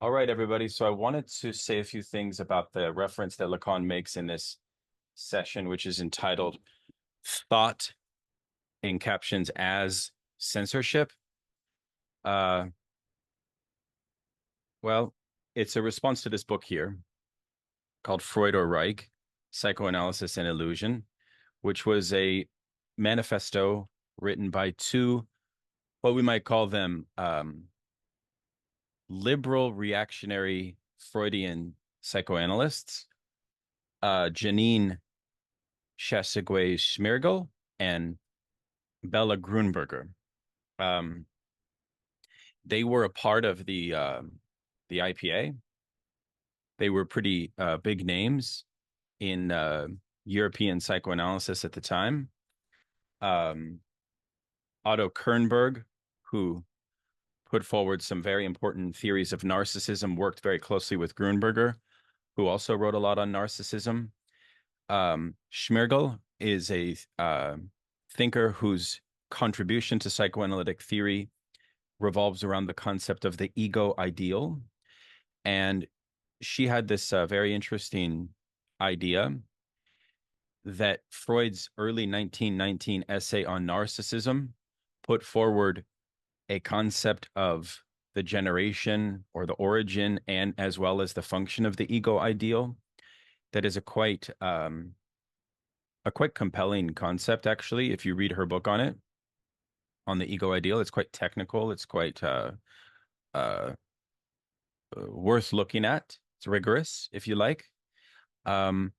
All right, everybody. So I wanted to say a few things about the reference that Lacan makes in this session, which is entitled Thought in Captions as Censorship. Uh, well, it's a response to this book here called Freud or Reich, Psychoanalysis and Illusion, which was a manifesto written by two, what we might call them, liberal reactionary Freudian psychoanalysts, Janine Chasseguet-Smirgel and Bela Grunberger. Um, they were a part of the IPA. They were pretty big names in European psychoanalysis at the time. Um, Otto Kernberg, who put forward some very important theories of narcissism, worked very closely with Grunberger, who also wrote a lot on narcissism. Smirgel is a thinker whose contribution to psychoanalytic theory revolves around the concept of the ego ideal. And she had this very interesting idea that Freud's early 1919 essay on narcissism put forward a concept of the generation or the origin and as well as the function of the ego ideal that is a quite compelling concept, actually, if you read her book on it, on the ego ideal. It's quite technical. It's quite uh, worth looking at. It's rigorous, if you like. Um,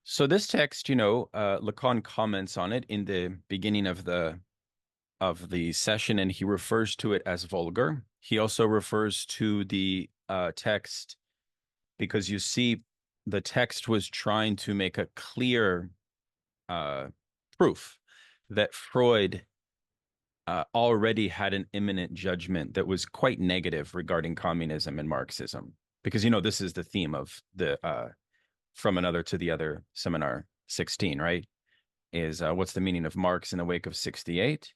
so this text, Lacan comments on it in the beginning of the session, and he refers to it as vulgar. He also refers to the text because you see the text was trying to make a clear uh, proof that Freud already had an imminent judgment that was quite negative regarding communism and Marxism. Because, this is the theme of the From Another to the Other Seminar 16, right? Is what's the meaning of Marx in the wake of 68?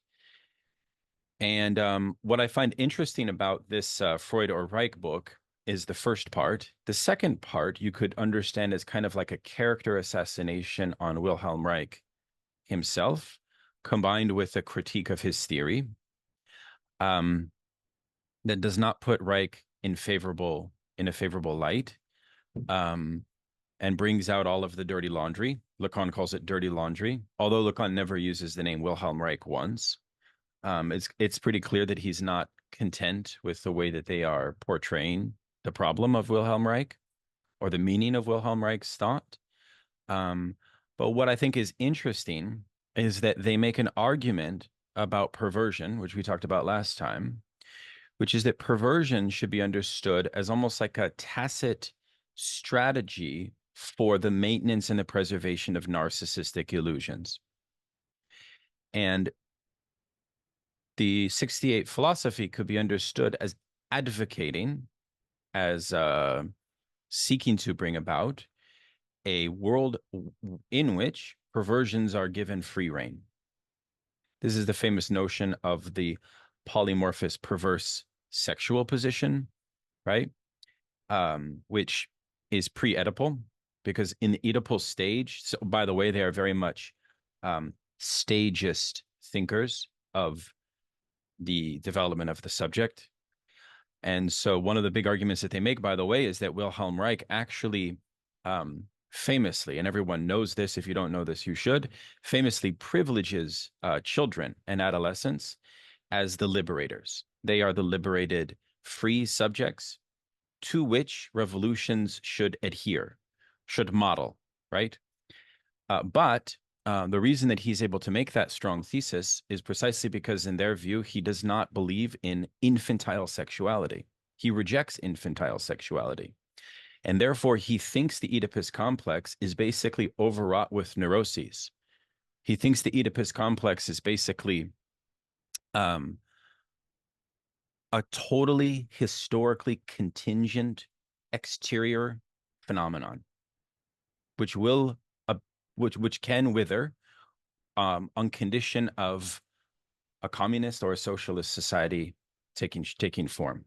And what I find interesting about this Freud or Reich book is the first part. The second part you could understand as kind of like a character assassination on Wilhelm Reich himself, combined with a critique of his theory. That does not put Reich in a favorable light, um, and brings out all of the dirty laundry. Lacan calls it dirty laundry, although Lacan never uses the name Wilhelm Reich once. It's pretty clear that he's not content with the way that they are portraying the problem of Wilhelm Reich or the meaning of Wilhelm Reich's thought. Um, but what I think is interesting is that they make an argument about perversion, which we talked about last time, which is that perversion should be understood as almost like a tacit strategy for the maintenance and the preservation of narcissistic illusions. And the 68 philosophy could be understood as advocating, as seeking to bring about a world in which perversions are given free rein. This is the famous notion of the polymorphous perverse sexual position, right? Which is pre-Oedipal, because in the Oedipal stage, so by the way, they are very much stagist thinkers of the development of the subject. And so one of the big arguments that they make, by the way, is that Wilhelm Reich actually famously, and everyone knows this, if you don't know this, you should, famously privileges children and adolescents as the liberators. They are the liberated free subjects to which revolutions should adhere, should model, right? But the reason that he's able to make that strong thesis is precisely because, in their view, he does not believe in infantile sexuality. He rejects infantile sexuality. And therefore, he thinks the Oedipus complex is basically overwrought with neuroses. He thinks the Oedipus complex is basically a totally historically contingent exterior phenomenon, which will which can wither on condition of a communist or a socialist society taking form.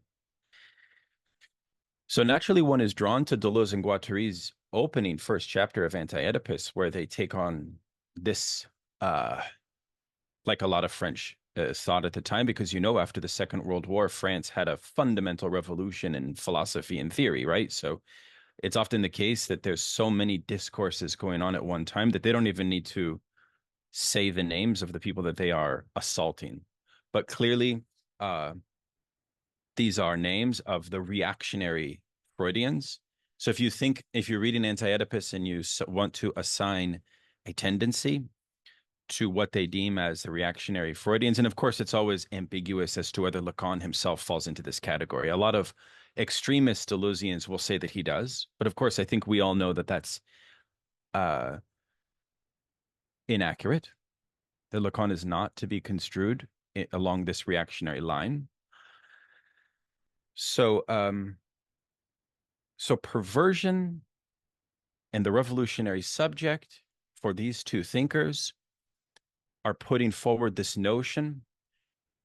So naturally, one is drawn to Deleuze and Guattari's opening first chapter of Anti-Oedipus, where they take on this, like a lot of French thought at the time, because, you know, after the Second World War, France had a fundamental revolution in philosophy and theory, right? So it's often the case that there's so many discourses going on at one time that they don't even need to say the names of the people that they are assaulting. But clearly, these are names of the reactionary Freudians. So if you're reading Anti-Oedipus and you want to assign a tendency to what they deem as the reactionary Freudians, and of course it's always ambiguous as to whether Lacan himself falls into this category. A lot of extremist Deleuzians will say that he does, but of course I think we all know that that's inaccurate, that Lacan is not to be construed along this reactionary line. So perversion and the revolutionary subject for these two thinkers are putting forward this notion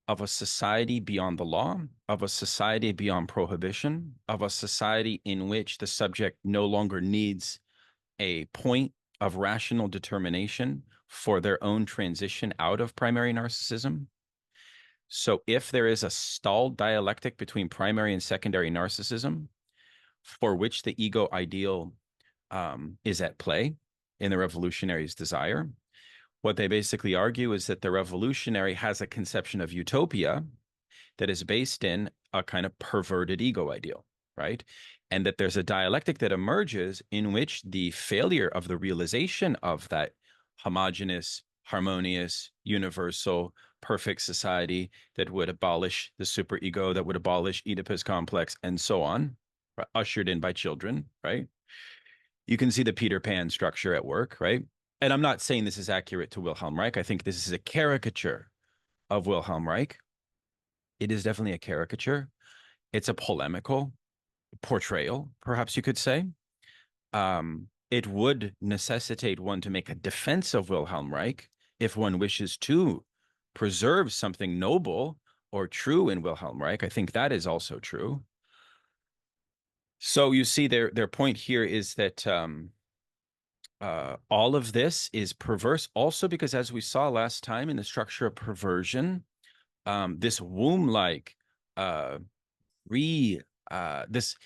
of a society beyond the law, of a society beyond prohibition, of a society in which the subject no longer needs a point of rational determination for their own transition out of primary narcissism. So if there is a stalled dialectic between primary and secondary narcissism, for which the ego ideal is at play in the revolutionary's desire, what they basically argue is that the revolutionary has a conception of utopia that is based in a kind of perverted ego ideal, right? And that there's a dialectic that emerges in which the failure of the realization of that homogeneous, harmonious, universal, perfect society that would abolish the superego, that would abolish Oedipus complex, and so on, ushered in by children, right? You can see the Peter Pan structure at work, right? And I'm not saying this is accurate to Wilhelm Reich. I think this is a caricature of Wilhelm Reich. It is definitely a caricature. It's a polemical portrayal, perhaps you could say. It would necessitate one to make a defense of Wilhelm Reich if one wishes to preserve something noble or true in Wilhelm Reich. I think that is also true. So you see their point here is that all of this is perverse also because, as we saw last time in the structure of perversion, this womb-like this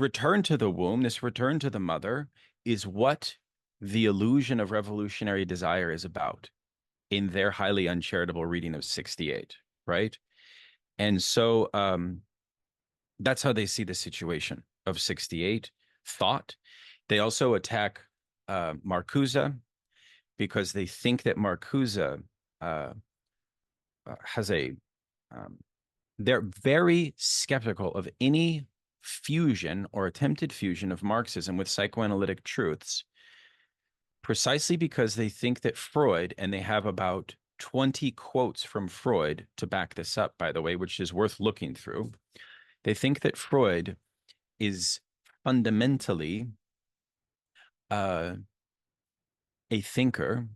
return to the womb, this return to the mother, is what the illusion of revolutionary desire is about in their highly uncharitable reading of 68, right? And so that's how they see the situation of 68 thought. They also attack Marcuse because they think that Marcuse has a they're very skeptical of any fusion or attempted fusion of Marxism with psychoanalytic truths, precisely because they think that Freud, and they have about 20 quotes from Freud to back this up, by the way, which is worth looking through. They think that Freud is fundamentally a thinker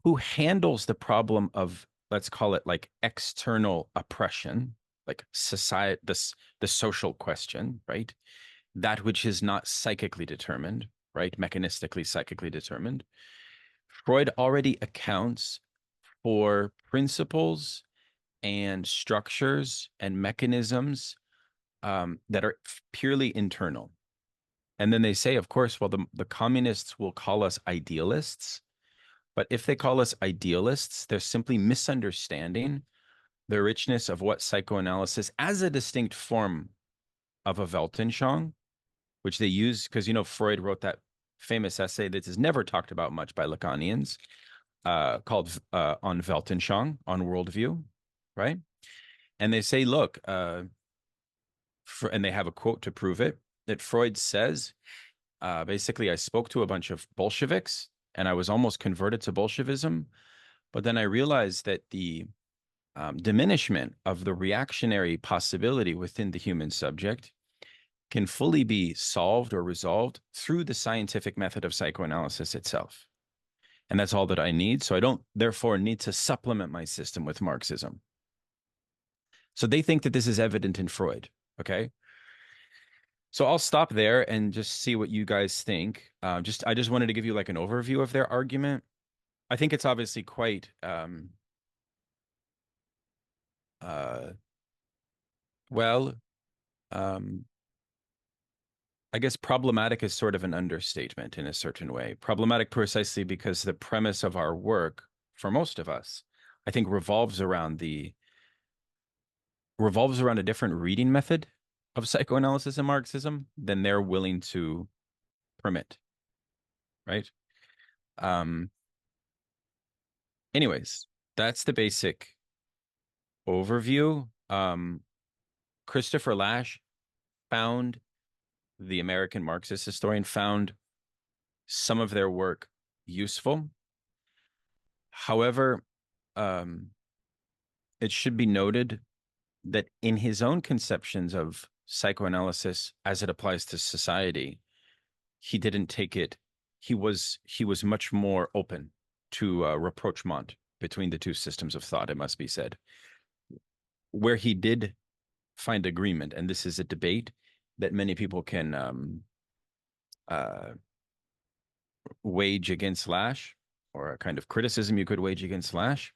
who handles the problem of, let's call it like external oppression, like society, the social question, right? That which is not psychically determined, right? Mechanistically, psychically determined. Freud already accounts for principles and structures and mechanisms that are purely internal. And then they say, of course, well, the communists will call us idealists. But if they call us idealists, they're simply misunderstanding the richness of what psychoanalysis, as a distinct form of a Weltanschauung, which they use, because, you know, Freud wrote that famous essay that is never talked about much by Lacanians, called On Weltanschauung, on worldview, right? And they say, look, and they have a quote to prove it, that Freud says, basically, I spoke to a bunch of Bolsheviks, and I was almost converted to Bolshevism. But then I realized that the diminishment of the reactionary possibility within the human subject can fully be solved or resolved through the scientific method of psychoanalysis itself. And that's all that I need. So I don't, therefore, need to supplement my system with Marxism. So they think that this is evident in Freud, okay? So I'll stop there and just see what you guys think. I just wanted to give you like an overview of their argument. I think it's obviously quite uh, well, um, I guess problematic is sort of an understatement in a certain way. Problematic precisely because the premise of our work, for most of us, I think revolves around a different reading method of psychoanalysis and Marxism than they're willing to permit, right? Um, anyways, that's the basic overview. Christopher Lasch found the American Marxist historian found some of their work useful. However, um, it should be noted that in his own conceptions of psychoanalysis as it applies to society, he didn't take it. He was much more open to rapprochement between the two systems of thought, it must be said. Where he did find agreement, and this is a debate that many people can uh, wage against Lasch, or a kind of criticism you could wage against Lasch,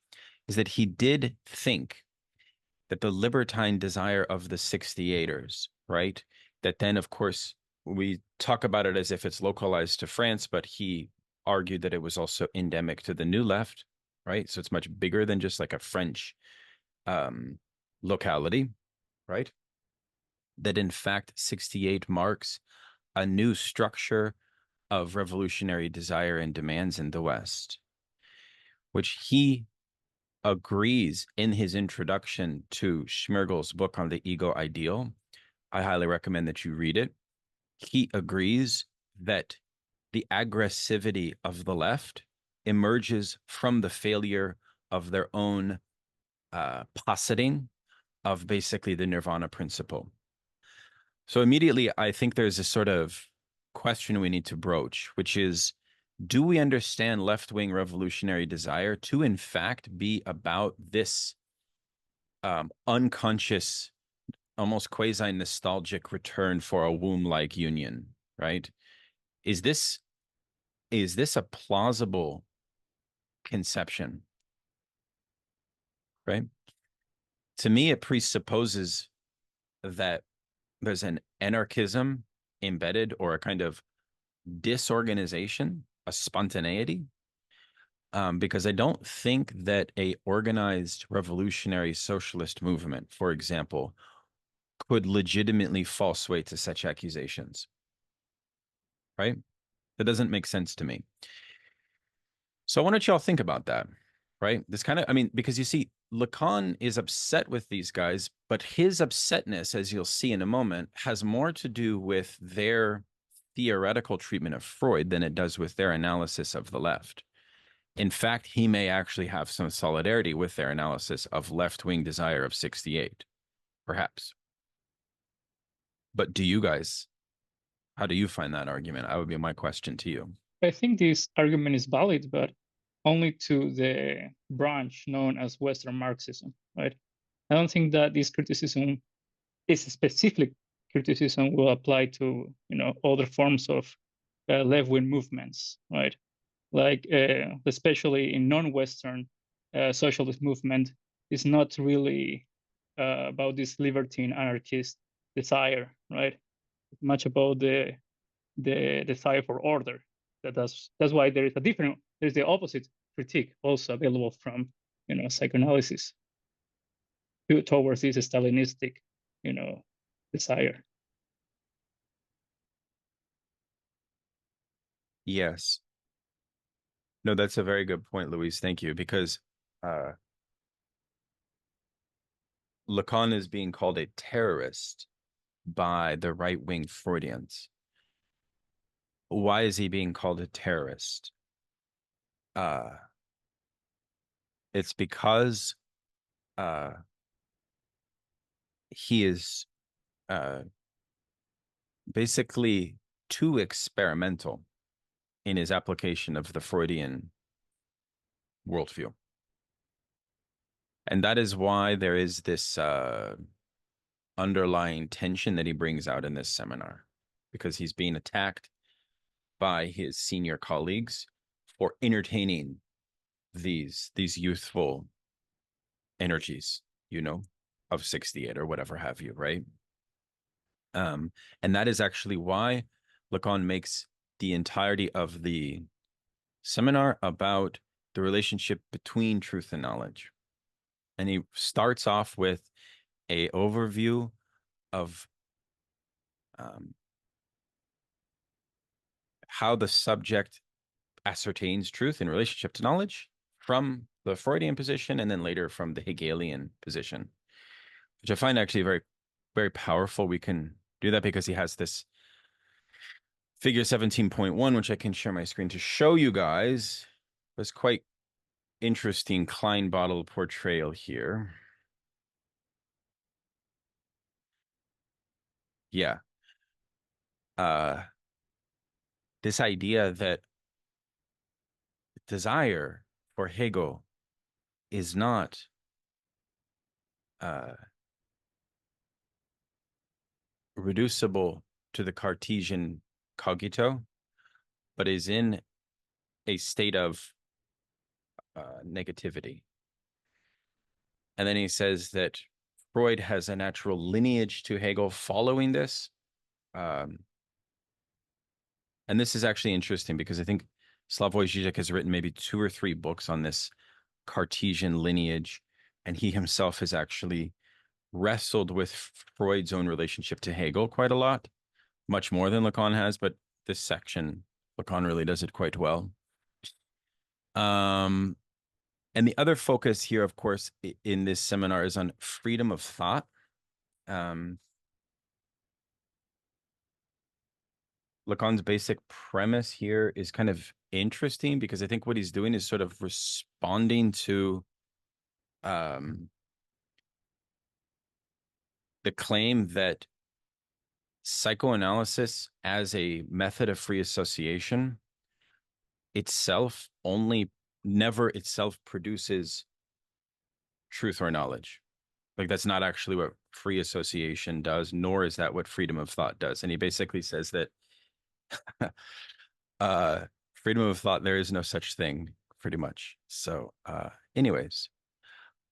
is that he did think that the libertine desire of the 68ers, right? That then, of course, we talk about it as if it's localized to France, but he argued that it was also endemic to the New Left, right? So it's much bigger than just like a French locality, right? That in fact, 68 marks a new structure of revolutionary desire and demands in the West, which he agrees in his introduction to Smirgel's book on the ego ideal. I highly recommend that you read it. He agrees that the aggressivity of the left emerges from the failure of their own positing of basically the nirvana principle. So immediately, I think there's a sort of question we need to broach, which is, do we understand left-wing revolutionary desire to, in fact, be about this unconscious, almost quasi-nostalgic return for a womb-like union, right? Is this a plausible conception, right? To me, it presupposes that there's an anarchism embedded, or a kind of disorganization, a spontaneity, because I don't think that a organized revolutionary socialist movement, for example, could legitimately fall sway to such accusations, right? That doesn't make sense to me. So why don't y'all think about that, right? This kind of, I mean, because you see, Lacan is upset with these guys, but his upsetness, as you'll see in a moment, has more to do with their theoretical treatment of Freud than it does with their analysis of the left. In fact, he may actually have some solidarity with their analysis of left-wing desire of 68, perhaps. But do you guys, how do you find that argument? That would be my question to you. I think this argument is valid, but only to the branch known as Western Marxism, right? I don't think that this criticism, this specific criticism, will apply to other forms of left-wing movements, right? Like especially in non-Western socialist movement, is not really about this libertine anarchist desire, right? Much about the desire for order. That's why there's the opposite critique also available from psychoanalysis towards this Stalinistic desire. Yes. No, that's a very good point, Luis. Thank you. Because uh, Lacan is being called a terrorist by the right-wing Freudians. Why is he being called a terrorist? Uh, it's because uh, he is uh, basically too experimental in his application of the Freudian worldview. And that is why there is this underlying tension that he brings out in this seminar. because he's being attacked by his senior colleagues for entertaining these youthful energies, you know, of 68 or whatever have you, right? And that is actually why Lacan makes the entirety of the seminar about the relationship between truth and knowledge. And he starts off with a overview of how the subject ascertains truth in relationship to knowledge from the Freudian position, and then later from the Hegelian position, which I find actually very, very powerful. We can do that because he has this figure 17.1, which I can share my screen to show you guys. It's quite interesting Klein bottle portrayal here. Yeah. This idea that desire for Hegel is not reducible to the Cartesian cogito, but is in a state of negativity. And then he says that Freud has a natural lineage to Hegel following this. And this is actually interesting because I think Slavoj Žižek has written maybe 2 or 3 books on this Cartesian lineage, and he himself has actually wrestled with Freud's own relationship to Hegel quite a lot, much more than Lacan has, but this section, Lacan really does it quite well. And the other focus here, of course, in this seminar is on freedom of thought. Lacan's basic premise here is kind of interesting because I think what he's doing is sort of responding to the claim that psychoanalysis as a method of free association itself never itself produces truth or knowledge. Like that's not actually what free association does, nor is that what freedom of thought does. And he basically says that freedom of thought, there is no such thing, pretty much. So anyways,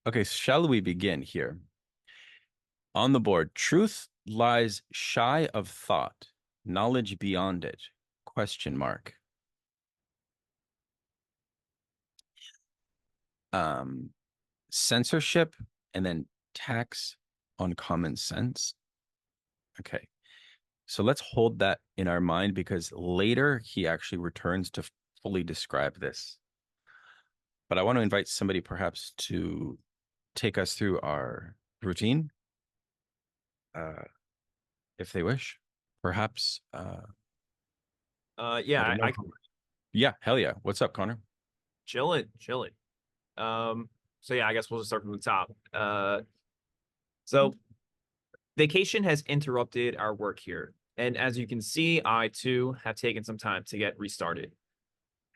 okay, shall we begin here? On the board, truth lies shy of thought, knowledge beyond it, question mark. Censorship and then tax on common sense. Okay, so let's hold that in our mind because later he actually returns to fully describe this. But I want to invite somebody perhaps to take us through our routine, if they wish. Perhaps. Yeah, I yeah, hell yeah. What's up, Connor? chilling. So yeah, I guess we'll just start from the top. So vacation has interrupted our work here, and as you can see, I too have taken some time to get restarted.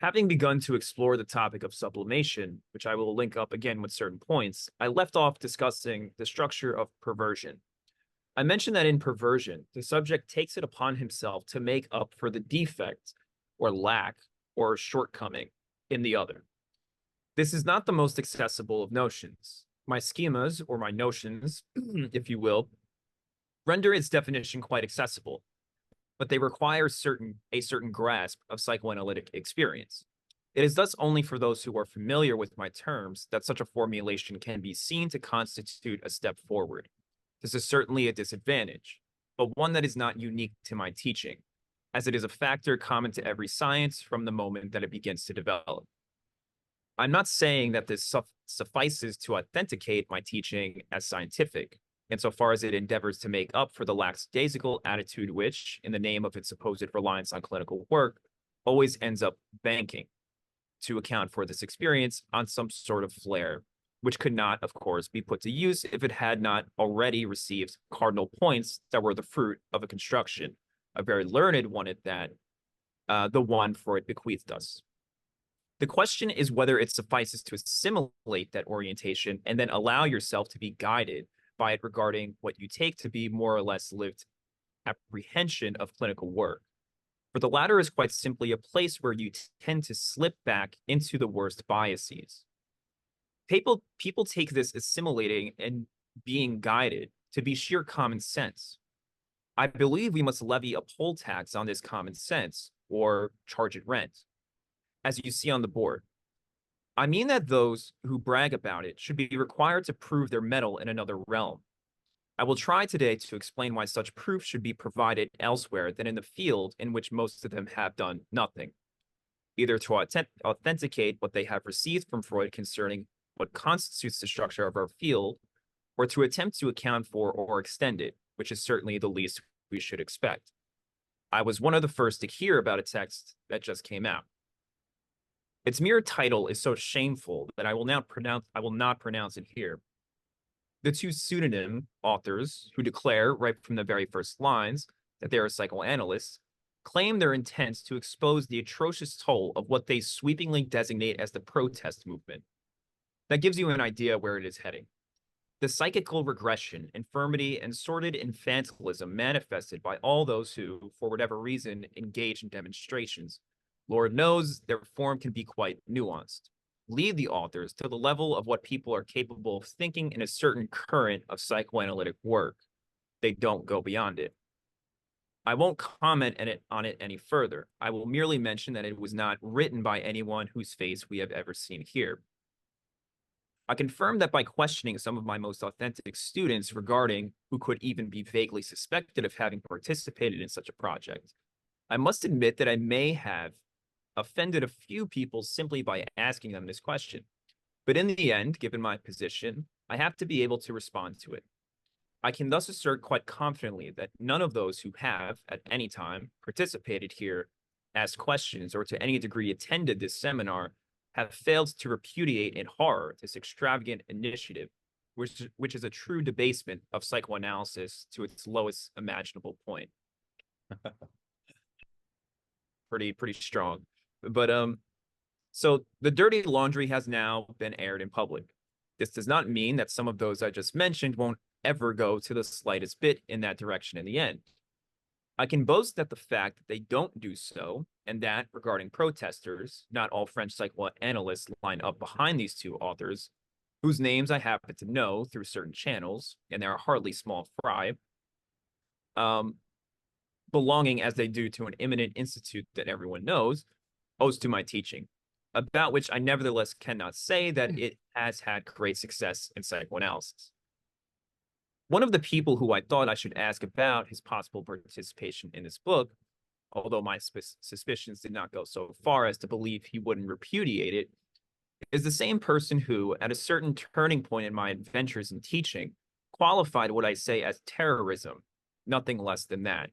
Having begun to explore the topic of sublimation, which I will link up again with certain points, I left off discussing the structure of perversion. I mentioned that in perversion, the subject takes it upon himself to make up for the defect or lack or shortcoming in the other. This is not the most accessible of notions. My schemas, or my notions, if you will, render its definition quite accessible, but they require a certain grasp of psychoanalytic experience. It is thus only for those who are familiar with my terms that such a formulation can be seen to constitute a step forward. This is certainly a disadvantage, but one that is not unique to my teaching, as it is a factor common to every science from the moment that it begins to develop. I'm not saying that this suffices to authenticate my teaching as scientific, insofar as it endeavors to make up for the lackadaisical attitude which, in the name of its supposed reliance on clinical work, always ends up banking to account for this experience on some sort of flair, which could not, of course, be put to use if it had not already received cardinal points that were the fruit of a construction, a very learned one at that, the one Freud bequeathed us. The question is whether it suffices to assimilate that orientation and then allow yourself to be guided by it regarding what you take to be more or less lived apprehension of clinical work. For the latter is quite simply a place where you tend to slip back into the worst biases. People take this assimilating and being guided to be sheer common sense. I believe we must levy a poll tax on this common sense or charge it rent, as you see on the board. I mean that those who brag about it should be required to prove their mettle in another realm. I will try today to explain why such proof should be provided elsewhere than in the field in which most of them have done nothing, either to authenticate what they have received from Freud concerning what constitutes the structure of our field, or to attempt to account for or extend it, which is certainly the least we should expect. I was one of the first to hear about a text that just came out. Its mere title is so shameful that I will not pronounce it here. The two pseudonym authors who declare right from the very first lines that they are psychoanalysts claim their intent to expose the atrocious toll of what they sweepingly designate as the protest movement. That gives you an idea where it is heading. The psychical regression, infirmity, and sordid infantilism manifested by all those who, for whatever reason, engage in demonstrations. Lord knows their form can be quite nuanced. Lead the authors to the level of what people are capable of thinking in a certain current of psychoanalytic work. They don't go beyond it. I won't comment on it any further. I will merely mention that it was not written by anyone whose face we have ever seen here. I confirm that by questioning some of my most authentic students regarding who could even be vaguely suspected of having participated in such a project, I must admit that I may have offended a few people simply by asking them this question. But in the end, given my position, I have to be able to respond to it. I can thus assert quite confidently that none of those who have, at any time, participated here, asked questions, or to any degree attended this seminar have failed to repudiate in horror this extravagant initiative, which is a true debasement of psychoanalysis to its lowest imaginable point. Pretty strong. But so the dirty laundry has now been aired in public. This does not mean that some of those I just mentioned won't ever go to the slightest bit in that direction in the end. I can boast that the fact that they don't do so, and that regarding protesters, not all French psychoanalysts line up behind these two authors, whose names I happen to know through certain channels, and they are hardly small fry, belonging as they do to an eminent institute that everyone knows, owes to my teaching, about which I nevertheless cannot say that it has had great success in psychoanalysis. One of the people who I thought I should ask about his possible participation in this book, although my suspicions did not go so far as to believe he wouldn't repudiate it, is the same person who, at a certain turning point in my adventures in teaching, qualified what I say as terrorism, nothing less than that.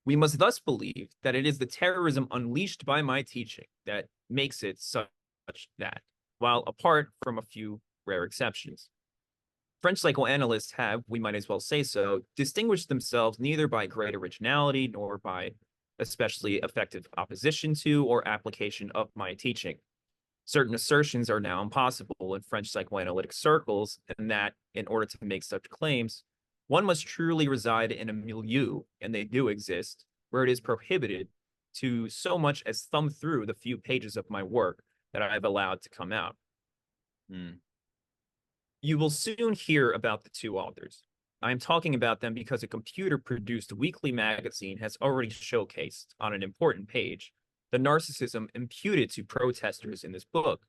We must thus believe that it is the terrorism unleashed by my teaching that makes it such that, while apart from a few rare exceptions. French psychoanalysts have, we might as well say so, distinguished themselves neither by great originality nor by especially effective opposition to or application of my teaching. Certain assertions are now impossible in French psychoanalytic circles, and that, in order to make such claims, one must truly reside in a milieu, and they do exist, where it is prohibited to so much as thumb through the few pages of my work that I have allowed to come out. You will soon hear about the two authors. I am talking about them because a computer-produced weekly magazine has already showcased, on an important page, the narcissism imputed to protesters in this book,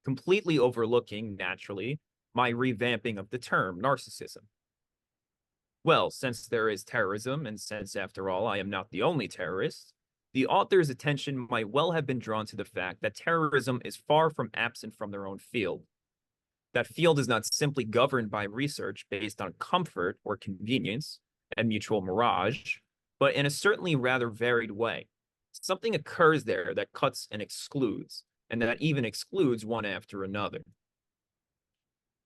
completely overlooking, naturally, my revamping of the term narcissism. Well, since there is terrorism, and since, after all, I am not the only terrorist, the author's attention might well have been drawn to the fact that terrorism is far from absent from their own field. That field is not simply governed by research based on comfort or convenience and mutual mirage, but in a certainly rather varied way. Something occurs there that cuts and excludes, and that even excludes one after another.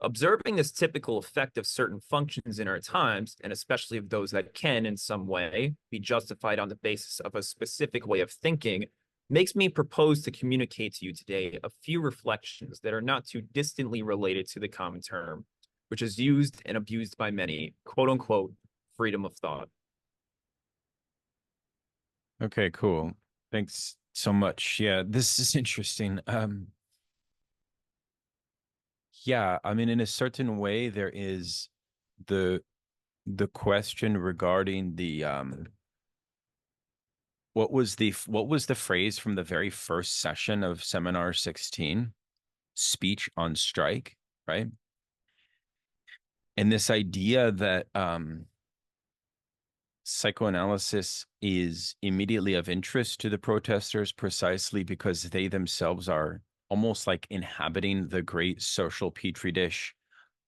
Observing this typical effect of certain functions in our times, and especially of those that can, in some way, be justified on the basis of a specific way of thinking, makes me propose to communicate to you today a few reflections that are not too distantly related to the common term, which is used and abused by many, quote-unquote, freedom of thought. Okay, cool. Thanks so much. Yeah, this is interesting. Yeah, I mean, in a certain way, there is the the question regarding the what was the phrase from the very first session of Seminar 16? Speech on strike, right? And this idea that psychoanalysis is immediately of interest to the protesters precisely because they themselves are almost like inhabiting the great social petri dish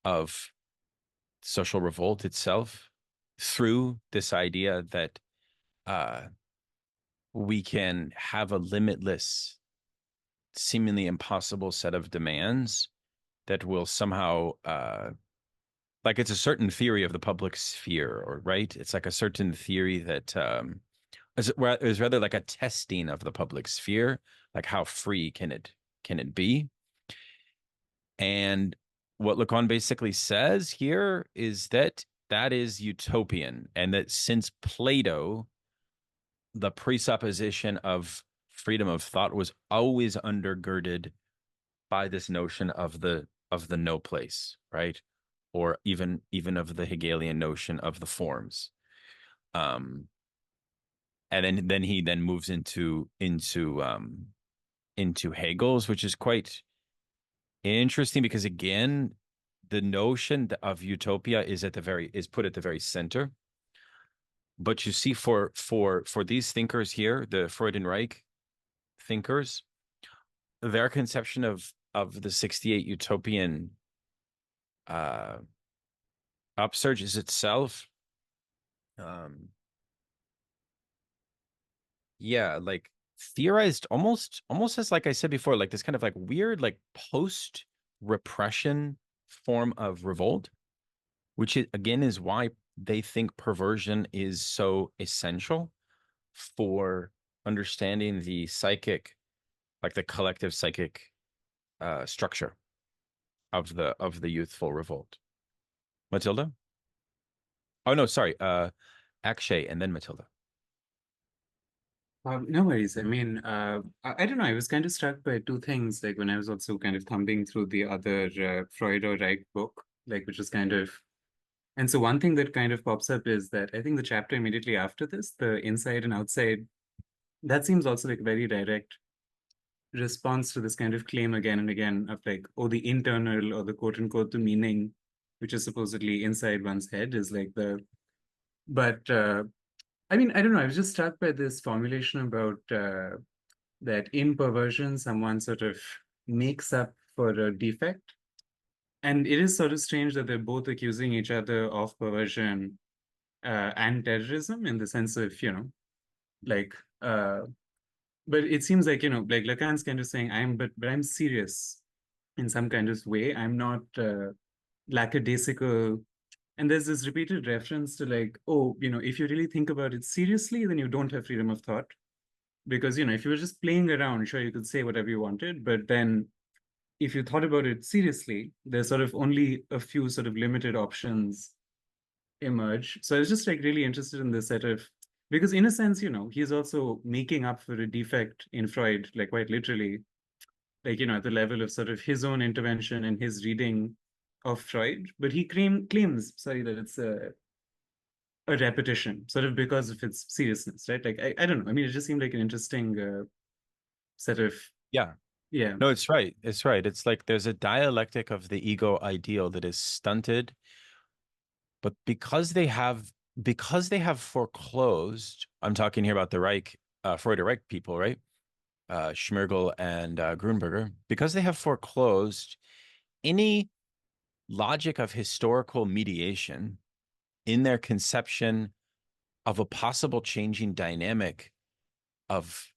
of social revolt itself through this idea that uh, we can have a limitless, seemingly impossible set of demands that will somehow like it's a certain theory of the public sphere, or right? It's like a certain theory that is rather like a testing of the public sphere, like how free can it be? And what Lacan basically says here is that that is utopian, and that since Plato, the presupposition of freedom of thought was always undergirded by this notion of the no place, right? Or even of the Hegelian notion of the forms. And then he then moves into Hegel's, which is quite interesting because again, the notion of utopia is put at the very center. But you see, for these thinkers here, the Freud and Reich thinkers, their conception of the 68 utopian upsurge is itself yeah, like theorized almost as, like I said before, like this kind of like weird like post repression form of revolt, which again is why they think perversion is so essential for understanding the psychic, like the collective psychic structure of the youthful revolt. Matilda? Oh no, sorry. Akshay and then Matilda. No worries. I mean, I don't know. I was kind of struck by two things, like when I was also kind of thumbing through the other Freud or Reich book, like which is kind of, and so one thing that kind of pops up is that I think the chapter immediately after this, the inside and outside, that seems also like a very direct response to this kind of claim again and again of like, oh, the internal or the quote unquote the meaning, which is supposedly inside one's head, is like but I mean, I don't know. I was just struck by this formulation about that in perversion, someone sort of makes up for a defect. And it is sort of strange that they're both accusing each other of perversion and terrorism in the sense of, like, but it seems like, like Lacan's kind of saying, but I'm serious in some kind of way. I'm not lackadaisical. And there's this repeated reference to like, oh, if you really think about it seriously, then you don't have freedom of thought. Because, if you were just playing around, sure, you could say whatever you wanted. But then if you thought about it seriously, there's sort of only a few sort of limited options emerge. So I was just like really interested in this set of, because in a sense, he's also making up for a defect in Freud, like quite literally, like, at the level of sort of his own intervention and his reading of Freud. But he claims, sorry, that it's a repetition, sort of because of its seriousness, right? Like, I don't know. I mean, it just seemed like an interesting set of, Yeah. yeah. No, it's right. It's right. It's like there's a dialectic of the ego ideal that is stunted, but because they have foreclosed, I'm talking here about the Reich, Freud or Reich people, right? Schmirgel and Grunberger, because they have foreclosed any logic of historical mediation in their conception of a possible changing dynamic of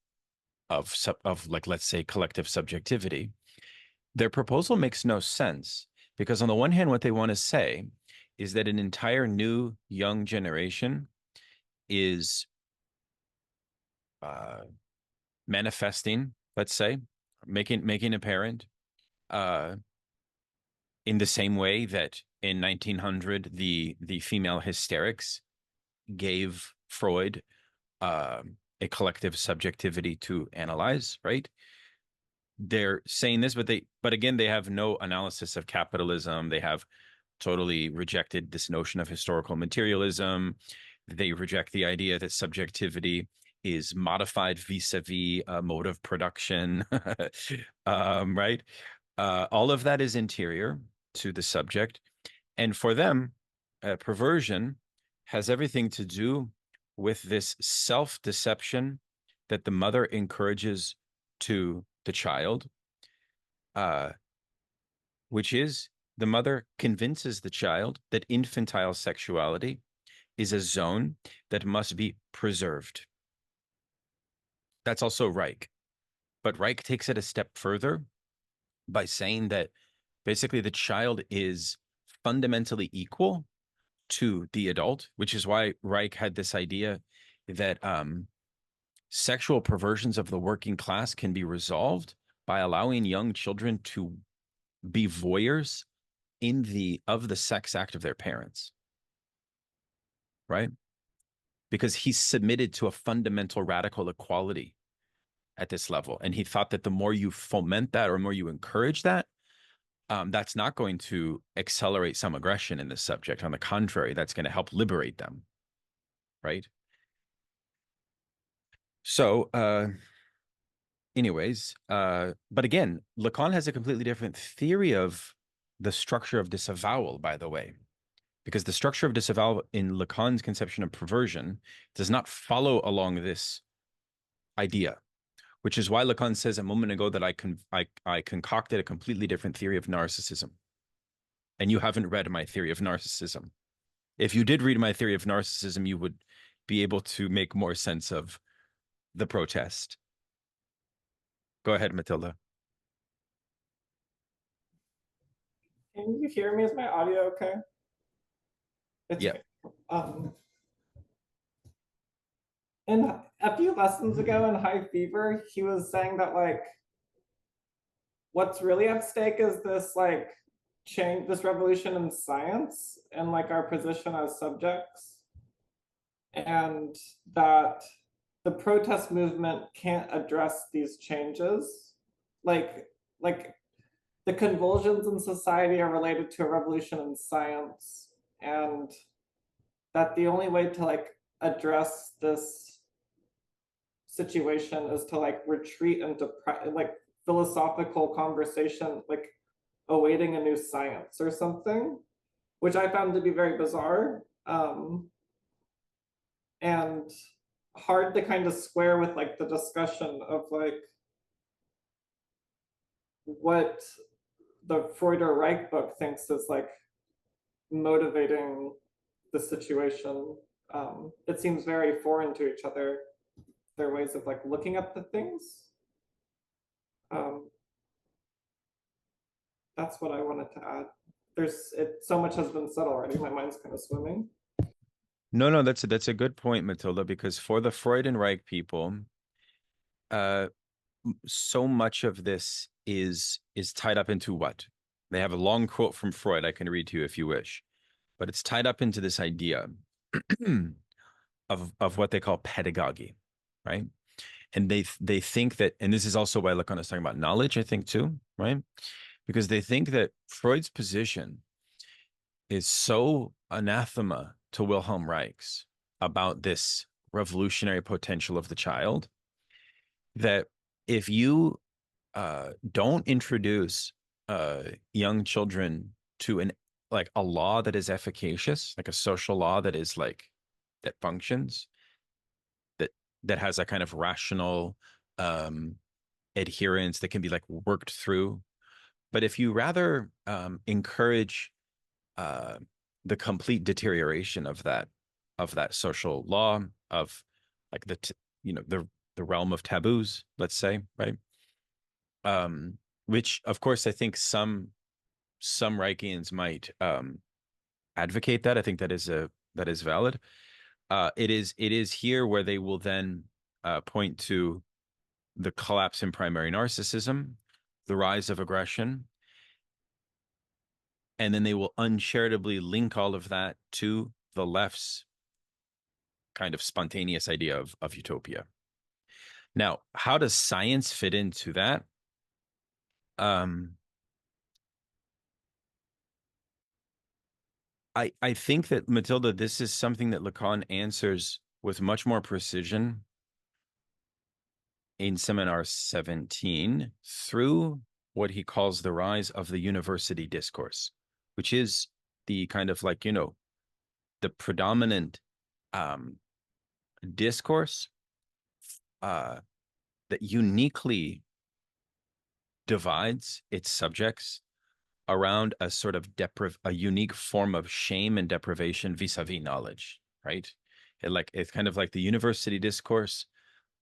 like, let's say, collective subjectivity. Their proposal makes no sense because on the one hand, what they want to say is that an entire new young generation is manifesting, let's say, making apparent in the same way that in 1900 the female hysterics gave Freud a collective subjectivity to analyze, right? They're saying this, but again, they have no analysis of capitalism. They have totally rejected this notion of historical materialism. They reject the idea that subjectivity is modified vis-a-vis mode of production, right? All of that is interior to the subject. And for them, perversion has everything to do with this self-deception that the mother encourages to the child, which is the mother convinces the child that infantile sexuality is a zone that must be preserved. That's also Reich. But Reich takes it a step further by saying that basically the child is fundamentally equal to the adult, which is why Reich had this idea that sexual perversions of the working class can be resolved by allowing young children to be voyeurs of the sex act of their parents, right? Because he's submitted to a fundamental radical equality at this level. And he thought that the more you foment that or more you encourage that, that's not going to accelerate some aggression in the subject. On the contrary, that's going to help liberate them, right? So anyways, but again, Lacan has a completely different theory of the structure of disavowal, by the way, because the structure of disavowal in Lacan's conception of perversion does not follow along this idea, which is why Lacan says a moment ago that I concocted a completely different theory of narcissism. And you haven't read my theory of narcissism. If you did read my theory of narcissism, you would be able to make more sense of the protest. Go ahead, Matilda. Can you hear me? Is my audio okay? Yeah. And a few lessons ago in High Fever, he was saying that like what's really at stake is this like change, this revolution in science and like our position as subjects, and that the protest movement can't address these changes. Like the convulsions in society are related to a revolution in science, and that the only way to like address this situation is to like retreat into like philosophical conversation, like awaiting a new science or something, which I found to be very bizarre and hard to kind of square with like the discussion of like what the Freud or Reich book thinks is like motivating the situation. It seems very foreign to each other, their ways of like looking at the things. That's what I wanted to add. So much has been said already. My mind's kind of swimming. No, that's a good point, Matilda, because for the Freud and Reich people, so much of this is tied up into what? They have a long quote from Freud I can read to you if you wish, but it's tied up into this idea of what they call pedagogy, right? And they think that, and this is also why Lacan is talking about knowledge, I think too, right? Because they think that Freud's position is so anathema to Wilhelm Reich's about this revolutionary potential of the child that if you don't introduce young children to a law that is efficacious, like a social law that is like that functions, that has a kind of rational adherence that can be like worked through. But if you rather encourage the complete deterioration of that social law, of like the realm of taboos, let's say, right? Which of course I think some Reichians might advocate that. I think that is valid. It is here where they will then point to the collapse in primary narcissism, the rise of aggression, and then they will uncharitably link all of that to the left's kind of spontaneous idea of utopia, Now, how does science fit into that? I think that, Matilda, this is something that Lacan answers with much more precision in Seminar 17 through what he calls the rise of the university discourse, which is the kind of like, the predominant discourse that uniquely divides its subjects around a sort of a unique form of shame and deprivation vis-a-vis knowledge, right? It's kind of like the university discourse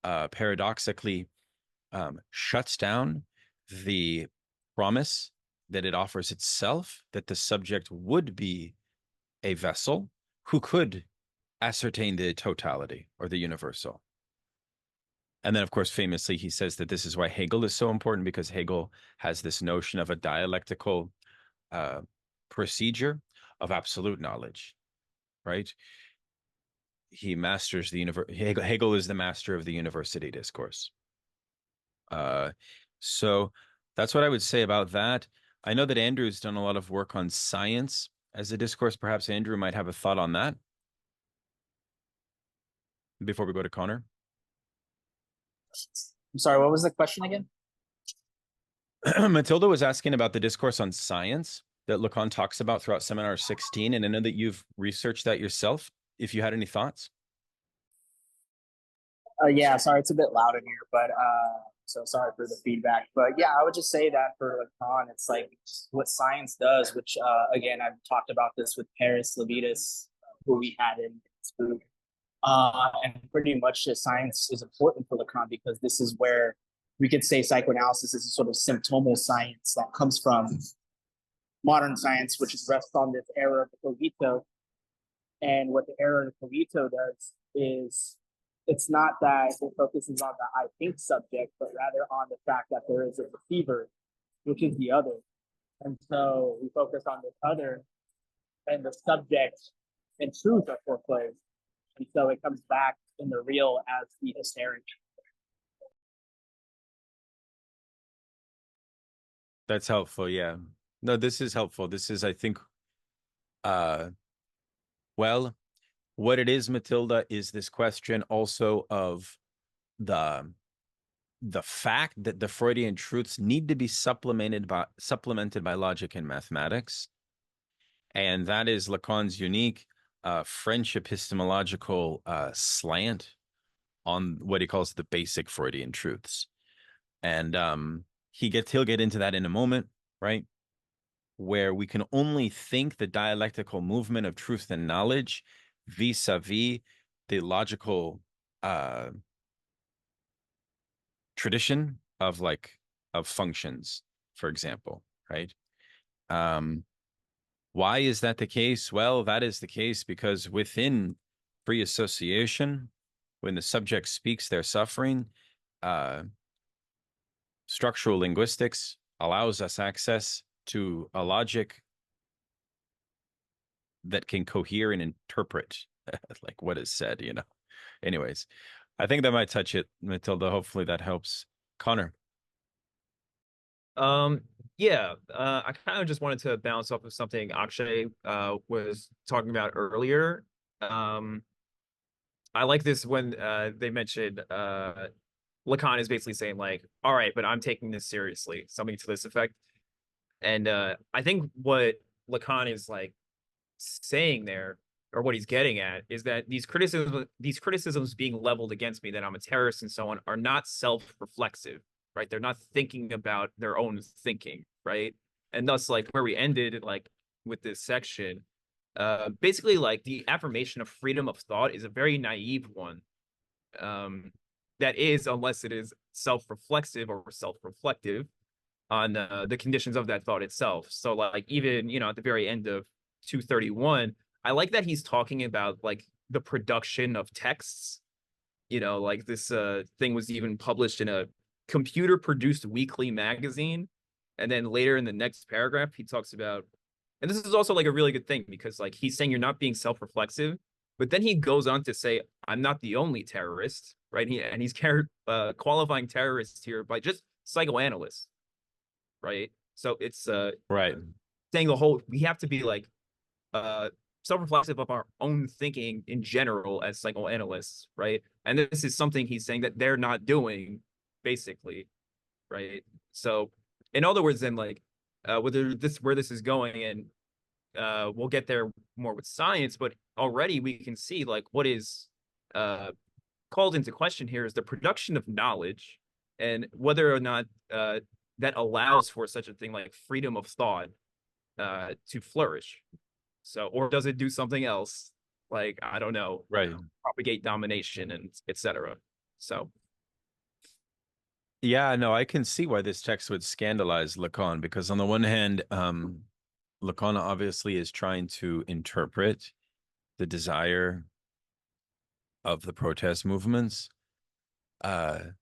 paradoxically shuts down the promise that it offers itself that the subject would be a vessel who could ascertain the totality or the universal. And then, of course, famously, he says that this is why Hegel is so important, because Hegel has this notion of a dialectical procedure of absolute knowledge, right? He masters the Hegel is the master of the university discourse. So that's what I would say about that. I know that Andrew's done a lot of work on science as a discourse. Perhaps Andrew might have a thought on that before we go to Connor. I'm sorry, what was the question again? Matilda was asking about the discourse on science that Lacan talks about throughout Seminar 16, and I know that you've researched that yourself. If you had any thoughts. Yeah, sorry, it's a bit loud in here, but so sorry for the feedback. But yeah, I would just say that for Lacan, it's like what science does, which again, I've talked about this with Paris Levitas, who we had in this group. And pretty much science is important for Lacan because this is where we could say psychoanalysis is a sort of symptomal science that comes from modern science, which is rests on this era of the cogito. And what the era of the cogito does is it's not that it focuses on the I think subject, but rather on the fact that there is a receiver, which is the other. And so we focus on this other, and the subject and truth are foreclosed. And so it comes back in the real as the hysteric. That's helpful. Yeah. No, this is helpful. This is, I think, well, what it is, Matilda, is this question also of the fact that the Freudian truths need to be supplemented by logic and mathematics. And that is Lacan's unique French epistemological slant on what he calls the basic Freudian truths. And he'll get into that in a moment, right? Where we can only think the dialectical movement of truth and knowledge vis-a-vis the logical tradition of functions, for example, right? Why is that the case? Well, that is the case because within free association, when the subject speaks their suffering, structural linguistics allows us access to a logic that can cohere and interpret like what is said, Anyways, I think that might touch it, Matilda. Hopefully that helps. Connor. Yeah, I kind of just wanted to bounce off of something Akshay was talking about earlier. I like this when they mentioned Lacan is basically saying like, all right, but I'm taking this seriously, something to this effect. And I think what Lacan is like saying there, or what he's getting at, is that these criticisms being leveled against me, that I'm a terrorist and so on, are not self-reflexive, right? They're not thinking about their own thinking, right? And thus, like where we ended, like with this section, basically like the affirmation of freedom of thought is a very naive one. That is, unless it is self-reflexive or self-reflective on the conditions of that thought itself. So like even, at the very end of 231, I like that he's talking about like the production of texts, like this thing was even published in a computer produced weekly magazine. And then later in the next paragraph, he talks about, and this is also like a really good thing because like he's saying you're not being self-reflexive, But then he goes on to say, I'm not the only terrorist, right? He's qualifying terrorists here by just psychoanalysts, right? So it's Right. saying we have to be like self-reflexive of our own thinking in general as psychoanalysts, right? And this is something he's saying that they're not doing, basically, right? So in other words, then like where this is going, and we'll get there more with science, but already we can see like what is called into question here is the production of knowledge, and whether or not that allows for such a thing like freedom of thought to flourish. So, or does it do something else? Like, I don't know, Right. propagate domination and etc. So, yeah, no, I can see why this text would scandalize Lacan, because on the one hand, Lacan obviously is trying to interpret the desire of the protest movements. On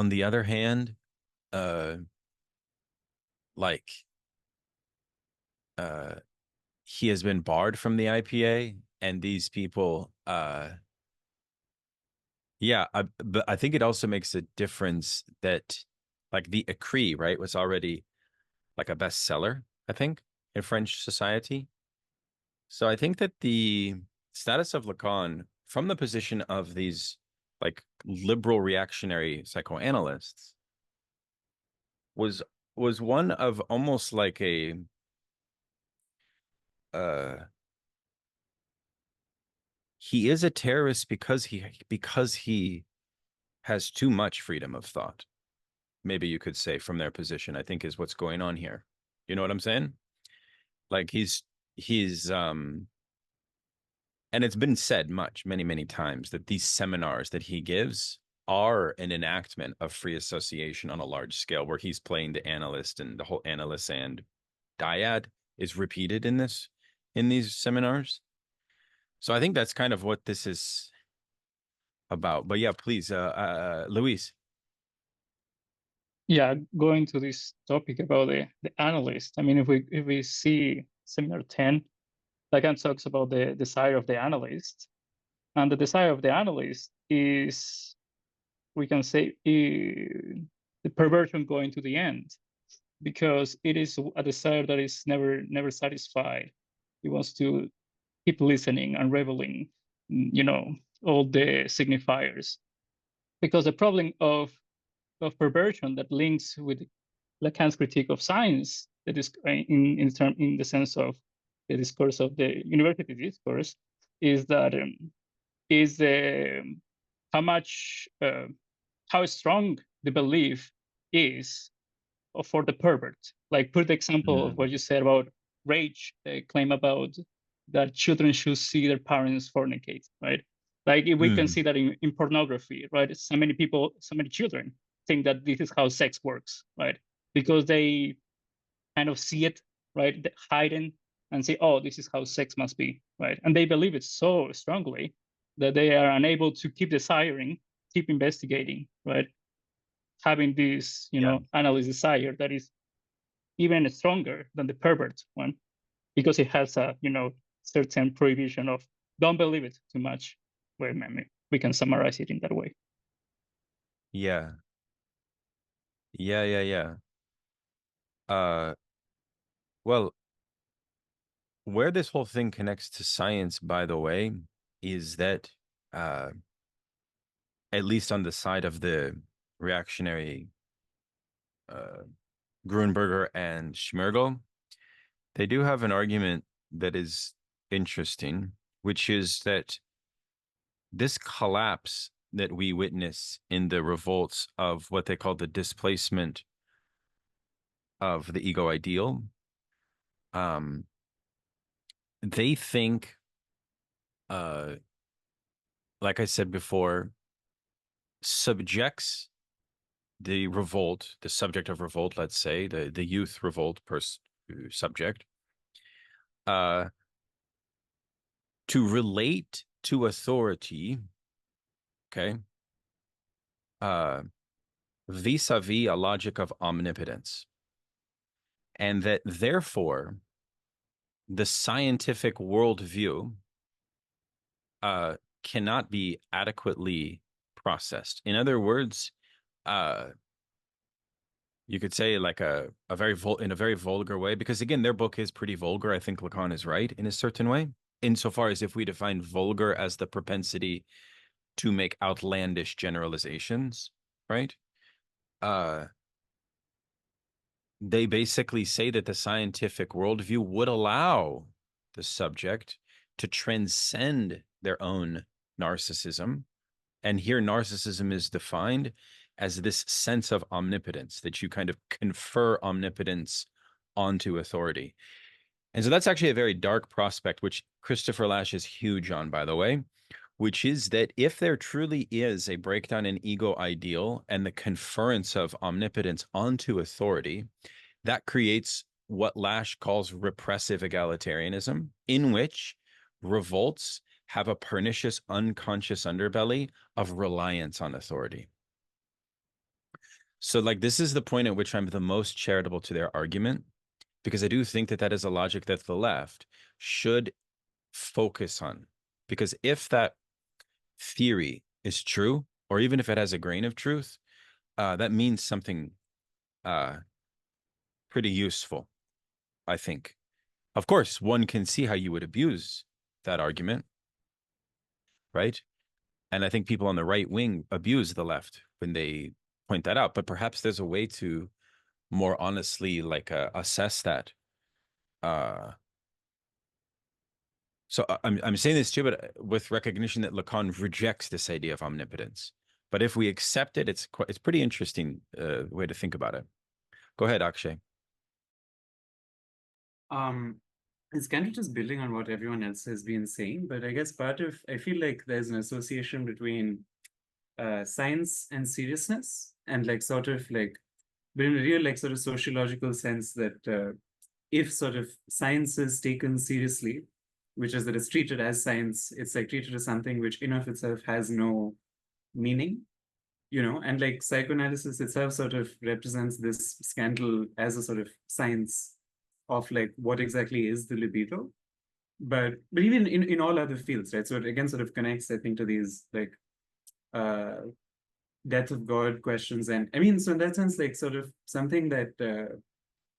the other hand, like he has been barred from the IPA, and these people but I think it also makes a difference that like the Écrit, right, was already like a bestseller, I think, in French society. So I think that the status of Lacan from the position of these like liberal reactionary psychoanalysts was one of almost like a he is a terrorist because he has too much freedom of thought. Maybe you could say from their position, I think is what's going on here. You know what I'm saying? Like he's and it's been said many times that these seminars that he gives are an enactment of free association on a large scale, where he's playing the analyst, and the whole analyst and dyad is repeated in these seminars. So I think that's kind of what this is about. But yeah, please, Luis. Yeah, going to this topic about the analyst. I mean, if we see Seminar 10, Lacan talks about the desire of the analyst, and the desire of the analyst is, we can say, the perversion going to the end, because it is a desire that is never satisfied. He wants to keep listening and reveling, all the signifiers. Because the problem of perversion that links with Lacan's critique of science, that is in the sense of the discourse of the university discourse, is that how strong the belief is for the pervert. Like, put the example of what you said about Reich, claim about that children should see their parents fornicate, right? Like, if we can see that in pornography, right? So many children think that this is how sex works, right? Because they kind of see it, right, hidden, and say, oh, this is how sex must be, right? And they believe it so strongly that they are unable to keep desiring, keep investigating, right? Having this, analyst desire that is even stronger than the pervert one, because it has a, certain prohibition of don't believe it too much. Well, we can summarize it in that way. Yeah. Well, where this whole thing connects to science, by the way, is that at least on the side of the reactionary Grunberger and Smirgel, they do have an argument that is interesting, which is that this collapse that we witness in the revolts of what they call the displacement of the ego ideal, they think, like I said before, subjects the revolt, the subject of revolt, let's say, the youth revolt subject, to relate to authority, okay, vis-a-vis a logic of omnipotence. And that therefore, the scientific worldview cannot be adequately processed. In other words, you could say like in a very vulgar way, because again, their book is pretty vulgar. I think Lacan is right in a certain way, insofar as if we define vulgar as the propensity to make outlandish generalizations, right? They basically say that the scientific worldview would allow the subject to transcend their own narcissism. And here narcissism is defined as this sense of omnipotence, that you kind of confer omnipotence onto authority. And so that's actually a very dark prospect, which Christopher Lasch is huge on, by the way, which is that if there truly is a breakdown in ego ideal and the conference of omnipotence onto authority, that creates what Lasch calls repressive egalitarianism, in which revolts have a pernicious unconscious underbelly of reliance on authority. So like, this is the point at which I'm the most charitable to their argument, because I do think that that is a logic that the left should focus on. Because if that theory is true, or even if it has a grain of truth, that means something pretty useful, I think. Of course, one can see how you would abuse that argument, right? And I think people on the right wing abuse the left when they point that out. But perhaps there's a way to more honestly like assess that. So I'm saying this too, but with recognition that Lacan rejects this idea of omnipotence. But if we accept it, it's pretty interesting way to think about it. Go ahead, Akshay. It's kind of just building on what everyone else has been saying, but I guess I feel like there's an association between science and seriousness, and like sort of like, but in a real like sort of sociological sense, that if sort of science is taken seriously, which is that it's treated as science, it's like treated as something which in of itself has no meaning, you know, and like psychoanalysis itself sort of represents this scandal as a sort of science of like what exactly is the libido, but even in all other fields, right? So it again sort of connects, I think, to these like death of God questions. And I mean, so in that sense, like sort of something that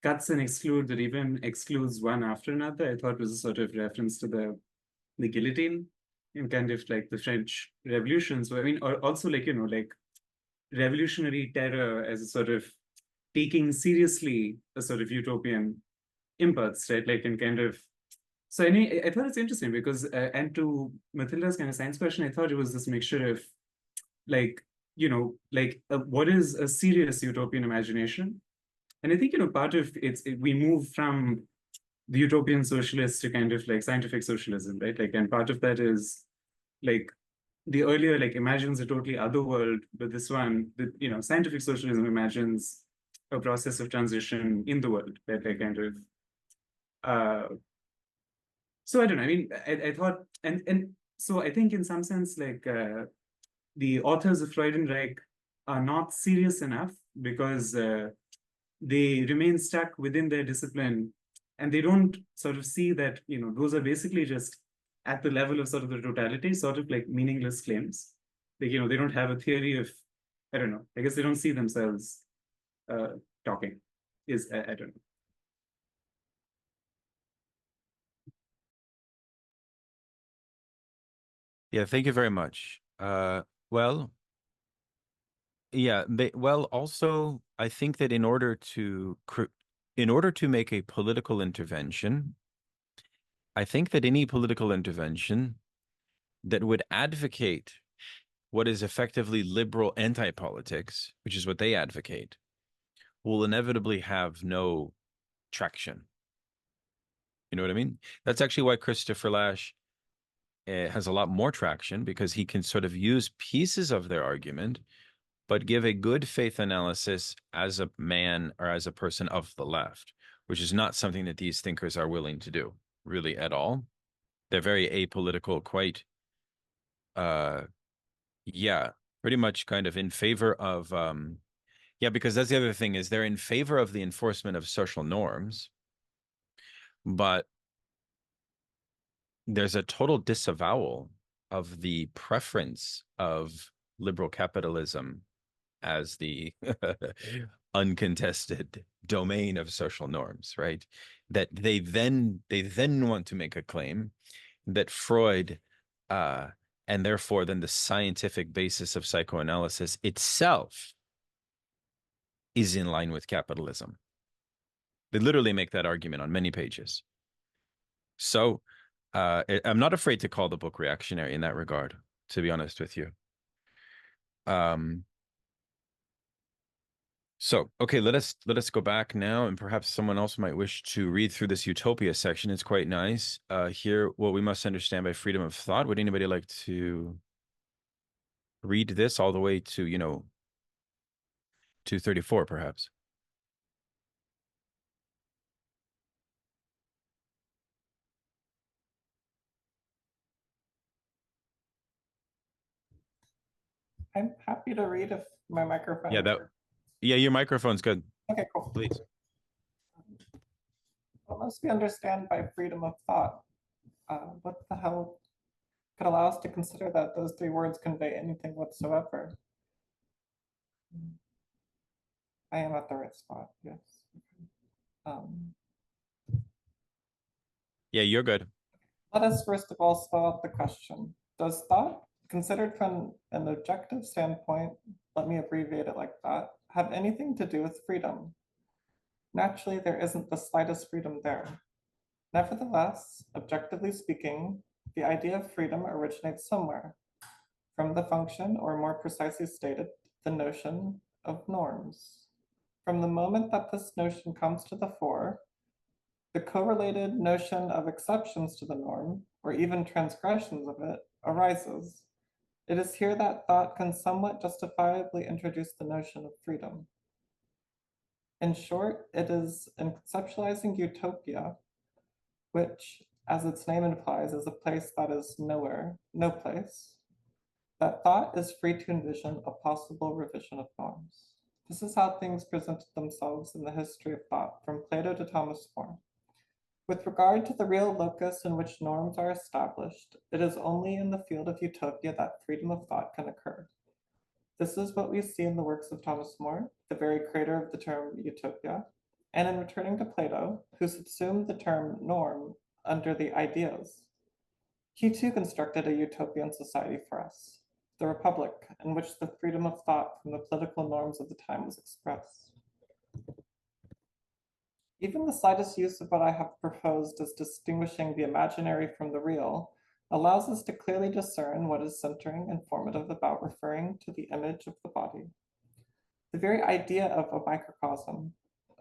cuts and excludes, or even excludes one after another, I thought was a sort of reference to the guillotine in kind of like the French Revolution. So I mean, or also like, you know, like revolutionary terror as a sort of taking seriously a sort of utopian impulse, right? Like in kind of, so I thought it's interesting because, and to Mathilda's kind of science question, I thought it was this mixture of like, you know, like what is a serious utopian imagination? And I think, you know, part of we move from the utopian socialist to kind of like scientific socialism, right? Like, and part of that is like the earlier like imagines a totally other world, but this one, you know, scientific socialism imagines a process of transition in the world, right? Like kind of, so I don't know. I mean, I thought, and so I think in some sense, like the authors of Freud and Reich are not serious enough because they remain stuck within their discipline, and they don't sort of see that, you know, those are basically just at the level of sort of the totality, sort of like meaningless claims. Like, you know, they don't have a theory of, I don't know, I guess they don't see themselves talking. I don't know. Yeah, thank you very much. Well, yeah, also, I think that in order to make a political intervention, I think that any political intervention that would advocate what is effectively liberal anti-politics, which is what they advocate, will inevitably have no traction. You know what I mean? That's actually why Christopher Lasch has a lot more traction, because he can sort of use pieces of their argument, but give a good faith analysis as a man or as a person of the left, which is not something that these thinkers are willing to do really at all. They're very apolitical, quite, yeah, pretty much kind of in favor of, yeah, because that's the other thing, is they're in favor of the enforcement of social norms, but there's a total disavowal of the preference of liberal capitalism as the uncontested domain of social norms, right? That they then want to make a claim that Freud and therefore then the scientific basis of psychoanalysis itself is in line with capitalism. They literally make that argument on many pages. So I'm not afraid to call the book reactionary in that regard, to be honest with you. So, okay, let us go back now, and perhaps someone else might wish to read through this utopia section. It's quite nice. Here, what we must understand by freedom of thought. Would anybody like to read this all the way to, 234, perhaps? I'm happy to read if my microphone. Yeah, your microphone's good. Okay, cool. Please. What must we understand by freedom of thought? What the hell could allow us to consider that those three words convey anything whatsoever? I am at the right spot, yes. Yeah, you're good. Let us first of all spell out the question. Does thought, considered from an objective standpoint, let me abbreviate it like that, have anything to do with freedom? Naturally, there isn't the slightest freedom there. Nevertheless, objectively speaking, the idea of freedom originates somewhere, from the function, or more precisely stated, the notion of norms. From the moment that this notion comes to the fore, the correlated notion of exceptions to the norm, or even transgressions of it, arises. It is here that thought can somewhat justifiably introduce the notion of freedom. In short, it is in conceptualizing utopia, which, as its name implies, is a place that is nowhere, no place, that thought is free to envision a possible revision of norms. This is how things presented themselves in the history of thought, from Plato to Thomas More. With regard to the real locus in which norms are established, it is only in the field of utopia that freedom of thought can occur. This is what we see in the works of Thomas More, the very creator of the term utopia, and in returning to Plato, who subsumed the term norm under the ideas. He too constructed a utopian society for us, the Republic, in which the freedom of thought from the political norms of the time was expressed. Even the slightest use of what I have proposed as distinguishing the imaginary from the real allows us to clearly discern what is centering and formative about referring to the image of the body. The very idea of a microcosm,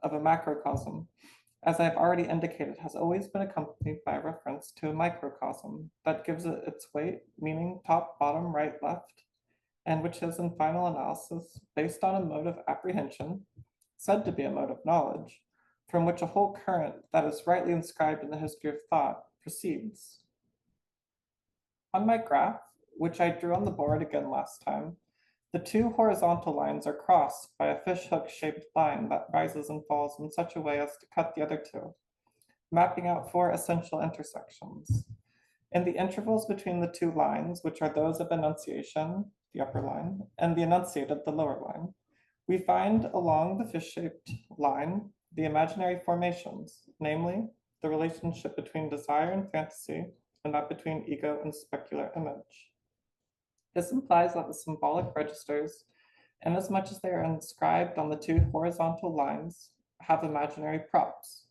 of a macrocosm, as I've already indicated, has always been accompanied by a reference to a microcosm that gives it its weight, meaning top, bottom, right, left, and which is in final analysis based on a mode of apprehension, said to be a mode of knowledge, from which a whole current that is rightly inscribed in the history of thought proceeds. On my graph, which I drew on the board again last time, the two horizontal lines are crossed by a fishhook-shaped line that rises and falls in such a way as to cut the other two, mapping out four essential intersections. In the intervals between the two lines, which are those of enunciation, the upper line, and the enunciated, the lower line, we find along the fish-shaped line the imaginary formations, namely the relationship between desire and fantasy, and that between ego and specular image. This implies that the symbolic registers, inasmuch as they are inscribed on the two horizontal lines, have imaginary props.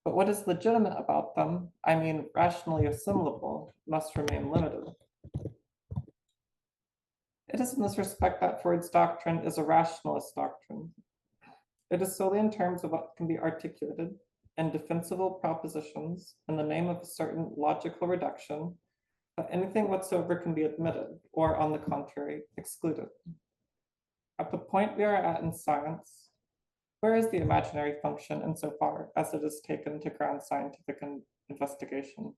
But what is legitimate about them, I mean rationally assimilable, must remain limited. It is in this respect that Freud's doctrine is a rationalist doctrine. It is solely in terms of what can be articulated in defensible propositions in the name of a certain logical reduction, that anything whatsoever can be admitted, or on the contrary, excluded. At the point we are at in science, where is the imaginary function insofar as it is taken to ground scientific investigation?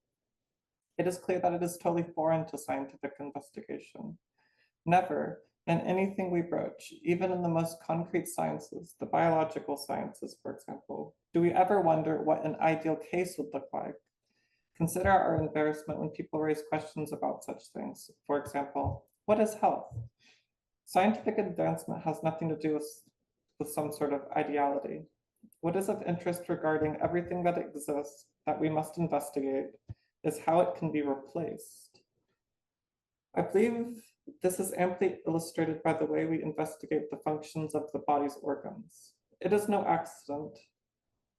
It is clear that it is totally foreign to scientific investigation. Never, in anything we broach, even in the most concrete sciences, the biological sciences, for example, do we ever wonder what an ideal case would look like. Consider our embarrassment when people raise questions about such things. For example, what is health? Scientific advancement has nothing to do with some sort of ideality. What is of interest regarding everything that exists that we must investigate is how it can be replaced. I believe this is amply illustrated by the way we investigate the functions of the body's organs. It is no accident,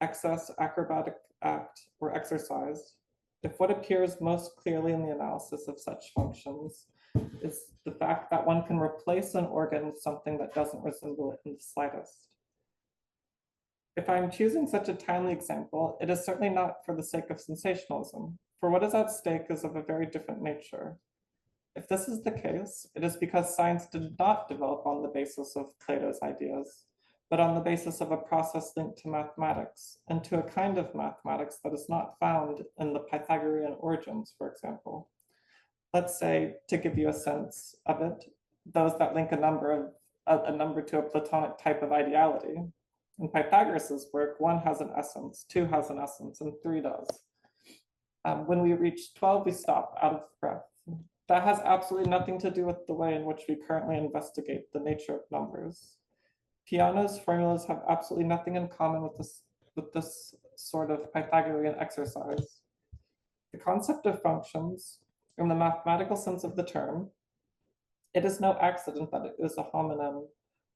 excess, acrobatic act, or exercise if what appears most clearly in the analysis of such functions is the fact that one can replace an organ with something that doesn't resemble it in the slightest. If I'm choosing such a timely example, it is certainly not for the sake of sensationalism, for what is at stake is of a very different nature. If this is the case, it is because science did not develop on the basis of Plato's ideas, but on the basis of a process linked to mathematics, and to a kind of mathematics that is not found in the Pythagorean origins, for example. Let's say, to give you a sense of it, those that link a number to a Platonic type of ideality. In Pythagoras' work, 1 has an essence, 2 has an essence, and 3 does. When we reach 12, we stop out of breath. That has absolutely nothing to do with the way in which we currently investigate the nature of numbers. Peano's formulas have absolutely nothing in common with this sort of Pythagorean exercise. The concept of functions, in the mathematical sense of the term, it is no accident that it is a homonym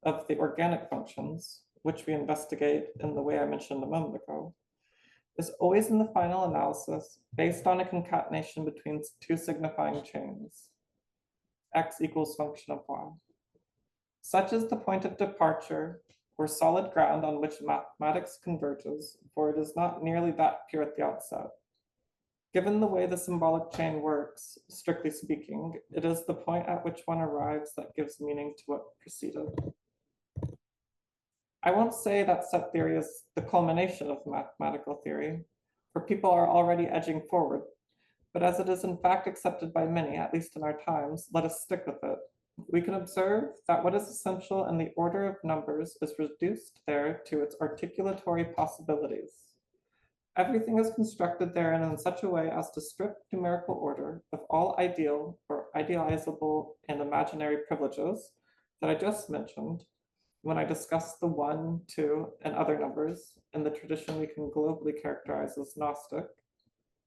of the organic functions, which we investigate in the way I mentioned a moment ago, is always in the final analysis based on a concatenation between 2 signifying chains, x equals function of y. Such is the point of departure or solid ground on which mathematics converges, for it is not nearly that pure at the outset. Given the way the symbolic chain works, strictly speaking, it is the point at which one arrives that gives meaning to what preceded. I won't say that set theory is the culmination of mathematical theory, for people are already edging forward, but as it is in fact accepted by many, at least in our times, let us stick with it. We can observe that what is essential in the order of numbers is reduced there to its articulatory possibilities. Everything is constructed therein in such a way as to strip numerical order of all ideal or idealizable and imaginary privileges that I just mentioned when I discussed the 1, 2, and other numbers in the tradition we can globally characterize as Gnostic.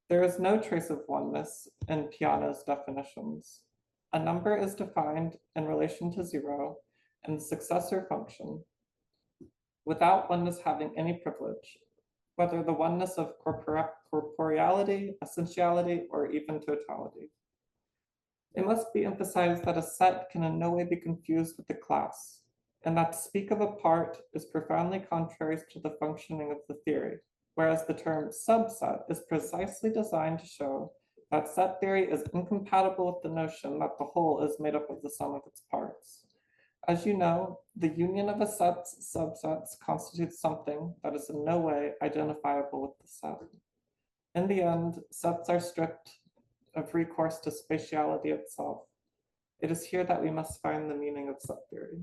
There is no trace of oneness in Peano's definitions. A number is defined in relation to 0 and the successor function without oneness having any privilege, whether the oneness of corporeality, essentiality, or even totality. It must be emphasized that a set can in no way be confused with a class, and that to speak of a part is profoundly contrary to the functioning of the theory, whereas the term subset is precisely designed to show that set theory is incompatible with the notion that the whole is made up of the sum of its parts. As you know, the union of a set's subsets constitutes something that is in no way identifiable with the set. In the end, sets are stripped of recourse to spatiality itself. It is here that we must find the meaning of set theory.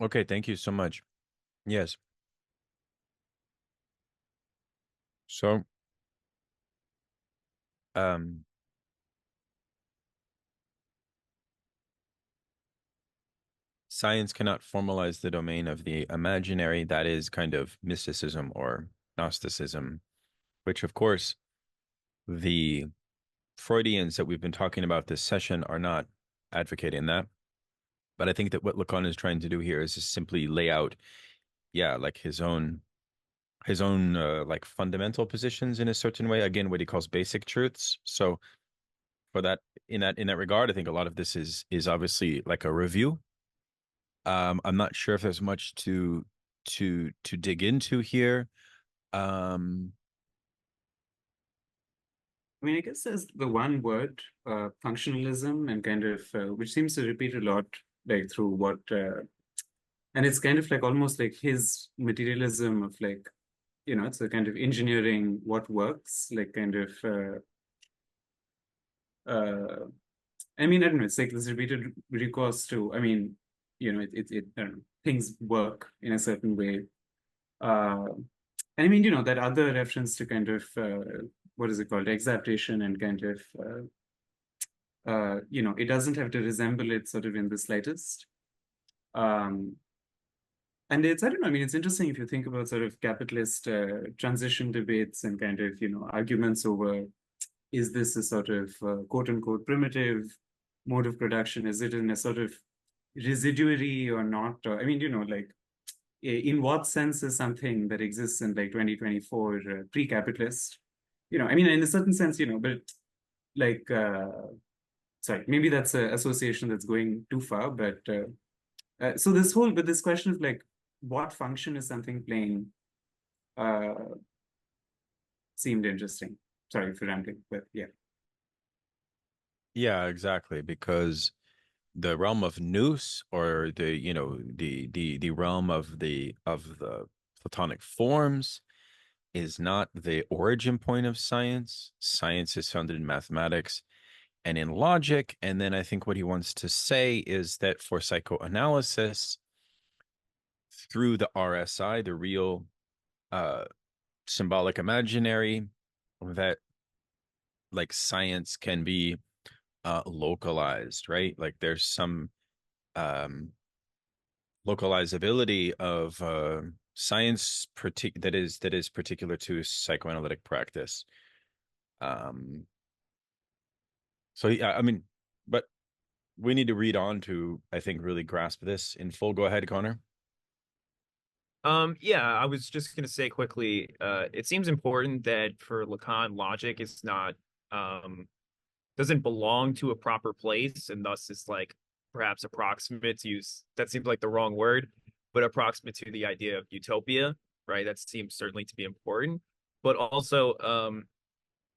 Okay, thank you so much. Yes. So, science cannot formalize the domain of the imaginary. That is kind of mysticism or Gnosticism, which of course the Freudians that we've been talking about this session are not advocating that. But I think that what Lacan is trying to do here is just simply lay out, like his own like fundamental positions in a certain way. Again, what he calls basic truths. So for that, in that regard, I think a lot of this is obviously like a review. I'm not sure if there's much to dig into here. I mean, I guess there's the one word, functionalism, and kind of, which seems to repeat a lot, like through what, and it's kind of like almost like his materialism of like, it's a kind of engineering what works, like kind of, I mean, I don't know, it's like this repeated recourse to, I mean, I don't know, things work in a certain way. And I mean, you know, that other reference to kind of, what is it called, exaptation and kind of, you know, it doesn't have to resemble it sort of in the slightest. And it's, I don't know, I mean, it's interesting if you think about sort of capitalist transition debates and kind of, you know, arguments over, is this a sort of quote unquote primitive mode of production? Is it in a sort of residuary or not? Or, I mean, you know, like, in what sense is something that exists in like 2024 pre-capitalist? You know, I mean, in a certain sense, you know, but like, sorry, maybe that's an association that's going too far, but so this whole, but this question of like, what function is something playing seemed interesting. Sorry for rambling, but yeah. Yeah, exactly. Because the realm of nous, or the, you know, the realm of the Platonic forms, is not the origin point of science. Science is founded in mathematics and in logic. And then I think what he wants to say is that for psychoanalysis, through the RSI, the real symbolic imaginary, that like science can be localized, right? Like there's some localizability of science that is particular to psychoanalytic practice. So yeah, I mean, but we need to read on to, I think, really grasp this in full. Go ahead, Connor. Yeah, I was just gonna say quickly, it seems important that for Lacan, logic is not doesn't belong to a proper place, and thus is like perhaps approximate to use, that seems like the wrong word, but approximate to the idea of utopia, right? That seems certainly to be important. But also,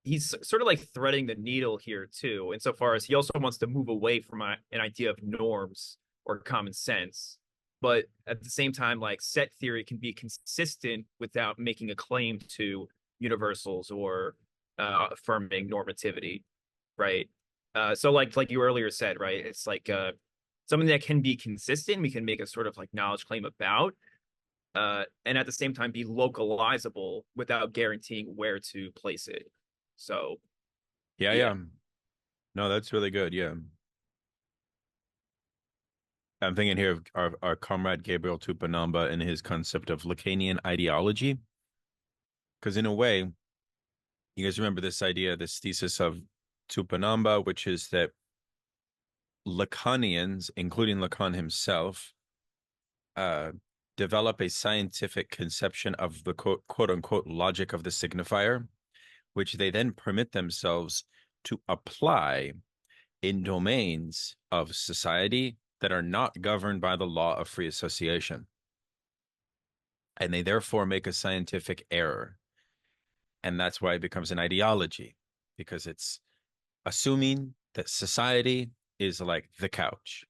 he's sort of like threading the needle here too, insofar as he also wants to move away from an idea of norms or common sense. But at the same time, like set theory can be consistent without making a claim to universals or affirming normativity, right? So like you earlier said, right? It's like something that can be consistent. We can make a sort of like knowledge claim about, and at the same time be localizable without guaranteeing where to place it. So, Yeah. No, that's really good. Yeah. I'm thinking here of our comrade Gabriel Tupanamba and his concept of Lacanian ideology. Because in a way, you guys remember this idea, this thesis of Tupanamba, which is that Lacanians, including Lacan himself, develop a scientific conception of the quote unquote logic of the signifier, which they then permit themselves to apply in domains of society that are not governed by the law of free association. And they therefore make a scientific error. And that's why it becomes an ideology, because it's assuming that society is like the couch,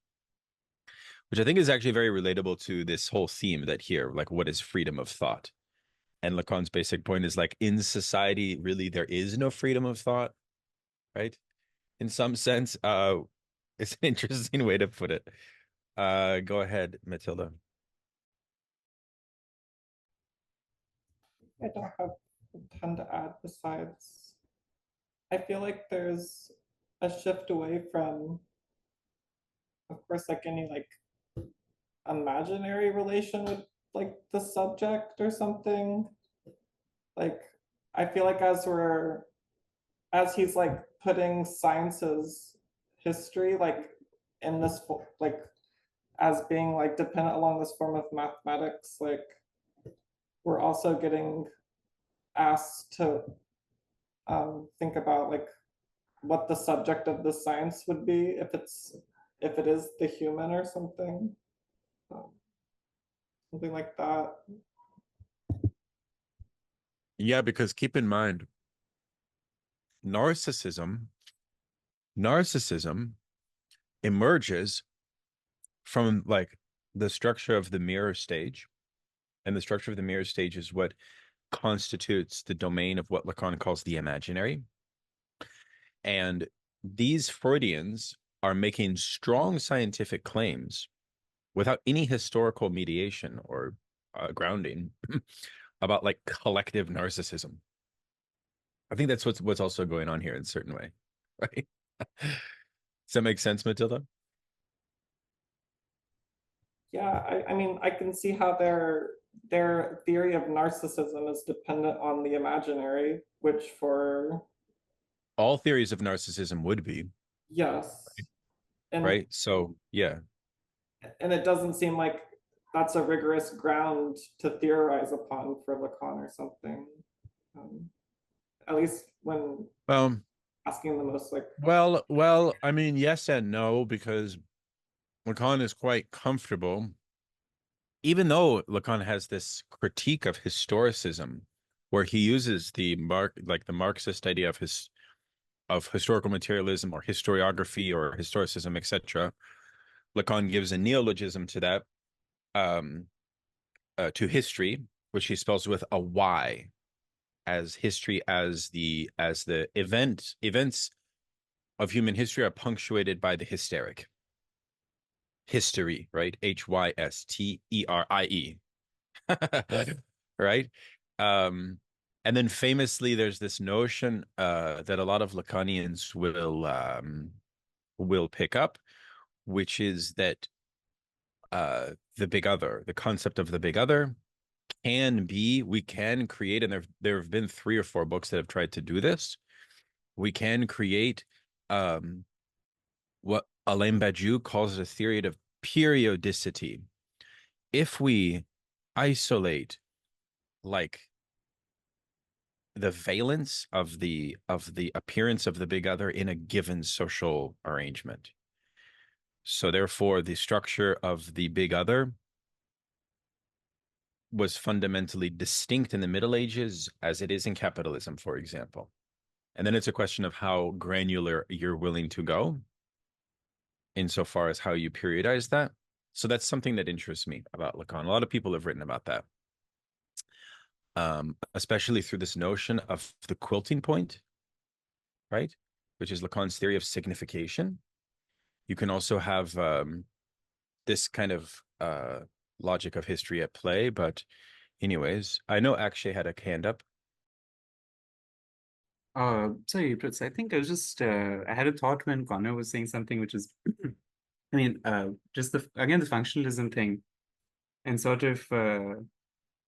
which I think is actually very relatable to this whole theme that here, like, what is freedom of thought? And Lacan's basic point is like, in society, really, there is no freedom of thought, right? In some sense, it's an interesting way to put it. Go ahead, Matilda. I don't have a ton to add besides, I feel like there's a shift away from, of course, like any like imaginary relation with like the subject or something. Like, I feel like as he's like putting science's history like in this like as being like dependent along this form of mathematics, like we're also getting asked to think about like what the subject of the science would be if it is the human or something, something like that. Yeah, because keep in mind, narcissism emerges from like the structure of the mirror stage, and the structure of the mirror stage is what constitutes the domain of what Lacan calls the imaginary. And these Freudians are making strong scientific claims without any historical mediation or grounding about like collective narcissism. I think that's what's also going on here in a certain way, right? Does that make sense, Matilda? Yeah, I mean, I can see how their theory of narcissism is dependent on the imaginary, which for All theories of narcissism would be, yes, and right? So yeah, and it doesn't seem like that's a rigorous ground to theorize upon for Lacan or something. At least when asking the most like well, I mean, yes and no, because Lacan is quite comfortable, even though Lacan has this critique of historicism, where he uses the Marxist idea of historical materialism or historiography or historicism, etc. Lacan gives a neologism to that, to history, which he spells with a Y, as history as the events of human history are punctuated by the hysteric. History, right? Hysterie. Right? And then famously, there's this notion that a lot of Lacanians will pick up, which is that the big other, the concept of the big other, we can create, and there have been 3 or 4 books that have tried to do this. We can create what Alain Badiou calls a theory of periodicity. If we isolate like the valence of the appearance of the big other in a given social arrangement, so therefore the structure of the big other was fundamentally distinct in the Middle Ages as it is in capitalism, for example. And then it's a question of how granular you're willing to go insofar as how you periodize that. So that's something that interests me about Lacan. A lot of people have written about that, especially through this notion of the quilting point, right? Which is Lacan's theory of signification. You can also have this kind of logic of history at play. But anyways, I know Akshay had a hand up. Sorry, Pritz, I think I was just I had a thought when Connor was saying something, which is I mean, just the functionalism thing, and sort of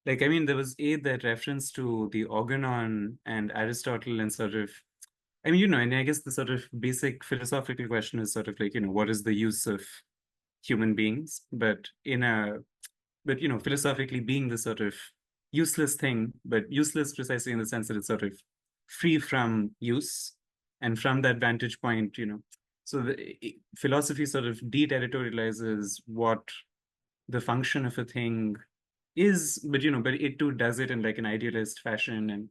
like, I mean, there was that reference to the organon and Aristotle, and sort of, I mean, you know, and I guess the sort of basic philosophical question is sort of like, you know, what is the use of human beings? But you know, philosophically being the sort of useless thing, but useless precisely in the sense that it's sort of free from use, and from that vantage point, you know, so the philosophy sort of de-territorializes what the function of a thing is, but you know, but it too does it in like an idealist fashion, and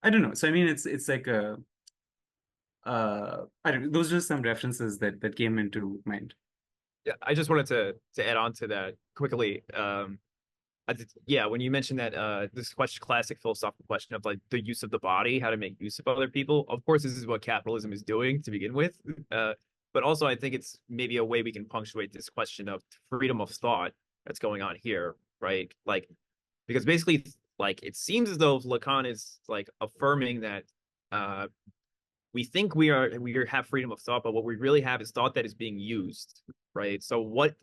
I don't know. So I mean, it's like a I don't know. Those are just some references that came into mind. Yeah, I just wanted to add on to that quickly. Yeah, when you mentioned that this classic philosophical question of like the use of the body, how to make use of other people. Of course, this is what capitalism is doing to begin with. But also, I think it's maybe a way we can punctuate this question of freedom of thought that's going on here, right? Like, because basically, like, it seems as though Lacan is like affirming that we think we have freedom of thought, but what we really have is thought that is being used, right? So what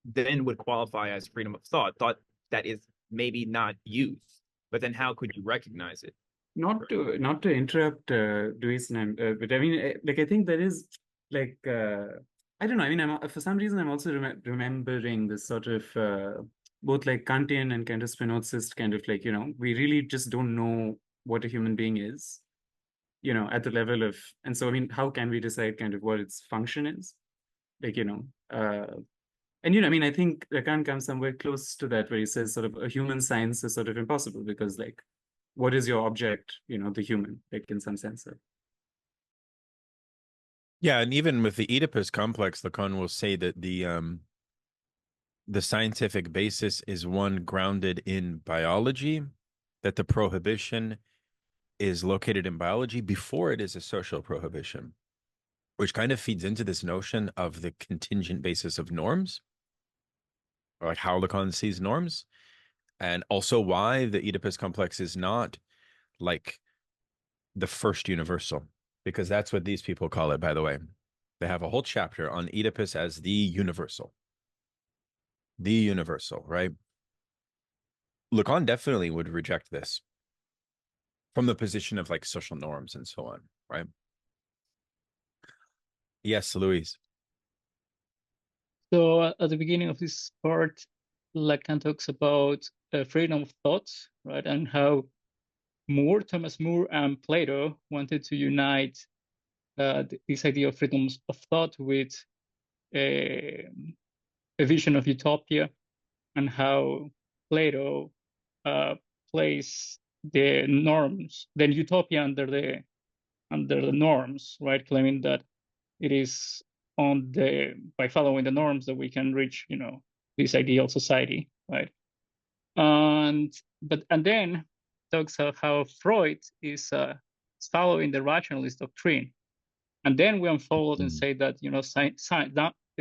then would qualify as freedom of thought? Thought that is maybe not used, but then how could you recognize it? Not to interrupt, Luis, but I mean, like, I think there is like I don't know. I mean, for some reason I'm also remembering this sort of both like Kantian and kind of Spinozist kind of like, you know, we really just don't know what a human being is, you know, at the level of, and so I mean, how can we decide kind of what its function is, like, you know, and you know, I mean, I think Lacan comes somewhere close to that, where he says sort of a human science is sort of impossible, because like, what is your object, you know, the human, like in some sense. Yeah, and even with the Oedipus complex, Lacan will say that the scientific basis is one grounded in biology, that the prohibition is located in biology before it is a social prohibition, which kind of feeds into this notion of the contingent basis of norms, or like how Lacan sees norms. And also why the Oedipus complex is not like the first universal, because that's what these people call it, by the way. They have a whole chapter on Oedipus as the universal. The universal, right? Lacan definitely would reject this from the position of like social norms and so on, right? Yes, Louise. So at the beginning of this part, Lacan talks about freedom of thought, right? And how Thomas More and Plato wanted to unite this idea of freedom of thought with a vision of utopia, and how Plato placed the norms, the utopia under the norms, right? Claiming that it is by following the norms that we can reach, this ideal society, right? And then talks of how Freud is following the rationalist doctrine, and then we unfold and say that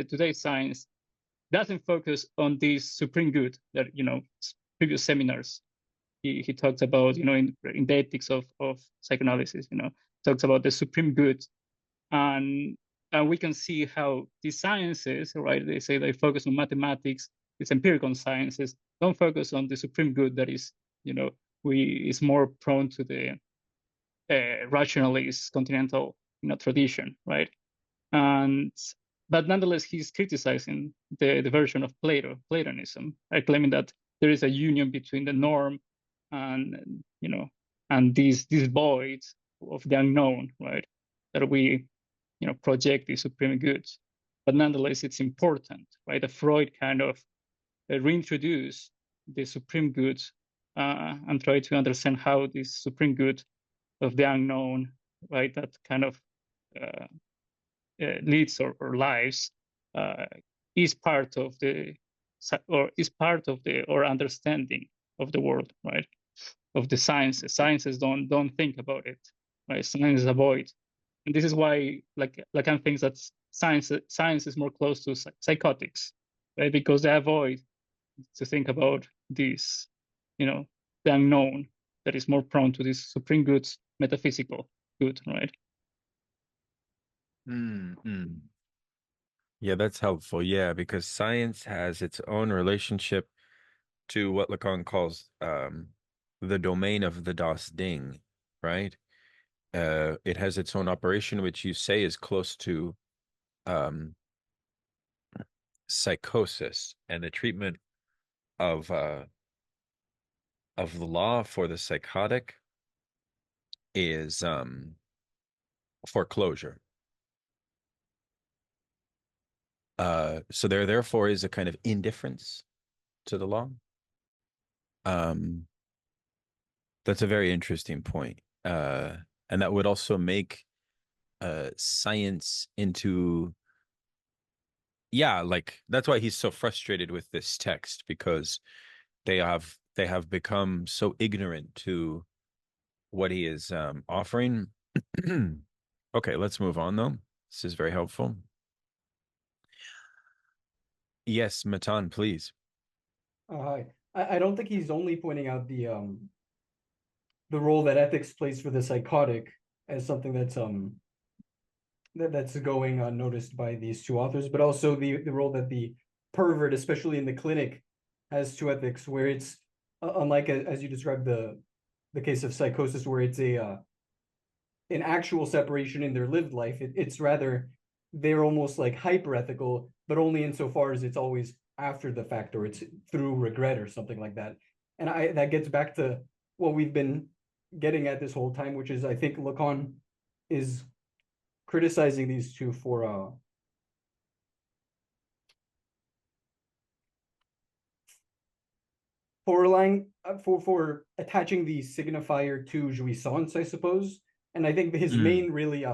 today's science doesn't focus on this supreme good that previous seminars he talks about, in the ethics of psychoanalysis, talks about the supreme good. And we can see how these sciences, right, they say they focus on mathematics, it's empirical sciences, don't focus on the supreme good that is, is more prone to the rationalist continental, tradition, right? But nonetheless, he's criticizing the version of Platonism, right, claiming that there is a union between the norm and, and these voids of the unknown, right, that we project the supreme goods. But nonetheless, it's important, right? The Freud kind of reintroduce the supreme goods and try to understand how this supreme good of the unknown, right, that kind of leads or lives is part of or understanding of the world, right? Of the sciences. Sciences don't think about it, right? Sciences avoid. And this is why Lacan thinks that science is more close to psychotics, right? Because they avoid to think about this, the unknown that is more prone to this supreme goods, metaphysical good, right? Mm-hmm. Yeah, that's helpful. Yeah, because science has its own relationship to what Lacan calls the domain of the Das Ding, right? It has its own operation, which you say is close to psychosis, and the treatment of the law for the psychotic is foreclosure. So there therefore is a kind of indifference to the law. That's a very interesting point. And that would also make science into, yeah, like that's why he's so frustrated with this text, because they have become so ignorant to what he is offering. Okay, let's move on though. This is very helpful. Yes, Matan, please. Hi. I don't think he's only pointing out the role that ethics plays for the psychotic as something that's that's going unnoticed by these two authors, but also the role that the pervert, especially in the clinic, has to ethics, where it's unlike as you described the case of psychosis, where it's an actual separation in their lived life. It's rather they're almost like hyper-ethical, but only insofar as it's always after the fact, or it's through regret or something like that. And that gets back to what we've been getting at this whole time, which is I think Lacan is criticizing these two for relying for attaching the signifier to jouissance, I suppose. And I think his main really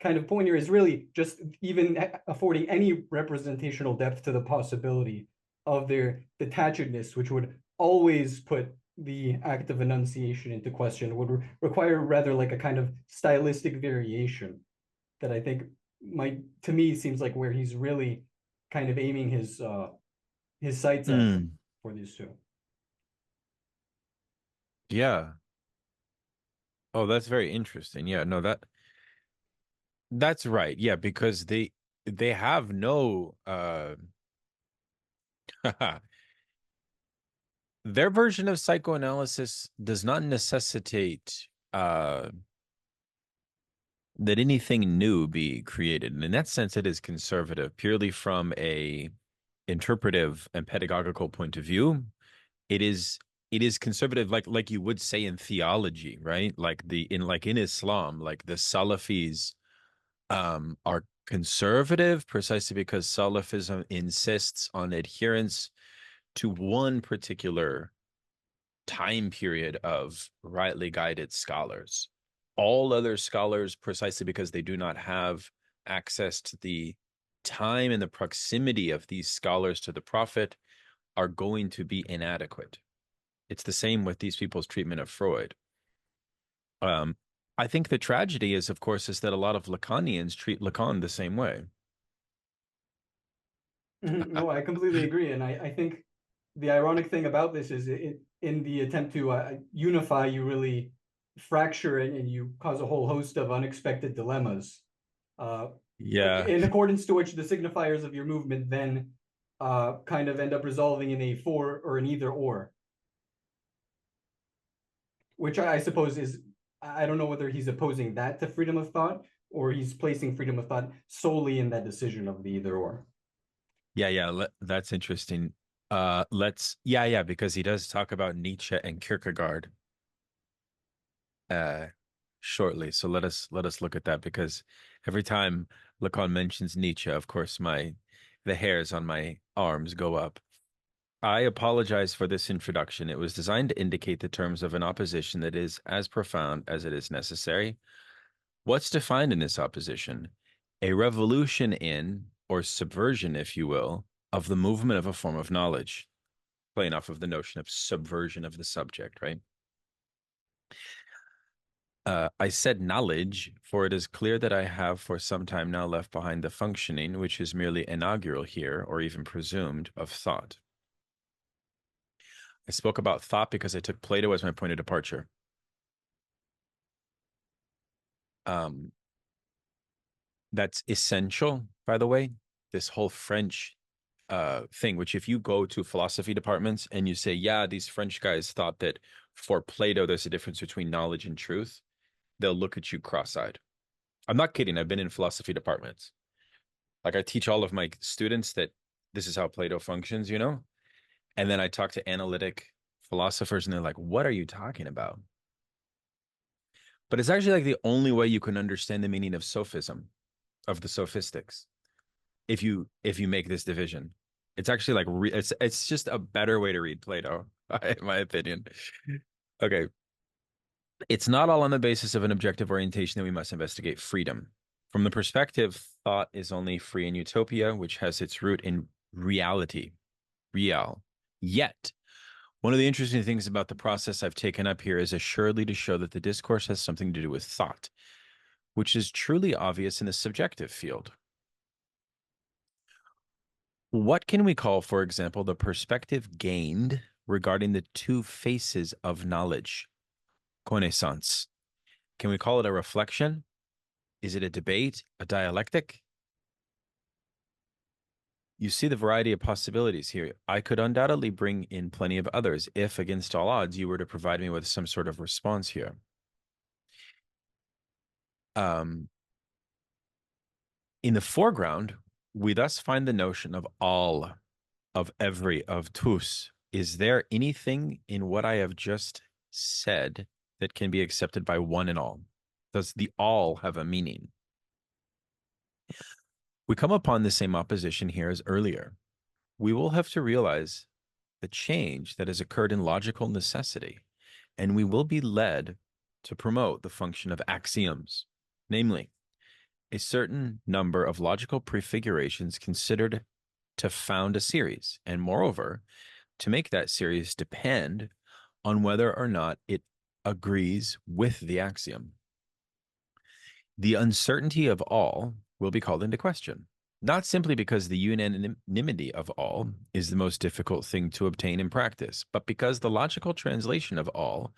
kind of point here is really just even affording any representational depth to the possibility of their detachedness, which would always put the act of enunciation into question, would require rather like a kind of stylistic variation that I think might, to me, seems like where he's really kind of aiming his sights at for these two. Yeah. Oh, that's very interesting. Yeah, no, that's right. Yeah, because they have no their version of psychoanalysis does not necessitate that anything new be created. And in that sense, it is conservative, purely from a interpretive and pedagogical point of view. It is conservative, like you would say in theology, right? Like in Islam, like the Salafis are conservative precisely because Salafism insists on adherence to one particular time period of rightly guided scholars. All other scholars, precisely because they do not have access to the time and the proximity of these scholars to the Prophet, are going to be inadequate. It's the same with these people's treatment of Freud. I think the tragedy is, of course, is that a lot of Lacanians treat Lacan the same way. No, I completely agree. And I think the ironic thing about this is in the attempt to unify, you really fracture it and you cause a whole host of unexpected dilemmas. Yeah. In accordance to which the signifiers of your movement then kind of end up resolving in a for or an either or. Which I suppose is, I don't know whether he's opposing that to freedom of thought or he's placing freedom of thought solely in that decision of the either or. Yeah, that's interesting. Because he does talk about Nietzsche and Kierkegaard shortly. So let us look at that, because every time Lacan mentions Nietzsche, of course, the hairs on my arms go up. I apologize for this introduction. It was designed to indicate the terms of an opposition that is as profound as it is necessary. What's defined in this opposition? A revolution in, or subversion, if you will, of the movement of a form of knowledge, playing off of the notion of subversion of the subject, right? I said knowledge, for it is clear that I have for some time now left behind the functioning, which is merely inaugural here, or even presumed, of thought. I spoke about thought because I took Plato as my point of departure. That's essential, by the way, this whole French thing, which if you go to philosophy departments and you say, yeah, these French guys thought that for Plato, there's a difference between knowledge and truth, they'll look at you cross-eyed. I'm not kidding. I've been in philosophy departments. Like I teach all of my students that this is how Plato functions, you know? And then I talk to analytic philosophers and they're like, what are you talking about? But it's actually like the only way you can understand the meaning of sophism, of the sophistics, if you make this division. It's actually like it's just a better way to read Plato, in my opinion. Okay. It's not all on the basis of an objective orientation that we must investigate freedom. From the perspective, thought is only free in utopia, which has its root in reality, real. Yet, one of the interesting things about the process I've taken up here is assuredly to show that the discourse has something to do with thought, which is truly obvious in the subjective field. What can we call, for example, the perspective gained regarding the two faces of knowledge, connaissance? Can we call it a reflection? Is it a debate, a dialectic? You see the variety of possibilities here. I could undoubtedly bring in plenty of others if, against all odds, you were to provide me with some sort of response here. In the foreground, we thus find the notion of all, of every, of tous. Is there anything in what I have just said that can be accepted by one and all? Does the all have a meaning? We come upon the same opposition here as earlier. We will have to realize the change that has occurred in logical necessity, and we will be led to promote the function of axioms, namely, a certain number of logical prefigurations considered to found a series, and moreover, to make that series depend on whether or not it agrees with the axiom. The uncertainty of all will be called into question, not simply because the unanimity of all is the most difficult thing to obtain in practice, but because the logical translation of all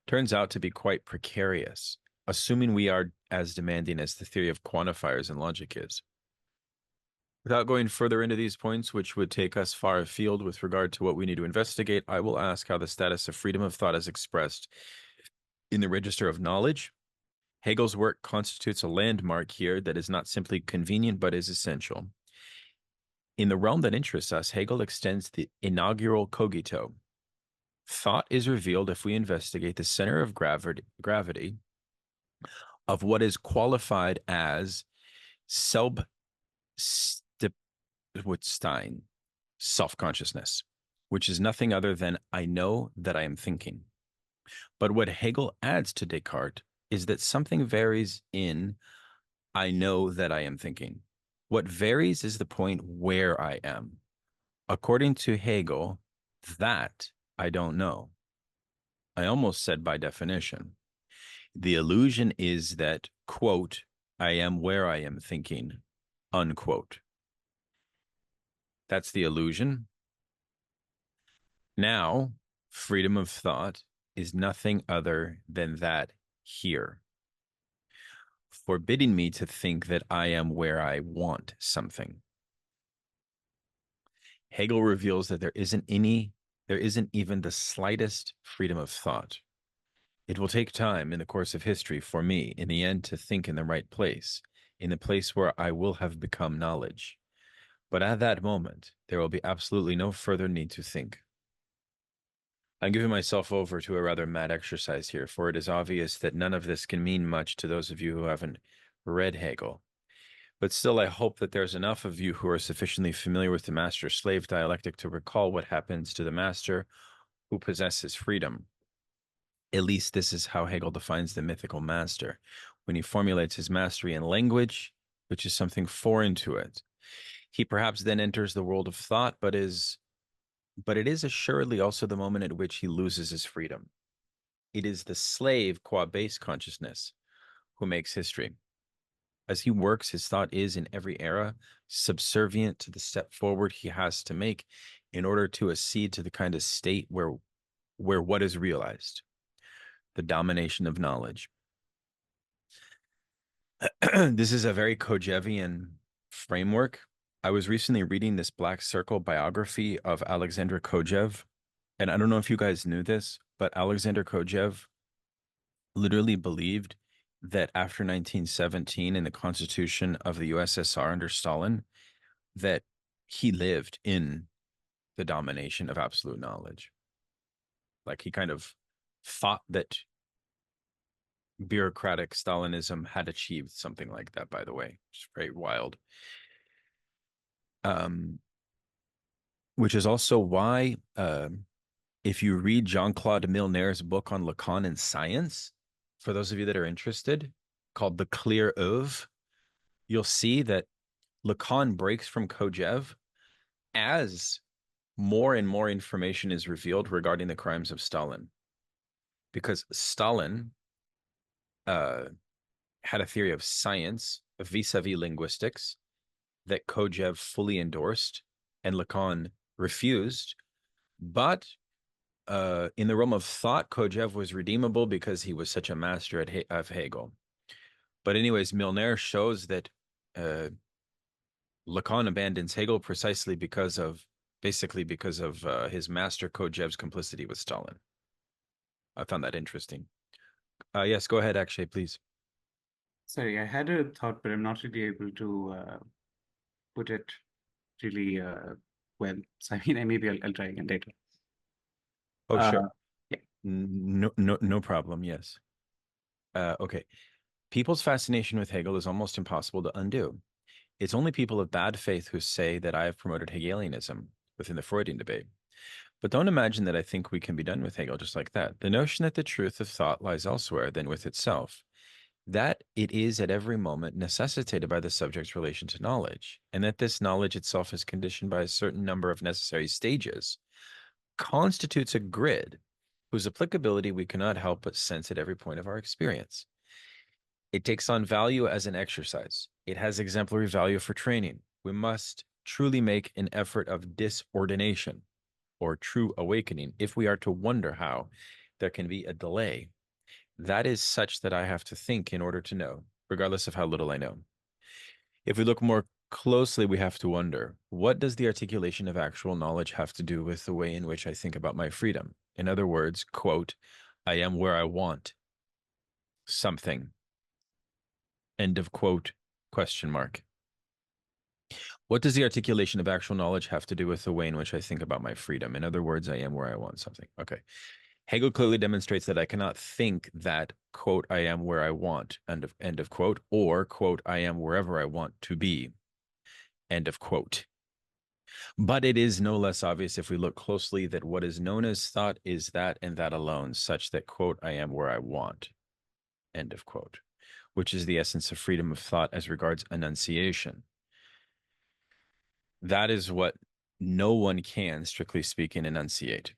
turns out to be quite precarious, assuming we are as demanding as the theory of quantifiers in logic is. Without going further into these points, which would take us far afield with regard to what we need to investigate, I will ask how the status of freedom of thought is expressed in the register of knowledge. Hegel's work constitutes a landmark here that is not simply convenient, but is essential. In the realm that interests us, Hegel extends the inaugural cogito. Thought is revealed if we investigate the center of gravity of what is qualified as Selbstbewusstsein, self-consciousness, which is nothing other than I know that I am thinking. But what Hegel adds to Descartes is that something varies in I know that I am thinking. What varies is the point where I am. According to Hegel, that I don't know. I almost said by definition. The illusion is that, quote, I am where I am thinking, unquote. That's the illusion. Now, freedom of thought is nothing other than that here, forbidding me to think that I am where I want something. Hegel reveals that there isn't even the slightest freedom of thought. It will take time in the course of history for me, in the end, to think in the right place, in the place where I will have become knowledge. But at that moment, there will be absolutely no further need to think. I'm giving myself over to a rather mad exercise here, for it is obvious that none of this can mean much to those of you who haven't read Hegel. But still, I hope that there's enough of you who are sufficiently familiar with the master-slave dialectic to recall what happens to the master who possesses freedom. At least this is how Hegel defines the mythical master, when he formulates his mastery in language, which is something foreign to it. He perhaps then enters the world of thought, but it is assuredly also the moment at which he loses his freedom. It is the slave qua base consciousness who makes history. As he works, his thought is in every era subservient to the step forward he has to make in order to accede to the kind of state where what is realized, the domination of knowledge. This is a very Kojevian framework. I was recently reading this Black Circle biography of Alexander Kojev, and I don't know if you guys knew this, but Alexander Kojev literally believed that after 1917 in the constitution of the USSR under Stalin, that he lived in the domination of absolute knowledge. Like he kind of thought that bureaucratic Stalinism had achieved something like that, by the way. It's very wild. Which is also why, if you read Jean-Claude Milner's book on Lacan and science, for those of you that are interested, called The Clear Oeuvre, you'll see that Lacan breaks from Kojev as more and more information is revealed regarding the crimes of Stalin. Because Stalin had a theory of science vis-a-vis linguistics that Kojev fully endorsed and Lacan refused. But in the realm of thought, Kojev was redeemable because he was such a master of Hegel. But anyways, Milner shows that Lacan abandons Hegel precisely because of his master Kojev's complicity with Stalin. I found that interesting. Yes, go ahead, Akshay, please. Sorry, I had a thought, but I'm not really able to put it really well. So I mean, maybe I'll try again later. Oh, sure. Yeah. No problem. Yes. Okay. People's fascination with Hegel is almost impossible to undo. It's only people of bad faith who say that I have promoted Hegelianism within the Freudian debate. But don't imagine that I think we can be done with Hegel just like that. The notion that the truth of thought lies elsewhere than with itself, that it is at every moment necessitated by the subject's relation to knowledge, and that this knowledge itself is conditioned by a certain number of necessary stages, constitutes a grid whose applicability we cannot help but sense at every point of our experience. It takes on value as an exercise. It has exemplary value for training. we must truly make an effort of disordination or true awakening if we are to wonder how there can be a delay that is such that I have to think in order to know, regardless of how little I know. If we look more closely, we have to wonder, what does the articulation of actual knowledge have to do with the way in which I think about my freedom? In other words, quote, I am where I want something. End of quote, question mark. What does the articulation of actual knowledge have to do with the way in which I think about my freedom? In other words, I am where I want something. Okay. Hegel clearly demonstrates that I cannot think that, quote, I am where I want, end of quote, or, quote, I am wherever I want to be, end of quote. But it is no less obvious if we look closely that what is known as thought is that and that alone, such that, quote, I am where I want, end of quote, which is the essence of freedom of thought as regards enunciation. That is what no one can, strictly speaking, enunciate.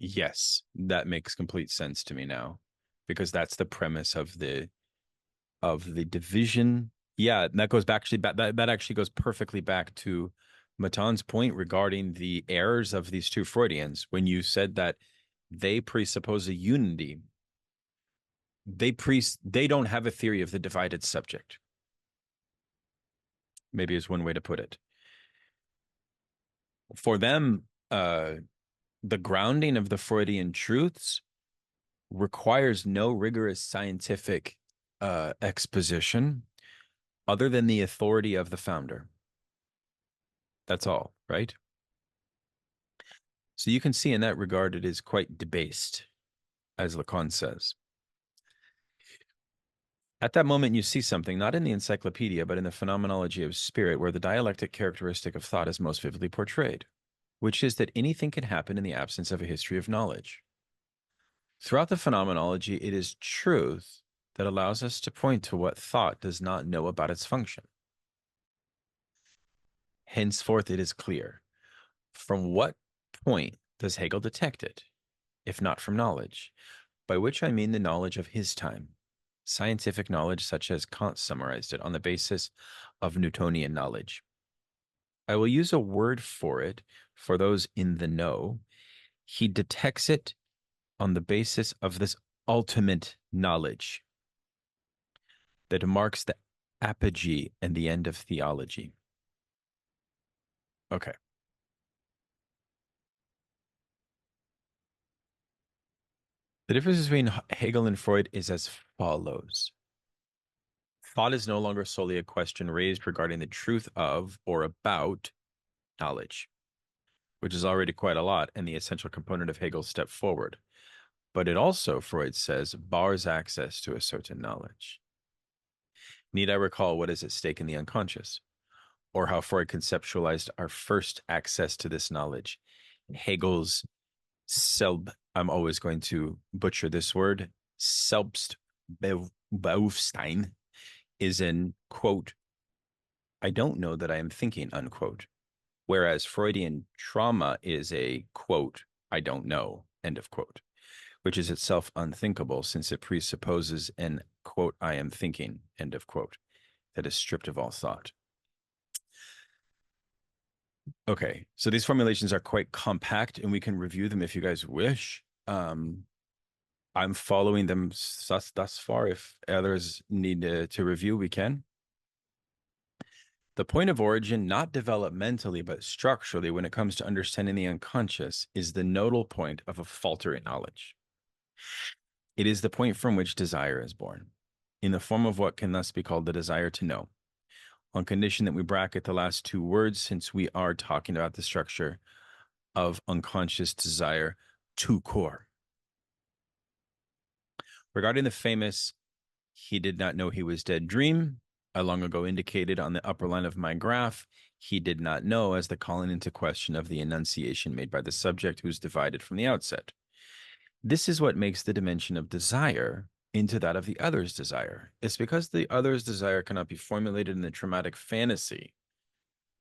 Yes, that makes complete sense to me now, because that's the premise of the division. Yeah, that goes back that actually goes perfectly back to Maton's point regarding the errors of these two Freudians when you said that they presuppose a unity. They don't have a theory of the divided subject. Maybe is one way to put it. For them, the grounding of the Freudian truths requires no rigorous scientific exposition other than the authority of the founder. That's all, right? So you can see in that regard, it is quite debased, as Lacan says. At that moment, you see something, not in the encyclopedia, but in the phenomenology of spirit, where the dialectic characteristic of thought is most vividly portrayed, which is that anything can happen in the absence of a history of knowledge. Throughout the phenomenology, it is truth that allows us to point to what thought does not know about its function. Henceforth, it is clear. From what point does Hegel detect it, if not from knowledge, by which I mean the knowledge of his time, scientific knowledge such as Kant summarized it on the basis of Newtonian knowledge. I will use a word for it for those in the know. He detects it on the basis of this ultimate knowledge that marks the apogee and the end of theology. Okay. The difference between Hegel and Freud is as follows. Thought is no longer solely a question raised regarding the truth of or about knowledge, which is already quite a lot and the essential component of Hegel's step forward. But it also, Freud says, bars access to a certain knowledge. Need I recall what is at stake in the unconscious, or how Freud conceptualized our first access to this knowledge? Hegel's I'm always going to butcher this word, Selbstbewusstsein, is in, quote, I don't know that I am thinking, unquote. Whereas Freudian trauma is a, quote, I don't know, end of quote, which is itself unthinkable since it presupposes an, quote, I am thinking, end of quote, that is stripped of all thought. Okay, so these formulations are quite compact and we can review them if you guys wish. I'm following them thus far. If others need to review, we can. The point of origin, not developmentally, but structurally, when it comes to understanding the unconscious, is the nodal point of a faltering knowledge. It is the point from which desire is born, in the form of what can thus be called the desire to know, on condition that we bracket the last two words, since we are talking about the structure of unconscious desire to core. Regarding the famous "he did not know he was dead" dream, I long ago indicated on the upper line of my graph, he did not know as the calling into question of the enunciation made by the subject who is divided from the outset. This is what makes the dimension of desire into that of the other's desire. It's because the other's desire cannot be formulated in the traumatic fantasy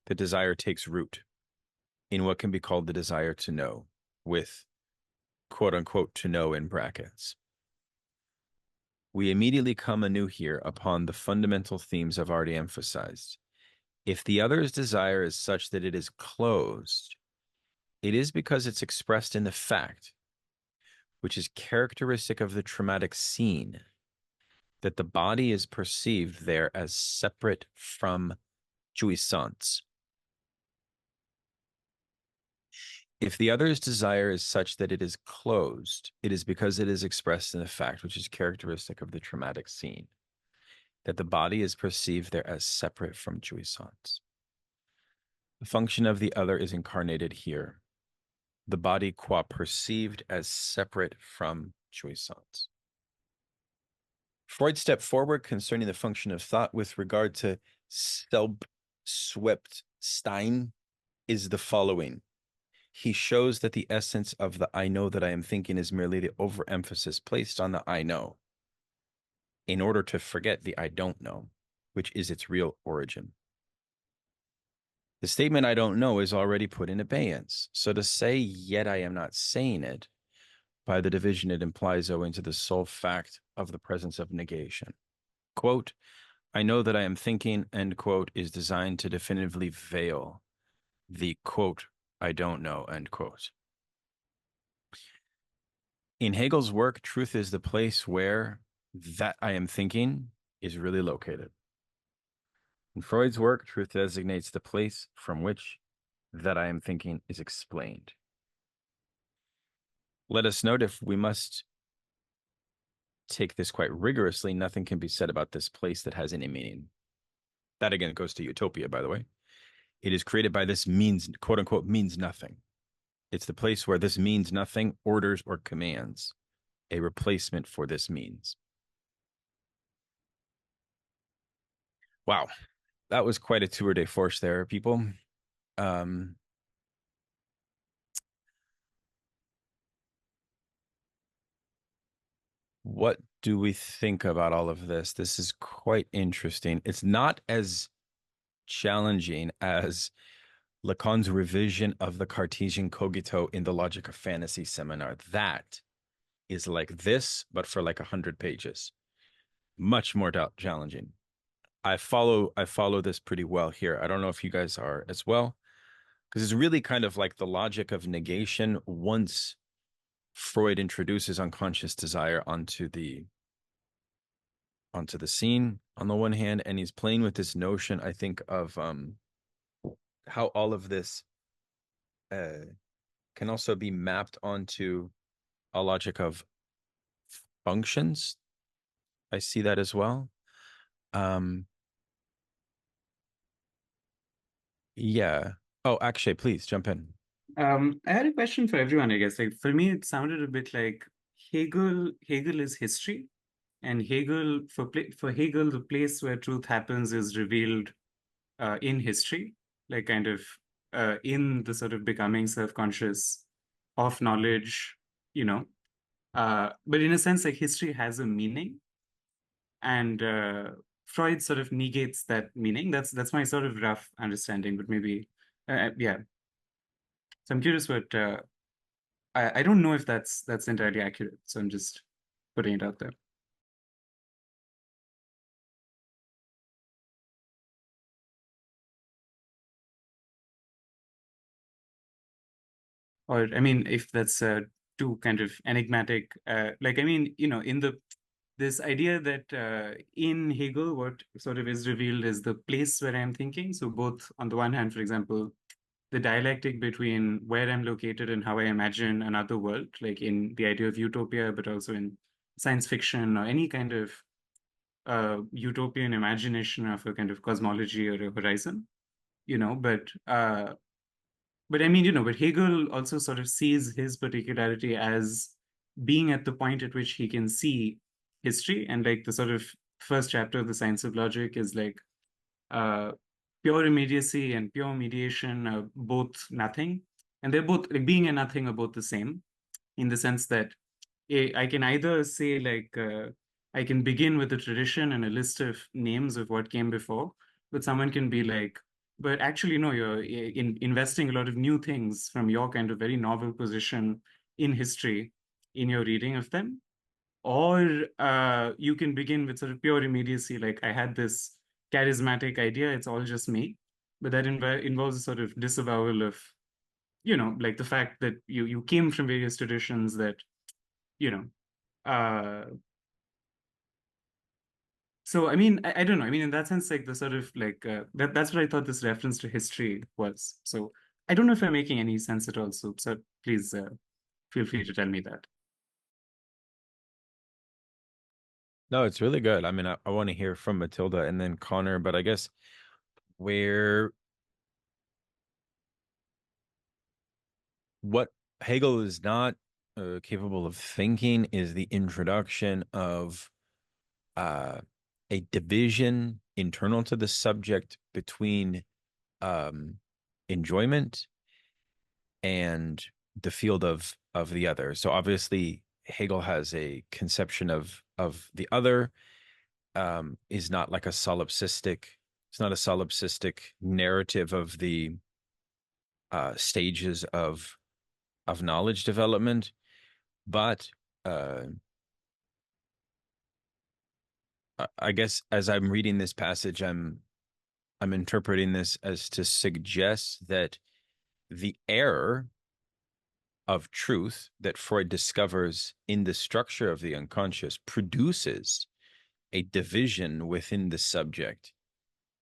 that desire takes root in what can be called the desire to know, with quote unquote to know in brackets. we immediately come anew here upon the fundamental themes I've already emphasized. If the other's desire is such that it is closed, it is because it's expressed in the fact, which is characteristic of the traumatic scene, that the body is perceived there as separate from jouissance. If the other's desire is such that it is closed, it is because it is expressed in the fact, which is characteristic of the traumatic scene, that the body is perceived there as separate from jouissance. The function of the other is incarnated here. The body qua perceived as separate from jouissance. Freud stepped forward concerning the function of thought with regard to Selbstswept-Stein is the following. He shows that the essence of the I know that I am thinking is merely the overemphasis placed on the I know in order to forget the I don't know, which is its real origin. The statement I don't know is already put in abeyance. So to say, yet I am not saying it, by the division it implies owing to the sole fact of the presence of negation. Quote, I know that I am thinking, end quote, is designed to definitively veil the quote, I don't know, end quote. In Hegel's work, truth is the place where that I am thinking is really located. In Freud's work, truth designates the place from which that I am thinking is explained. Let us note, if we must take this quite rigorously, nothing can be said about this place that has any meaning. That again goes to utopia, by the way. It is created by this means, quote unquote, means nothing. It's the place where this means nothing orders or commands a replacement for this means. Wow, that was quite a tour de force there, people. What do we think about all of this? This is quite interesting. It's not as challenging as Lacan's revision of the Cartesian cogito in the Logic of Fantasy seminar. That is like this, but for like 100 pages. Much more challenging. I follow this pretty well here. I don't know if you guys are as well, because it's really kind of like the logic of negation once Freud introduces unconscious desire onto the scene on the one hand, and he's playing with this notion, I think, of how all of this can also be mapped onto a logic of functions. I see that as well. Yeah. Oh, Akshay, please jump in. I had a question for everyone, I guess. Like for me, it sounded a bit like Hegel is history, and for Hegel, the place where truth happens is revealed in history, like kind of in the sort of becoming self-conscious of knowledge, you know. But in a sense, like history has a meaning, and Freud sort of negates that meaning. That's my sort of rough understanding, but maybe, yeah. So I'm curious what, I don't know if that's entirely accurate, so I'm just putting it out there. Or, I mean, if that's too kind of enigmatic, like, I mean, you know, in this idea that in Hegel, what sort of is revealed is the place where I'm thinking. So both, on the one hand, for example, the dialectic between where I'm located and how I imagine another world, like in the idea of utopia, but also in science fiction or any kind of utopian imagination of a kind of cosmology or a horizon, you know, but I mean, you know, but Hegel also sort of sees his particularity as being at the point at which he can see history, and like the sort of first chapter of the Science of Logic is like pure immediacy and pure mediation are both nothing, and they're both, like, being and nothing are both the same, in the sense that I can either say like I can begin with a tradition and a list of names of what came before, but someone can be like, but actually no, you're investing a lot of new things from your kind of very novel position in history in your reading of them. or you can begin with sort of pure immediacy, like I had this charismatic idea, it's all just me, but that involves a sort of disavowal of, like the fact that you came from various traditions that, so I mean, I don't know. I mean, in that sense, like the sort of like that's what I thought this reference to history was. So I don't know if I'm making any sense at all. So please feel free to tell me that. No, it's really good. I mean, I want to hear from Matilda and then Connor, but I guess what Hegel is not capable of thinking is the introduction of a division internal to the subject between enjoyment and the field of the other. So obviously Hegel has a conception of the other, is not like a solipsistic, it's not a solipsistic narrative of the stages of knowledge development, but I guess as I'm reading this passage, I'm interpreting this as to suggest that the error of truth that Freud discovers in the structure of the unconscious produces a division within the subject,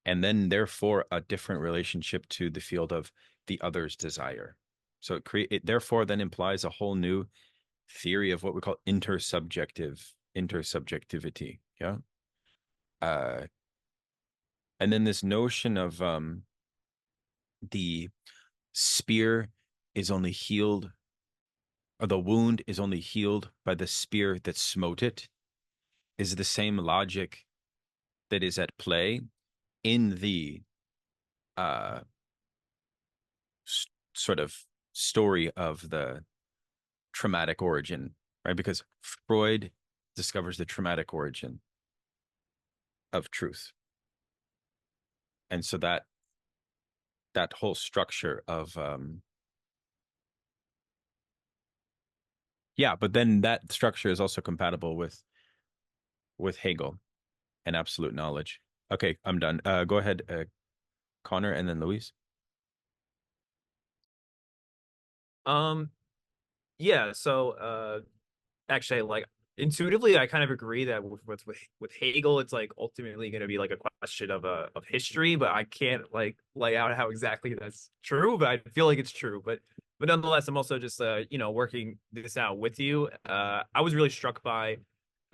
and then therefore a different relationship to the field of the other's desire. So it therefore then implies a whole new theory of what we call intersubjectivity. Yeah. And then this notion of the spear is only healed, or the wound is only healed by the spear that smote it, is the same logic that is at play in the sort of story of the traumatic origin, right? Because Freud discovers the traumatic origin of truth. And so that whole structure of but then that structure is also compatible with Hegel and absolute knowledge. Okay, I'm done. Go ahead, Connor, and then Luis. Yeah, so actually, like, intuitively I kind of agree that with Hegel it's like ultimately going to be like a question of history, but I can't like lay out how exactly that's true, but I feel like it's true. But nonetheless, I'm also just working this out with you. I was really struck by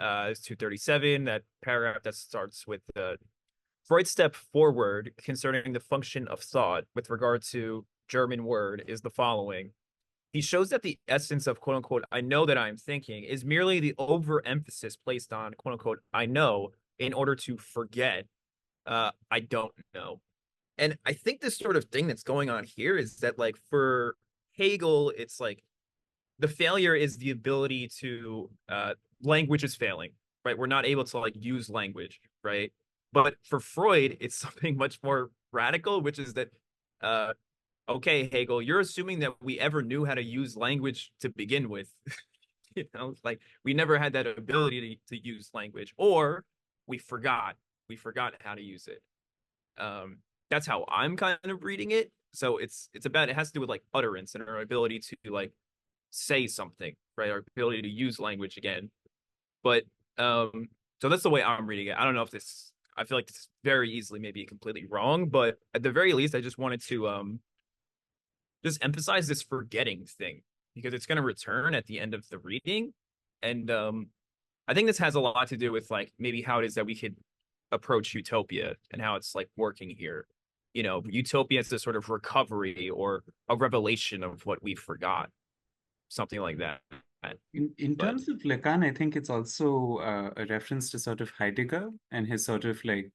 237, that paragraph that starts with Freud's step forward concerning the function of thought with regard to German word is the following. He shows that the essence of quote unquote, I know that I'm thinking, is merely the overemphasis placed on quote unquote, I know, in order to forget, I don't know. And I think this sort of thing that's going on here is that, like, for Hegel, it's like the failure is the ability to, language is failing, right? We're not able to like use language, right? But for Freud, it's something much more radical, which is that, okay, Hegel, you're assuming that we ever knew how to use language to begin with. Like we never had that ability to use language, or we forgot how to use it. That's how I'm kind of reading it. So it's about, it has to do with like utterance and our ability to like say something, right? Our ability to use language again. But so that's the way I'm reading it. I don't know if this, I feel like it's very easily maybe completely wrong, but at the very least, I just wanted to just emphasize this forgetting thing, because it's going to return at the end of the reading. And I think this has a lot to do with like maybe how it is that we could approach utopia and how it's like working here. Utopia is a sort of recovery or a revelation of what we forgot, something like that. In terms of Lacan, I think it's also a reference to sort of Heidegger and his sort of like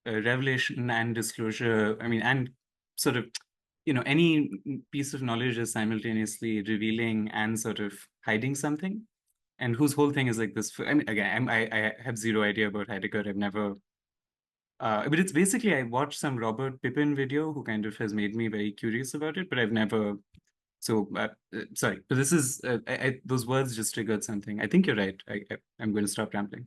revelation and disclosure. I mean, and sort of, any piece of knowledge is simultaneously revealing and sort of hiding something, and whose whole thing is like this. I mean, again, I have zero idea about Heidegger. I've never, but it's basically, I watched some Robert Pippin video who kind of has made me very curious about it, but I've never So, sorry, but this is, those words just triggered something. I think you're right. I'm going to stop rambling.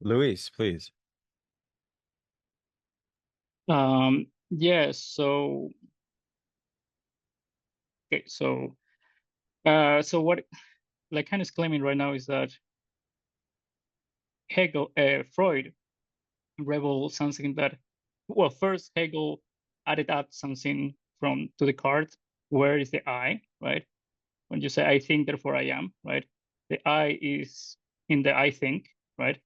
Luis, please. Yes. So, okay. So what Lacan is claiming right now is that Freud revealed something that, well, first Hegel added up something to Descartes. Where is the I, right? When you say I think, therefore I am, right? The I is in the I think, right?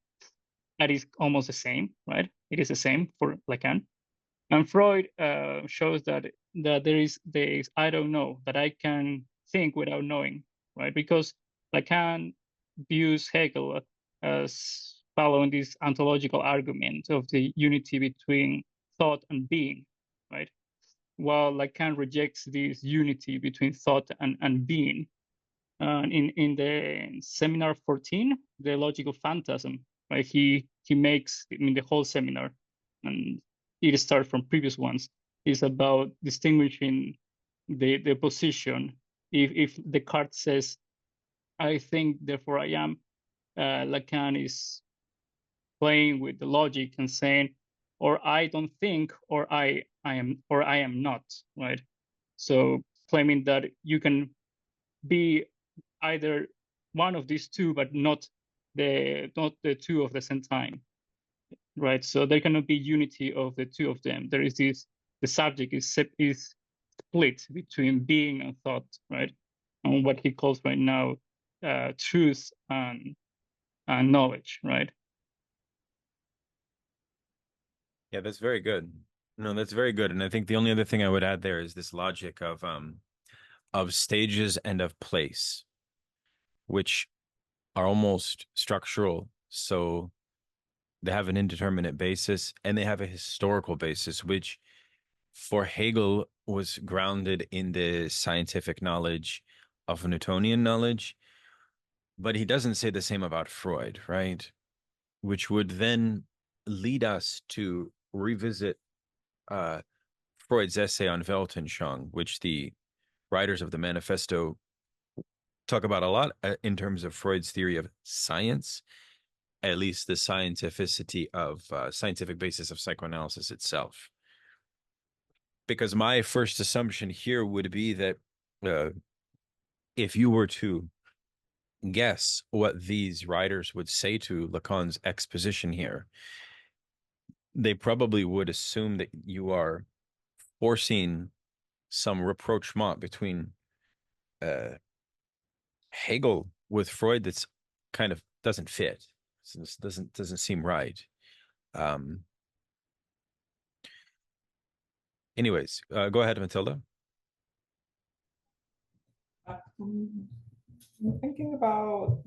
That is almost the same, right? It is the same for Lacan. And Freud shows that there is I don't know, that I can think without knowing, right? Because Lacan views Hegel as following this ontological argument of the unity between thought and being, right? While Lacan rejects this unity between thought and being. In the Seminar 14, the logical phantasm, right? He makes, the whole seminar, and it starts from previous ones, is about distinguishing the position. If Descartes says, I think, therefore I am, Lacan is playing with the logic and saying, or I don't think, or I am not, right? So claiming that you can be either one of these two, but not the two of the same time, right? So there cannot be unity of the two of them. There is this, the subject is split between being and thought, right? And what he calls right now truth and knowledge, right? Yeah, that's very good. No, that's very good. And I think the only other thing I would add there is this logic of stages and of place, which are almost structural. So they have an indeterminate basis and they have a historical basis, which for Hegel was grounded in the scientific knowledge of Newtonian knowledge. But he doesn't say the same about Freud, right? Which would then lead us to revisit Freud's essay on Weltanschauung, which the writers of the manifesto talk about a lot in terms of Freud's theory of science, at least the scientificity of scientific basis of psychoanalysis itself. Because my first assumption here would be that if you were to guess what these writers would say to Lacan's exposition here, they probably would assume that you are forcing some rapprochement between Hegel with Freud that's kind of doesn't fit. Doesn't seem right. Anyways, go ahead, Matilda. I'm thinking about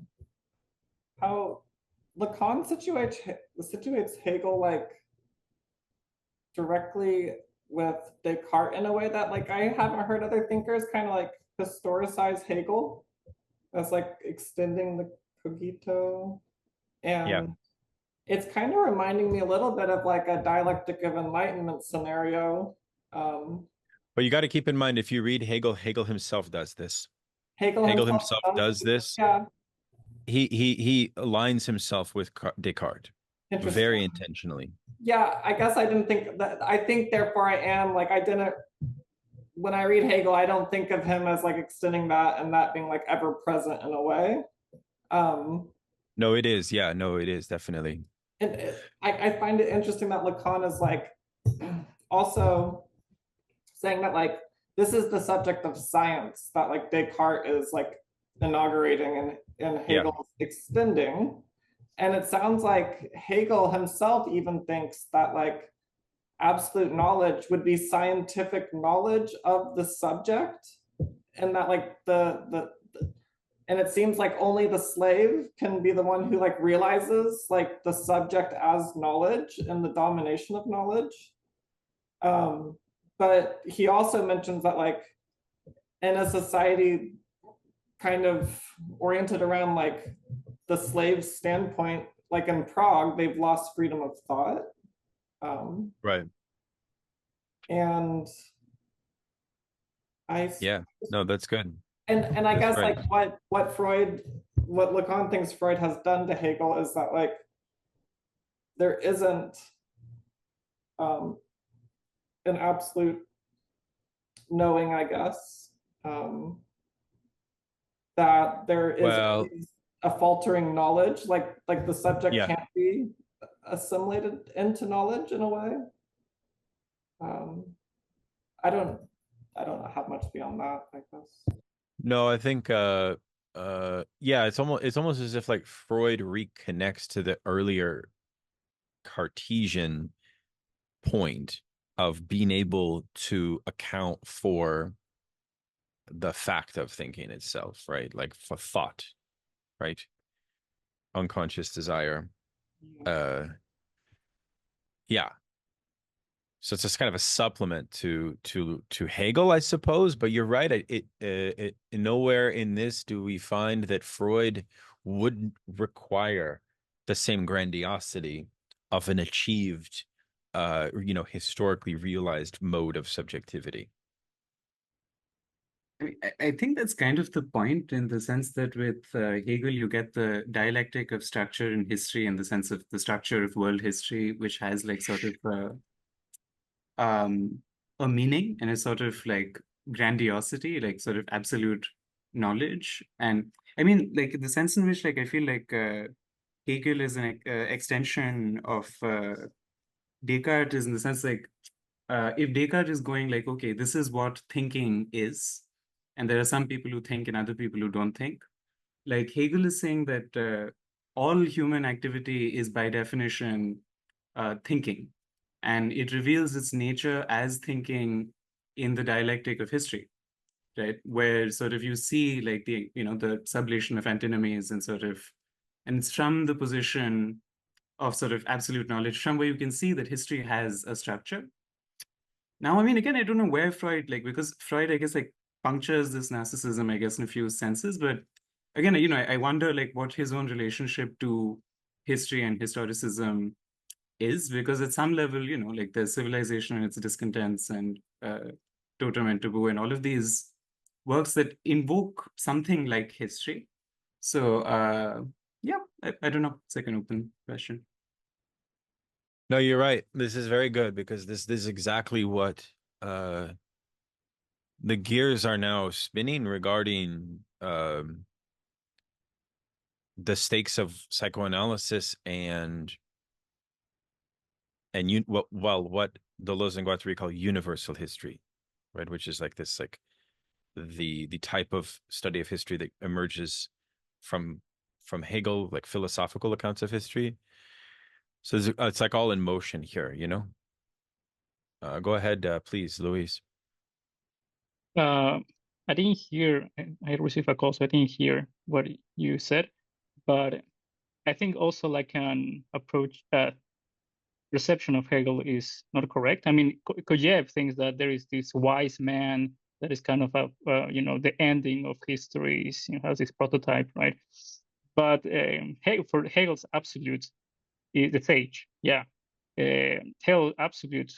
how Lacan situates Hegel like directly with Descartes in a way that like I haven't heard other thinkers kind of like historicize Hegel as like extending the cogito. And Yeah. it's kind of reminding me a little bit of like a dialectic of enlightenment scenario. But you got to keep in mind, if you read Hegel, Hegel himself does this. Hegel himself does this. Yeah. He aligns himself with Descartes very intentionally. Yeah, I guess I didn't think that. I think therefore I am, like I didn't, when I read Hegel, I don't think of him as like extending that and that being like ever present in a way. No, it is. Yeah, no, it is definitely. And I find it interesting that Lacan is like also saying that like this is the subject of science that like Descartes is like inaugurating and Hegel extending. And it sounds like Hegel himself even thinks that like absolute knowledge would be scientific knowledge of the subject, and that like and it seems like only the slave can be the one who like realizes like the subject as knowledge and the domination of knowledge. But he also mentions that like in a society kind of oriented around like the slave's standpoint, like in Prague, they've lost freedom of thought. Right. And Yeah, no, that's good. and I That's guess right. like what Lacan thinks Freud has done to Hegel is that like there isn't um, an absolute knowing, I guess, that there is Well, a faltering knowledge, like the subject yeah. can't be assimilated into knowledge in a way. Um, I don't have much beyond that, I guess. No, I think yeah, it's almost as if like Freud reconnects to the earlier Cartesian point of being able to account for the fact of thinking itself, right? Like for thought, right? Unconscious desire. Yeah. So it's just kind of a supplement to Hegel, I suppose. But you're right. It nowhere in this do we find that Freud would require the same grandiosity of an achieved, historically realized mode of subjectivity. I think that's kind of the point, in the sense that with Hegel, you get the dialectic of structure in history, in the sense of the structure of world history, which has like sort of a meaning and a sort of like grandiosity, like sort of absolute knowledge. And I mean, like the sense in which like I feel like Hegel is an extension of Descartes, is in the sense like if Descartes is going like, okay, this is what thinking is, and there are some people who think and other people who don't think. Like Hegel is saying that all human activity is by definition thinking, and it reveals its nature as thinking in the dialectic of history, right? Where sort of you see like the sublation of antinomies, and it's from the position of sort of absolute knowledge, from where you can see that history has a structure. Now, I mean, again, I don't know where Freud, like, because Freud, I guess, like, punctures this narcissism, I guess, in a few senses. But again, I wonder, like, what his own relationship to history and historicism is, because at some level, like, there's Civilization and its discontents, and Totem and Taboo, and all of these works that invoke something like history. So, yeah, I don't know. It's like an open question. No, you're right. This is very good, because this is exactly what the gears are now spinning regarding the stakes of psychoanalysis and what Deleuze and Guattari call universal history, right? Which is like this, like the type of study of history that emerges from Hegel, like philosophical accounts of history. So it's like all in motion here, Go ahead, please, Luis. I didn't hear, I received a call, so I didn't hear what you said, but I think also like an approach, reception of Hegel is not correct. I mean, Kojev thinks that there is this wise man that is kind of the ending of history, has this prototype, right? But for Hegel's absolute is the sage, yeah. Hegel absolute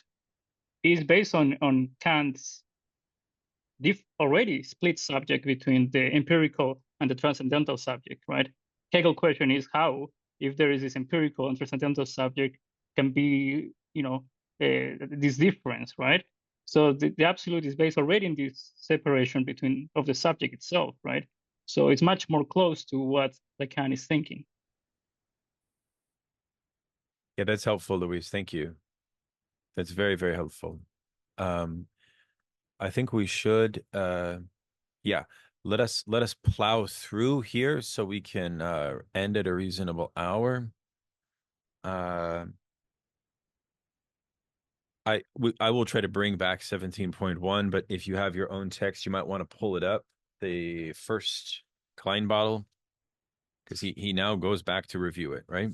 is based on Kant's already split subject between the empirical and the transcendental subject, right? Hegel question is how, if there is this empirical and transcendental subject, can be, this difference, right? So the absolute is based already in this separation of the subject itself, right? So it's much more close to what Lacan is thinking. Yeah, that's helpful, Luis. Thank you. That's very, very helpful. I think we should, yeah, let us plow through here so we can end at a reasonable hour. I will try to bring back 17.1, but if you have your own text, you might want to pull it up, the first Klein bottle, because he now goes back to review it, right?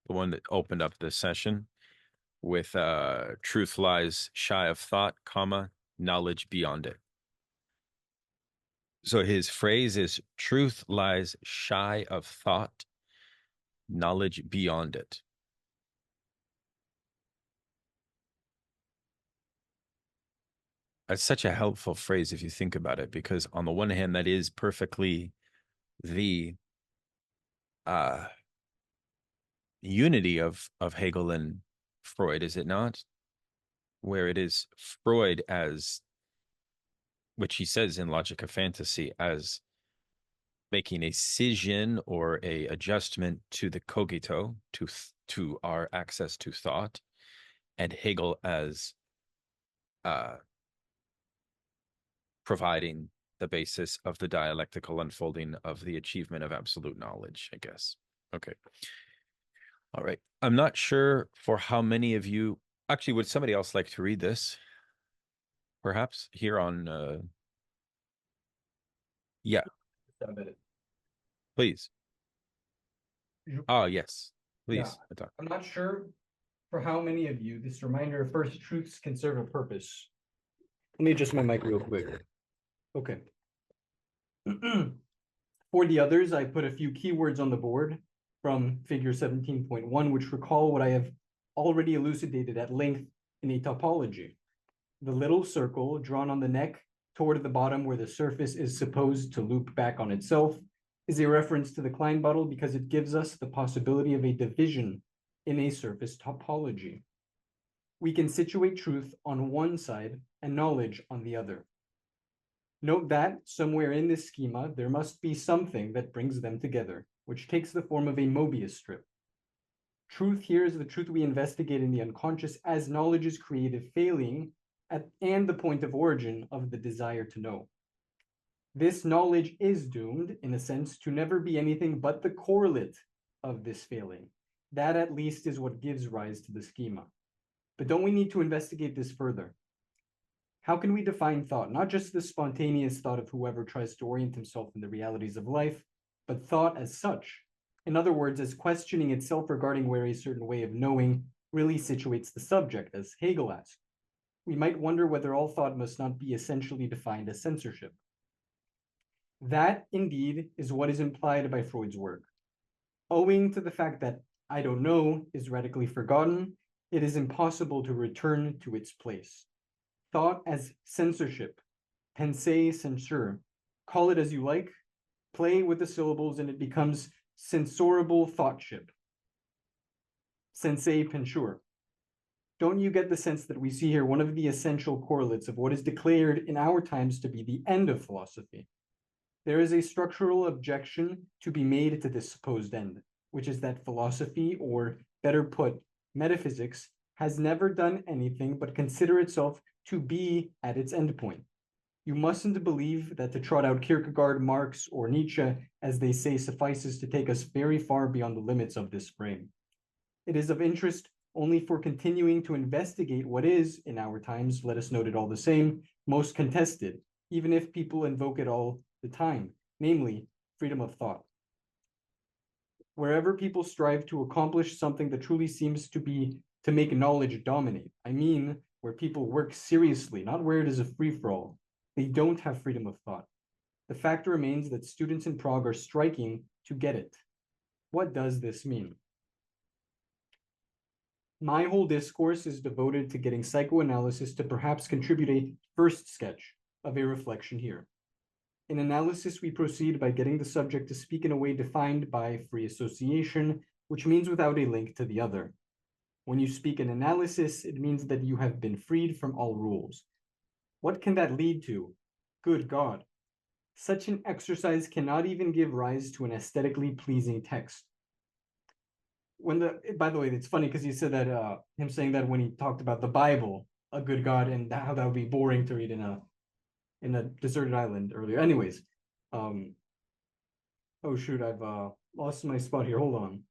The one that opened up the session with truth lies shy of thought, comma, knowledge beyond it. So his phrase is truth lies shy of thought, knowledge beyond it. That's such a helpful phrase if you think about it, because on the one hand, that is perfectly the unity of Hegel and Freud, is it not? Where it is Freud as, which he says in Logic of Fantasy, as making a scission or a adjustment to the cogito, to our access to thought, and Hegel as providing the basis of the dialectical unfolding of the achievement of absolute knowledge, I guess. Okay. All right. I'm not sure for how many of you, actually, would somebody else like to read this? Perhaps here on, yeah, please. Oh, yes, please. Yeah, I'm not sure for how many of you this reminder of first truths can serve a purpose. Let me adjust my mic real quick. Okay. For the others, I put a few keywords on the board from figure 17.1, which recall what I have already elucidated at length in a topology. The little circle drawn on the neck toward the bottom where the surface is supposed to loop back on itself is a reference to the Klein bottle because it gives us the possibility of a division in a surface topology. We can situate truth on one side and knowledge on the other. Note that somewhere in this schema, there must be something that brings them together, which takes the form of a Mobius strip. Truth here is the truth we investigate in the unconscious as knowledge's creative failing and the point of origin of the desire to know. This knowledge is doomed, in a sense, to never be anything but the correlate of this failing. That at least is what gives rise to the schema. But don't we need to investigate this further? How can we define thought? Not just the spontaneous thought of whoever tries to orient himself in the realities of life, but thought as such. In other words, as questioning itself regarding where a certain way of knowing really situates the subject, as Hegel asked. We might wonder whether all thought must not be essentially defined as censorship. That, indeed, is what is implied by Freud's work. Owing to the fact that I don't know is radically forgotten, it is impossible to return to its place. Thought as censorship, pensée censure, call it as you like, play with the syllables and it becomes censorable thoughtship. Pensée pensure. Don't you get the sense that we see here one of the essential correlates of what is declared in our times to be the end of philosophy? There is a structural objection to be made to this supposed end, which is that philosophy, or better put, metaphysics, has never done anything but consider itself to be at its endpoint. You mustn't believe that to trot out Kierkegaard, Marx, or Nietzsche, as they say, suffices to take us very far beyond the limits of this frame. It is of interest only for continuing to investigate what is, in our times, let us note it all the same, most contested, even if people invoke it all the time, namely, freedom of thought. Wherever people strive to accomplish something that truly seems to be to make knowledge dominate, I mean, where people work seriously, not where it is a free-for-all, they don't have freedom of thought. The fact remains that students in Prague are striking to get it. What does this mean? My whole discourse is devoted to getting psychoanalysis to perhaps contribute a first sketch of a reflection here. In analysis, we proceed by getting the subject to speak in a way defined by free association, which means without a link to the other. When you speak in analysis, it means that you have been freed from all rules. What can that lead to? Good God. Such an exercise cannot even give rise to an aesthetically pleasing text. By the way, it's funny because you said that him saying that when he talked about the Bible, a good God, and how that would be boring to read in a deserted island earlier. Anyways, oh shoot, I've lost my spot here. Hold on.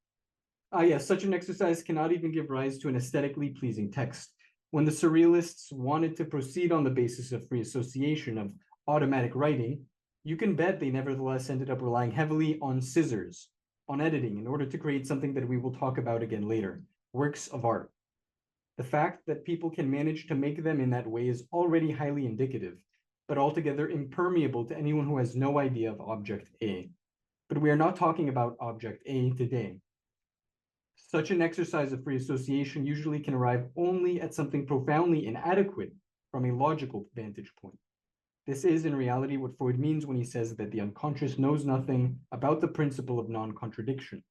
Yes, such an exercise cannot even give rise to an aesthetically pleasing text. When the surrealists wanted to proceed on the basis of free association of automatic writing, you can bet they nevertheless ended up relying heavily on scissors, on editing, in order to create something that we will talk about again later, works of art. The fact that people can manage to make them in that way is already highly indicative, but altogether impermeable to anyone who has no idea of object A. But we are not talking about object A today. Such an exercise of free association usually can arrive only at something profoundly inadequate from a logical vantage point. This is in reality what Freud means when he says that the unconscious knows nothing about the principle of non-contradiction.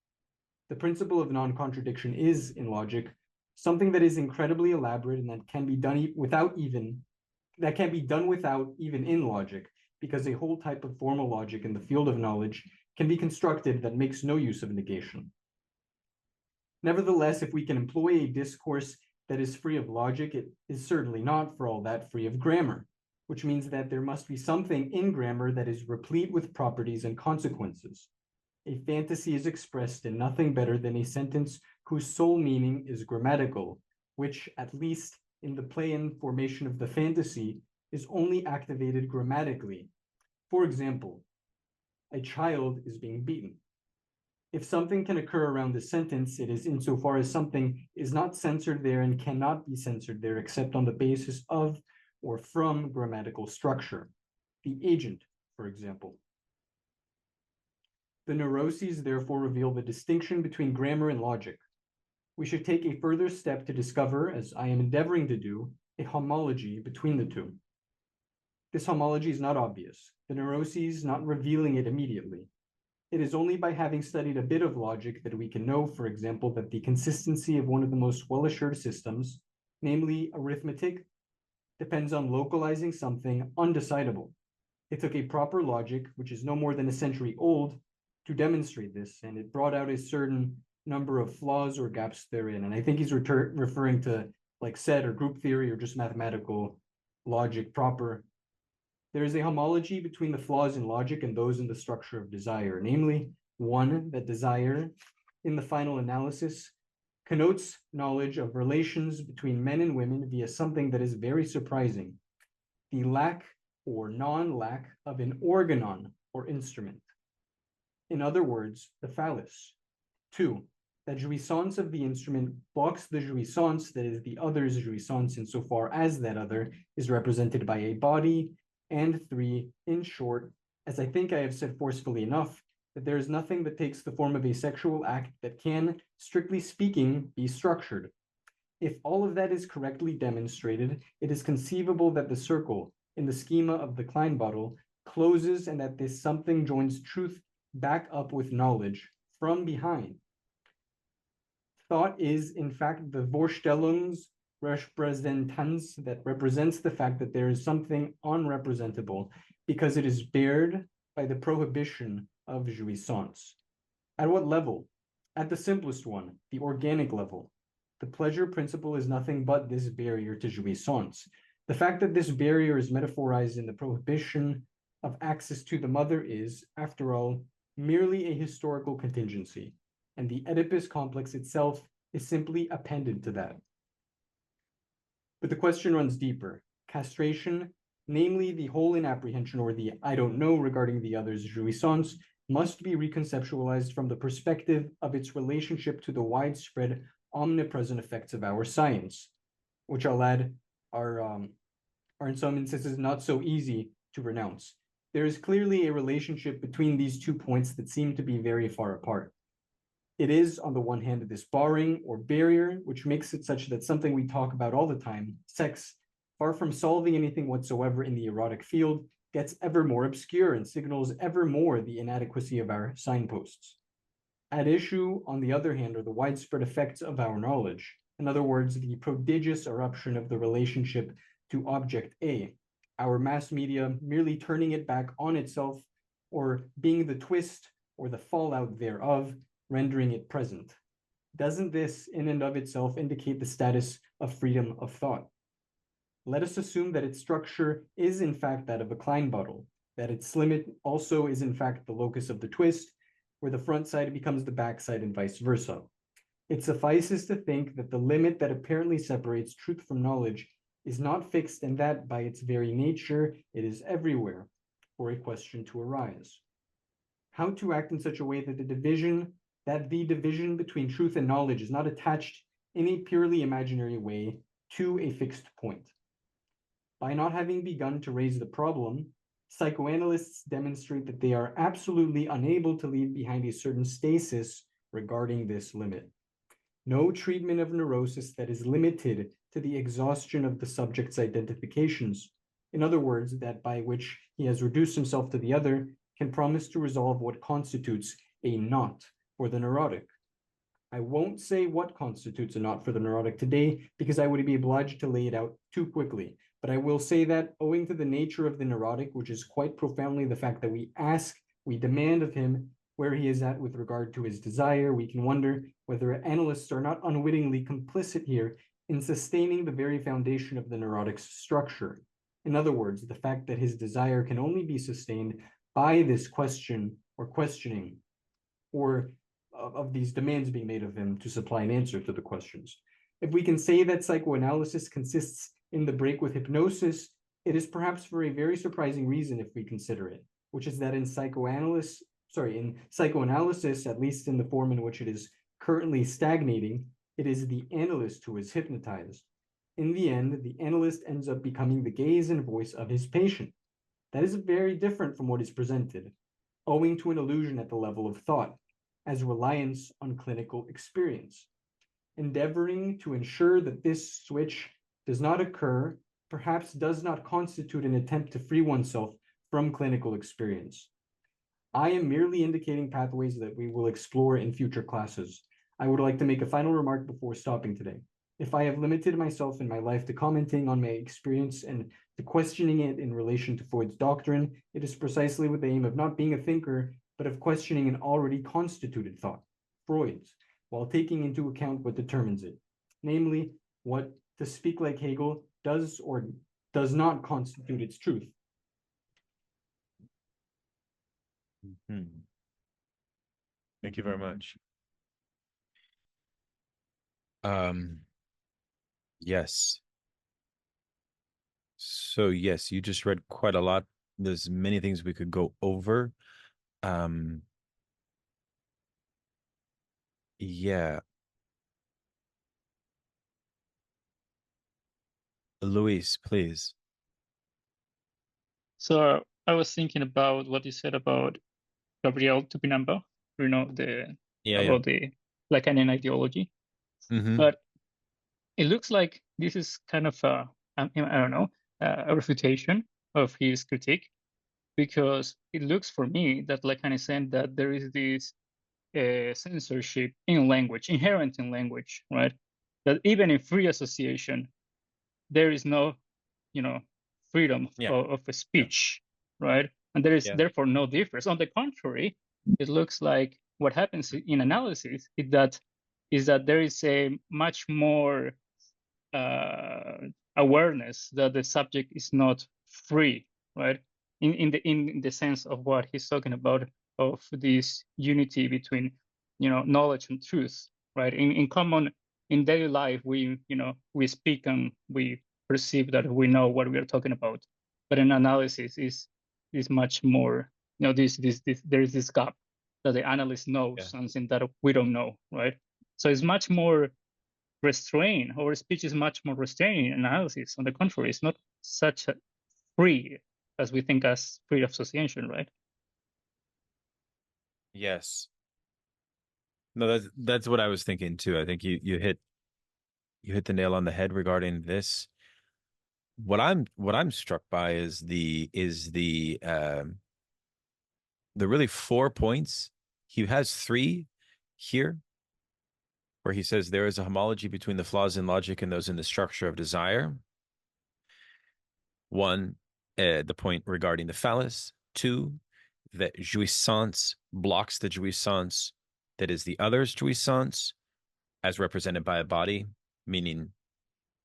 The principle of non-contradiction is, in logic, something that is incredibly elaborate and that can be done without even in logic, because a whole type of formal logic in the field of knowledge can be constructed that makes no use of negation. Nevertheless, if we can employ a discourse that is free of logic, it is certainly not for all that free of grammar, which means that there must be something in grammar that is replete with properties and consequences. A fantasy is expressed in nothing better than a sentence whose sole meaning is grammatical, which, at least in the play-in formation of the fantasy, is only activated grammatically. For example, a child is being beaten. If something can occur around the sentence, it is insofar as something is not censored there and cannot be censored there except on the basis of or from grammatical structure. The agent, for example. The neuroses therefore reveal the distinction between grammar and logic. We should take a further step to discover, as I am endeavoring to do, a homology between the two. This homology is not obvious, the neuroses not revealing it immediately. It is only by having studied a bit of logic that we can know, for example, that the consistency of one of the most well-assured systems, namely arithmetic, depends on localizing something undecidable. It took a proper logic, which is no more than a century old, to demonstrate this, and it brought out a certain number of flaws or gaps therein. And I think he's referring to like set or group theory or just mathematical logic proper. There is a homology between the flaws in logic and those in the structure of desire, namely, one, that desire, in the final analysis, connotes knowledge of relations between men and women via something that is very surprising, the lack or non-lack of an organon or instrument. In other words, the phallus. Two, that jouissance of the instrument blocks the jouissance that is the other's jouissance insofar as that other is represented by a body. And three, in short, as I think I have said forcefully enough, that there is nothing that takes the form of a sexual act that can, strictly speaking, be structured. If all of that is correctly demonstrated, it is conceivable that the circle, in the schema of the Klein bottle, closes and that this something joins truth back up with knowledge from behind. Thought is, in fact, the Vorstellungsrepräsentanz that represents the fact that there is something unrepresentable because it is bared by the prohibition of jouissance. At what level? At the simplest one, the organic level. The pleasure principle is nothing but this barrier to jouissance. The fact that this barrier is metaphorized in the prohibition of access to the mother is, after all, merely a historical contingency, and the Oedipus complex itself is simply appended to that. But the question runs deeper. Castration, namely the whole inapprehension or the I don't know regarding the other's jouissance, must be reconceptualized from the perspective of its relationship to the widespread omnipresent effects of our science, which I'll add are in some instances not so easy to renounce. There is clearly a relationship between these 2 points that seem to be very far apart. It is, on the one hand, this barring or barrier, which makes it such that something we talk about all the time, sex, far from solving anything whatsoever in the erotic field, gets ever more obscure and signals ever more the inadequacy of our signposts. At issue, on the other hand, are the widespread effects of our knowledge. In other words, the prodigious eruption of the relationship to object A, our mass media merely turning it back on itself or being the twist or the fallout thereof, rendering it present. Doesn't this in and of itself indicate the status of freedom of thought? Let us assume that its structure is in fact that of a Klein bottle, that its limit also is in fact the locus of the twist, where the front side becomes the back side and vice versa. It suffices to think that the limit that apparently separates truth from knowledge is not fixed and that by its very nature it is everywhere for a question to arise. How to act in such a way that the division between truth and knowledge is not attached in a purely imaginary way to a fixed point. By not having begun to raise the problem, psychoanalysts demonstrate that they are absolutely unable to leave behind a certain stasis regarding this limit. no treatment of neurosis that is limited to the exhaustion of the subject's identifications. In other words, that by which he has reduced himself to the other, can promise to resolve what constitutes a knot for the neurotic. I won't say what constitutes a knot for the neurotic today, because I would be obliged to lay it out too quickly. But I will say that, owing to the nature of the neurotic, which is quite profoundly the fact that we demand of him where he is at with regard to his desire, we can wonder whether analysts are not unwittingly complicit here in sustaining the very foundation of the neurotic's structure. In other words, the fact that his desire can only be sustained by this question or questioning, or of these demands being made of him to supply an answer to the questions. If we can say that psychoanalysis consists in the break with hypnosis, it is perhaps for a very surprising reason if we consider it, which is that in psychoanalysis, at least in the form in which it is currently stagnating, it is the analyst who is hypnotized. In the end, the analyst ends up becoming the gaze and voice of his patient. That is very different from what is presented, owing to an illusion at the level of thought, as reliance on clinical experience. Endeavoring to ensure that this switch does not occur perhaps does not constitute an attempt to free oneself from clinical experience. I am merely indicating pathways that we will explore in future classes. I would like to make a final remark before stopping today. If I have limited myself in my life to commenting on my experience and to questioning it in relation to Freud's doctrine, it is precisely with the aim of not being a thinker, but of questioning an already constituted thought, Freud's, while taking into account what determines it, namely, what, to speak like Hegel, does or does not constitute its truth. Thank you very much. Yes. So yes, you just read quite a lot. There's many things we could go over. Yeah. Luis, please. So I was thinking about what you said about Gabriel Tupinamba, about the Lacanian ideology. But it looks like this is kind of a refutation of his critique, because it looks for me that Lacan is saying that there is this censorship in language, inherent in language, right? That even in free association, there is no, freedom of speech, right? And there is therefore no difference. On the contrary, it looks like what happens in analysis is that there is a much more awareness that the subject is not free, right? In the sense of what he's talking about, of this unity between, knowledge and truth, right? In daily life, we speak and we perceive that we know what we are talking about, but in analysis is much more, there is this gap that the analyst knows something that we don't know, right? So it's much more restrained. Our speech is much more restrained in analysis. On the contrary, it's not such a free as we think as free association, right? Yes. No, that's what I was thinking too. I think you hit the nail on the head regarding this. What I'm struck by is the really 4 points. He has 3 here, where he says there is a homology between the flaws in logic and those in the structure of desire. 1, the point regarding the phallus. 2, that jouissance blocks the jouissance that is the other's jouissance, as represented by a body, meaning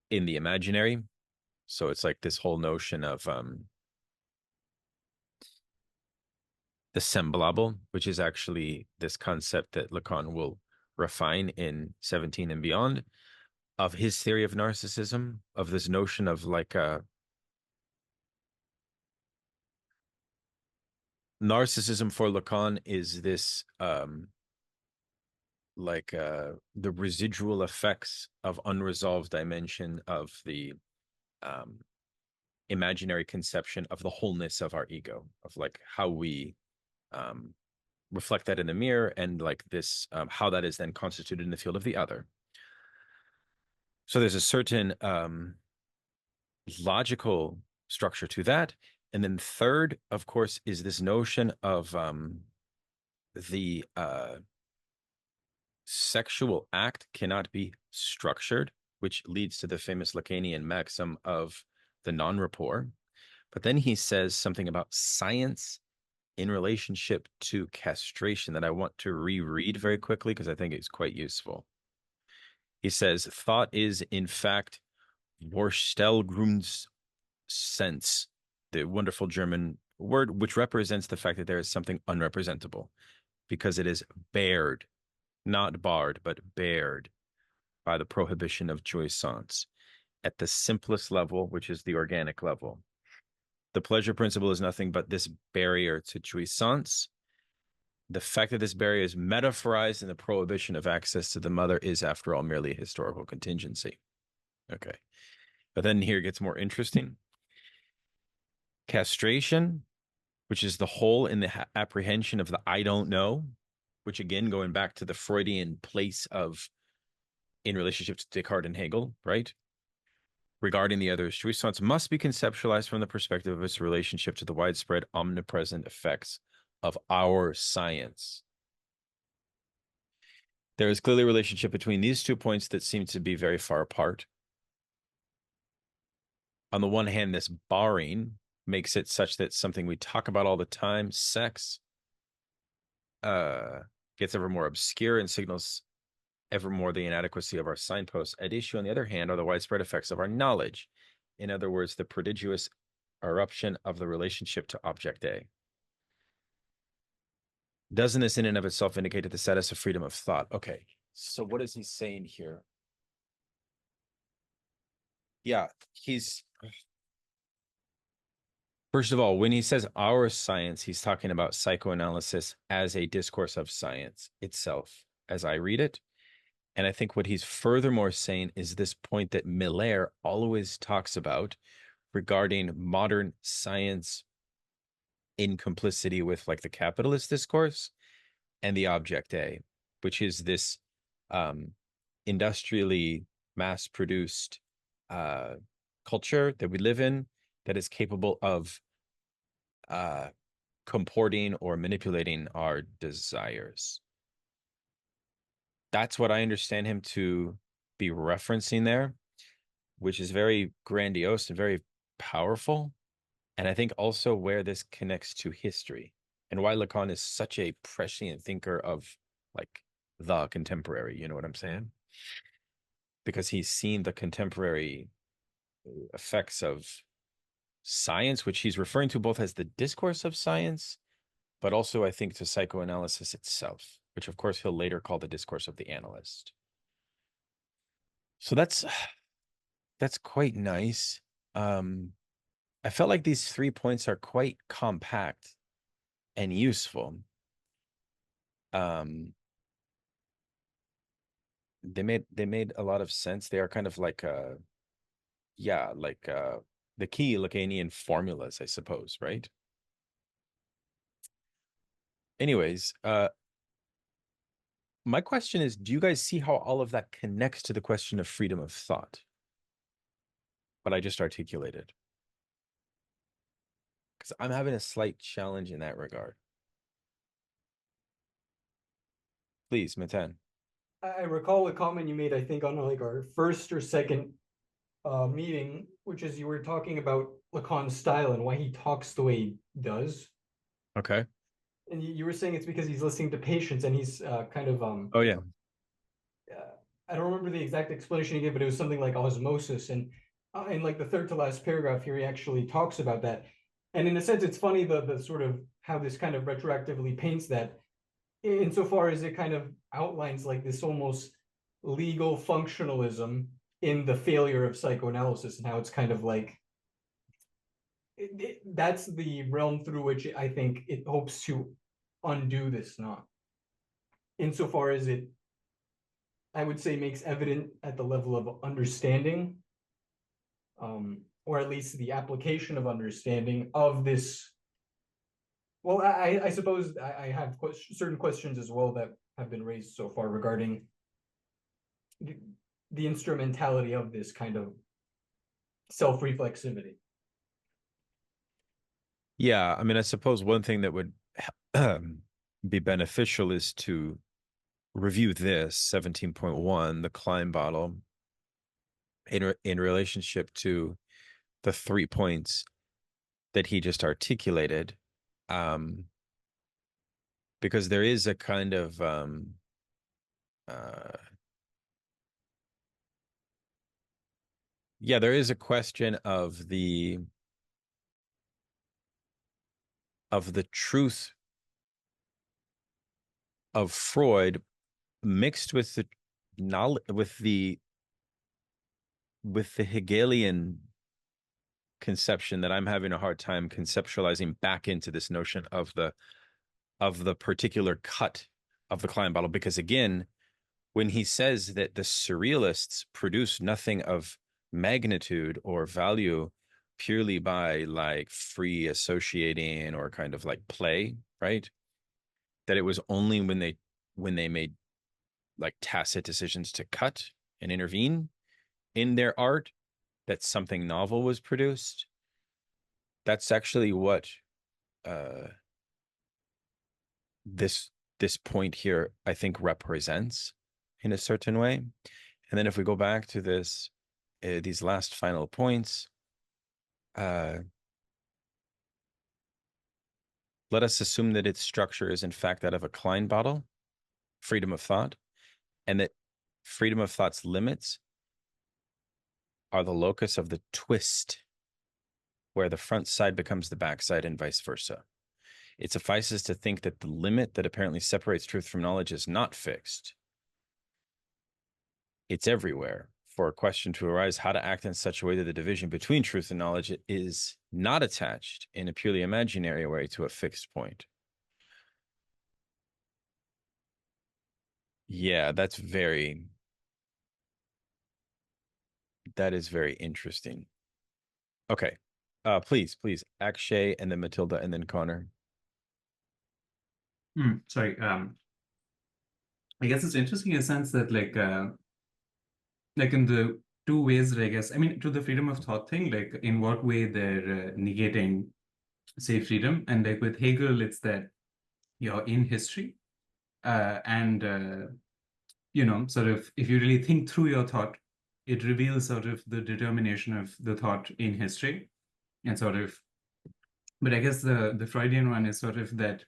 in the imaginary. So it's like this whole notion of the semblable, which is actually this concept that Lacan will refine in 17 and beyond, of his theory of narcissism, of this notion of like narcissism for Lacan is this the residual effects of unresolved dimension of the imaginary conception of the wholeness of our ego, of like how we reflect that in the mirror, and like this how that is then constituted in the field of the other. So there's a certain logical structure to that. And then third, of course, is this notion of the sexual act cannot be structured, which leads to the famous Lacanian maxim of the non-rapport. But then he says something about science in relationship to castration that I want to reread very quickly because I think it's quite useful. He says, thought is, in fact, Vorstellungssense, the wonderful German word, which represents the fact that there is something unrepresentable because it is bared, not barred, but bared by the prohibition of jouissance at the simplest level, which is the organic level. The pleasure principle is nothing but this barrier to jouissance. The fact that this barrier is metaphorized in the prohibition of access to the mother is, after all, merely a historical contingency. Okay. But then here it gets more interesting. Castration, which is the hole in the apprehension of the I don't know, which again, going back to the Freudian place of in relationship to Descartes and Hegel, right? Regarding the other's jouissance must be conceptualized from the perspective of its relationship to the widespread omnipresent effects of our science. There is clearly a relationship between these 2 points that seem to be very far apart. On the one hand, this barring makes it such that something we talk about all the time, sex, gets ever more obscure and signals ever more the inadequacy of our signposts. At issue, on the other hand, are the widespread effects of our knowledge. In other words, the prodigious eruption of the relationship to object A. Doesn't this in and of itself indicate the status of freedom of thought? Okay, so what is he saying here? Yeah, first of all, when he says our science, he's talking about psychoanalysis as a discourse of science itself, as I read it. And I think what he's furthermore saying is this point that Miller always talks about regarding modern science in complicity with like the capitalist discourse and the object A, which is this industrially mass-produced culture that we live in that is capable of comporting or manipulating our desires. That's what I understand him to be referencing there, which is very grandiose and very powerful. And I think also where this connects to history and why Lacan is such a prescient thinker of like the contemporary, you know what I'm saying? Because he's seen the contemporary effects of science, which he's referring to both as the discourse of science, but also I think to psychoanalysis itself, which of course he'll later call the discourse of the analyst. So that's quite nice. I felt like these 3 points are quite compact and useful. They made a lot of sense. They are kind of like the key Lacanian formulas, I suppose, right? Anyways, my question is, do you guys see how all of that connects to the question of freedom of thought? What I just articulated. Because I'm having a slight challenge in that regard. Please, Matan. I recall a comment you made, I think, on like our first or second meeting, which is you were talking about Lacan's style and why he talks the way he does. Okay. And you were saying it's because he's listening to patients and he's kind of Oh yeah. I don't remember the exact explanation he gave, but it was something like osmosis. And in like the third to last paragraph here, he actually talks about that. And in a sense, it's funny the sort of how this kind of retroactively paints that, insofar as it kind of outlines like this almost legal functionalism in the failure of psychoanalysis and how it's kind of like that's the realm through which I think it hopes to undo this knot. Insofar as it, I would say, makes evident at the level of understanding, or at least the application of understanding of this. Well, I suppose I have certain questions as well that have been raised so far regarding the instrumentality of this kind of self-reflexivity. Yeah, I mean, I suppose one thing that would be beneficial is to review this 17.1, the Klein bottle, in relationship to the 3 points that he just articulated, because there is a kind of yeah, there is a question of the truth of Freud mixed with the knowledge, with the Hegelian conception that I'm having a hard time conceptualizing back into this notion of the particular cut of the Klein bottle. Because again, when he says that the surrealists produce nothing of magnitude or value purely by like free associating or kind of like play, right? That it was only when they made like tacit decisions to cut and intervene in their art that something novel was produced. That's actually what this point here, I think, represents in a certain way. And then if we go back to this, these last final points, let us assume that its structure is in fact that of a Klein bottle, freedom of thought, and that freedom of thought's limits are the locus of the twist, where the front side becomes the back side and vice versa. It suffices to think that the limit that apparently separates truth from knowledge is not fixed. It's everywhere. For a question to arise, how to act in such a way that the division between truth and knowledge is not attached in a purely imaginary way to a fixed point. Yeah, that is very interesting. Okay. Please, Akshay, and then Matilda, and then Connor. Sorry. I guess it's interesting in a sense that like in the two ways that I guess, I mean, to the freedom of thought thing, like in what way they're negating, say, freedom. And like with Hegel, it's that you're in history and, you know, sort of, if you really think through your thought, it reveals sort of the determination of the thought in history and sort of, but I guess the Freudian one is sort of that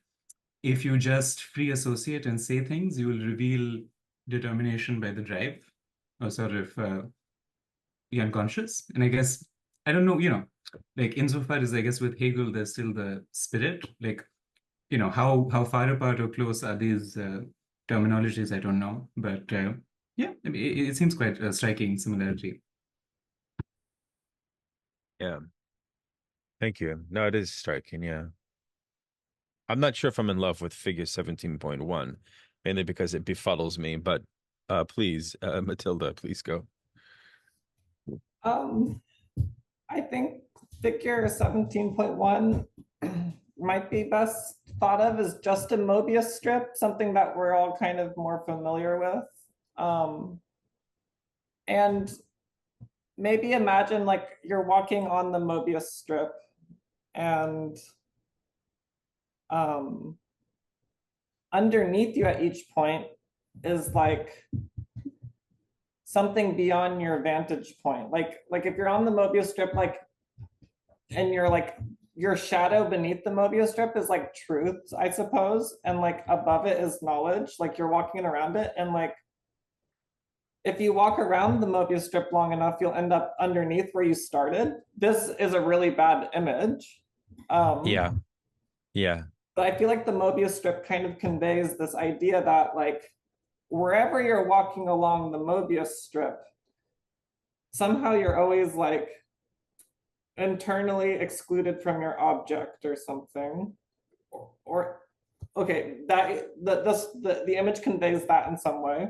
if you just free associate and say things, you will reveal determination by the drive or sort of the unconscious. And I guess, I don't know, you know, like insofar as I guess with Hegel, there's still the spirit, like, you know, how far apart or close are these terminologies? I don't know. But yeah, I mean, it seems quite a striking similarity. Yeah. Thank you. No, it is striking. Yeah. I'm not sure if I'm in love with figure 17.1, mainly because it befuddles me, but please, Matilda, please go. I think figure 17.1 might be best thought of as just a Mobius strip, something that we're all kind of more familiar with. And maybe imagine like you're walking on the Mobius strip and underneath you at each point is like something beyond your vantage point. Like if you're on the Mobius strip, like, and you're like, your shadow beneath the Mobius strip is like truth, I suppose. And like above it is knowledge, like you're walking around it. And like, if you walk around the Mobius strip long enough, you'll end up underneath where you started. This is a really bad image. Yeah. But I feel like the Mobius strip kind of conveys this idea that like, wherever you're walking along the Mobius strip, somehow you're always like internally excluded from your object or something. Or okay, that the image conveys that in some way.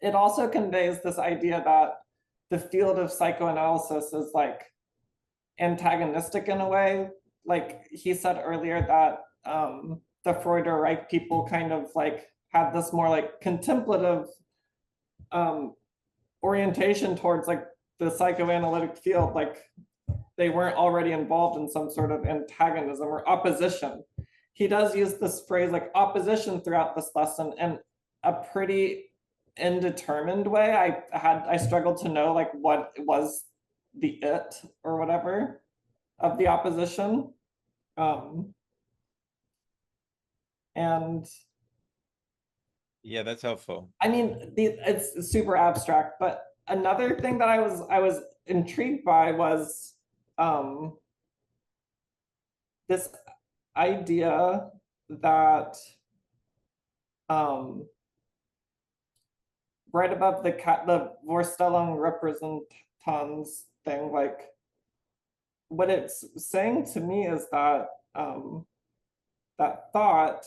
It also conveys this idea that the field of psychoanalysis is like antagonistic in a way. Like he said earlier that the Freud or Reich people kind of like had this more like contemplative orientation towards like the psychoanalytic field, like they weren't already involved in some sort of antagonism or opposition. He does use this phrase like opposition throughout this lesson in a pretty indetermined way. I struggled to know like what was the it or whatever of the opposition. And yeah, that's helpful. I mean, it's super abstract, but another thing that I was intrigued by was this idea that right above the Vorstellung Repräsentans thing, like what it's saying to me is that that thought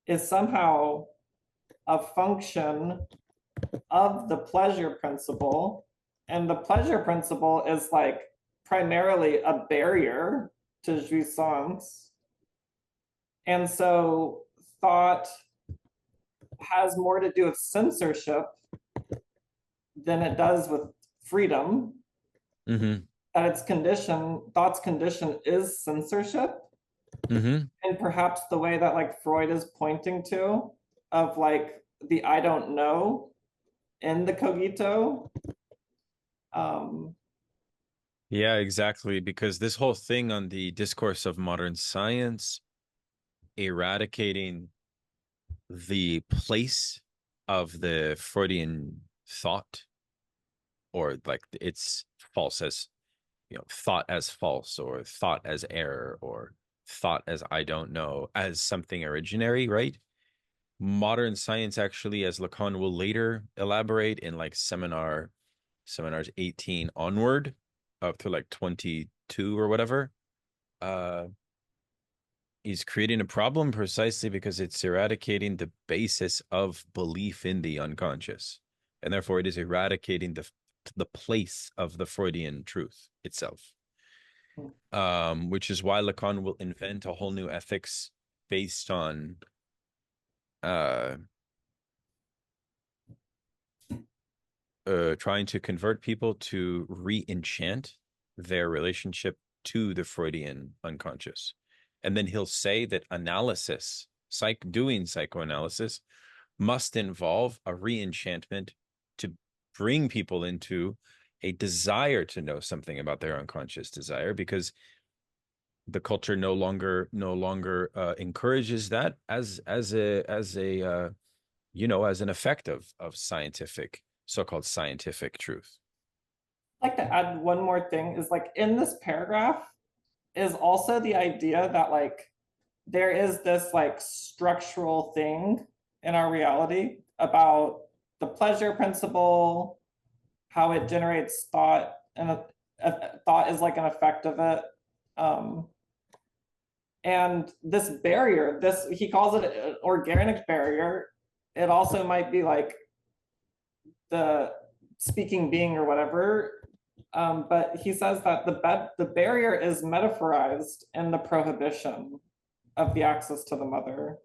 is somehow a function of the pleasure principle, and the pleasure principle is like primarily a barrier to jouissance. And so thought has more to do with censorship than it does with freedom. Mm-hmm. That its condition, thought's condition is censorship. Mm-hmm. And perhaps the way that like Freud is pointing to of like the I don't know in the cogito. Yeah, exactly. Because this whole thing on the discourse of modern science, eradicating the place of the Freudian thought, or like it's false as, thought as false, or thought as error, or thought as I don't know, as something originary, right? Modern science actually, as Lacan will later elaborate in like seminars 18 onward, up to like 22 or whatever, is creating a problem precisely because it's eradicating the basis of belief in the unconscious, and therefore it is eradicating the place of the Freudian truth itself. Which is why Lacan will invent a whole new ethics based on trying to convert people to re-enchant their relationship to the Freudian unconscious. And then he'll say that analysis, doing psychoanalysis, must involve a re-enchantment to bring people into a desire to know something about their unconscious desire, because the culture no longer encourages that as an effect of scientific, so-called scientific truth. I'd like to add one more thing is like in this paragraph is also the idea that like there is this like structural thing in our reality about the pleasure principle, how it generates thought, and thought is like an effect of it. And this barrier, he calls it an organic barrier. It also might be like the speaking being or whatever. But he says that the barrier is metaphorized in the prohibition of the access to the mother.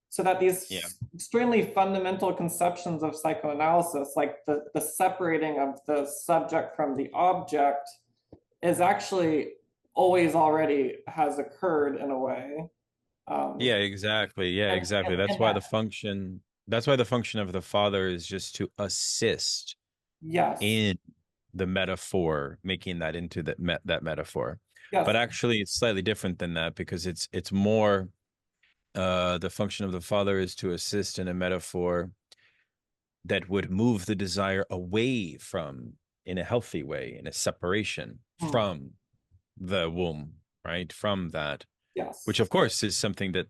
So that these extremely fundamental conceptions of psychoanalysis, like the separating of the subject from the object, is actually always already has occurred in a way. Yeah, exactly. Yeah, exactly. That's why the function of the father is just to assist in the metaphor, making that into that metaphor. But actually it's slightly different than that, because it's more the function of the father is to assist in a metaphor that would move the desire away from, in a healthy way, in a separation from the womb, right? From that, which of course is something that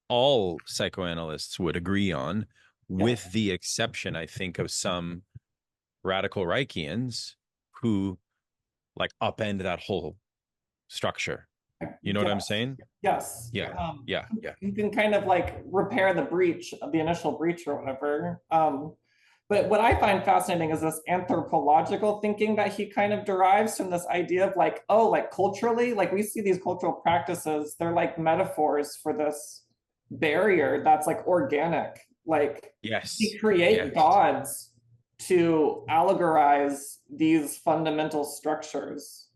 all psychoanalysts would agree on, with the exception, I think, of some radical Reichians who like upend that whole structure. You know what I'm saying? Yes. Yeah. You can kind of like repair the breach, the initial breach or whatever. But what I find fascinating is this anthropological thinking that he kind of derives from this idea of like, oh, like culturally, like we see these cultural practices, they're like metaphors for this barrier that's like organic. Like we create gods to allegorize these fundamental structures.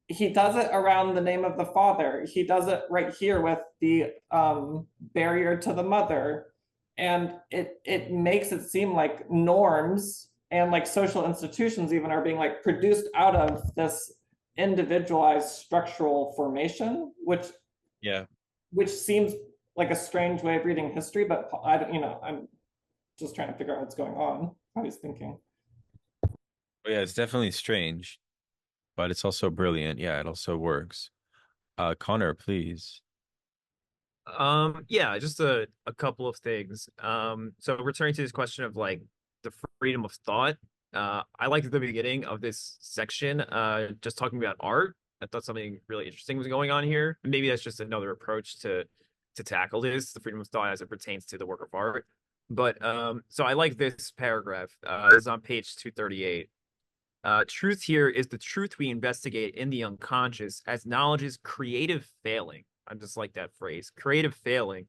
He does it around the name of the father. He does it right here with the barrier to the mother. And it makes it seem like norms and like social institutions even are being like produced out of this individualized structural formation, which seems like a strange way of reading history, but I don't, I'm just trying to figure out what's going on. I was thinking. Yeah, it's definitely strange, but it's also brilliant. Yeah, it also works. Connor, please. Yeah, just a couple of things. So returning to this question of like the freedom of thought, I liked the beginning of this section, just talking about art. I thought something really interesting was going on here. Maybe that's just another approach to tackle this, the freedom of thought as it pertains to the work of art. But so I like this paragraph. This is on page 238. Truth here is the truth we investigate in the unconscious as knowledge's creative failing. I just like that phrase, creative failing,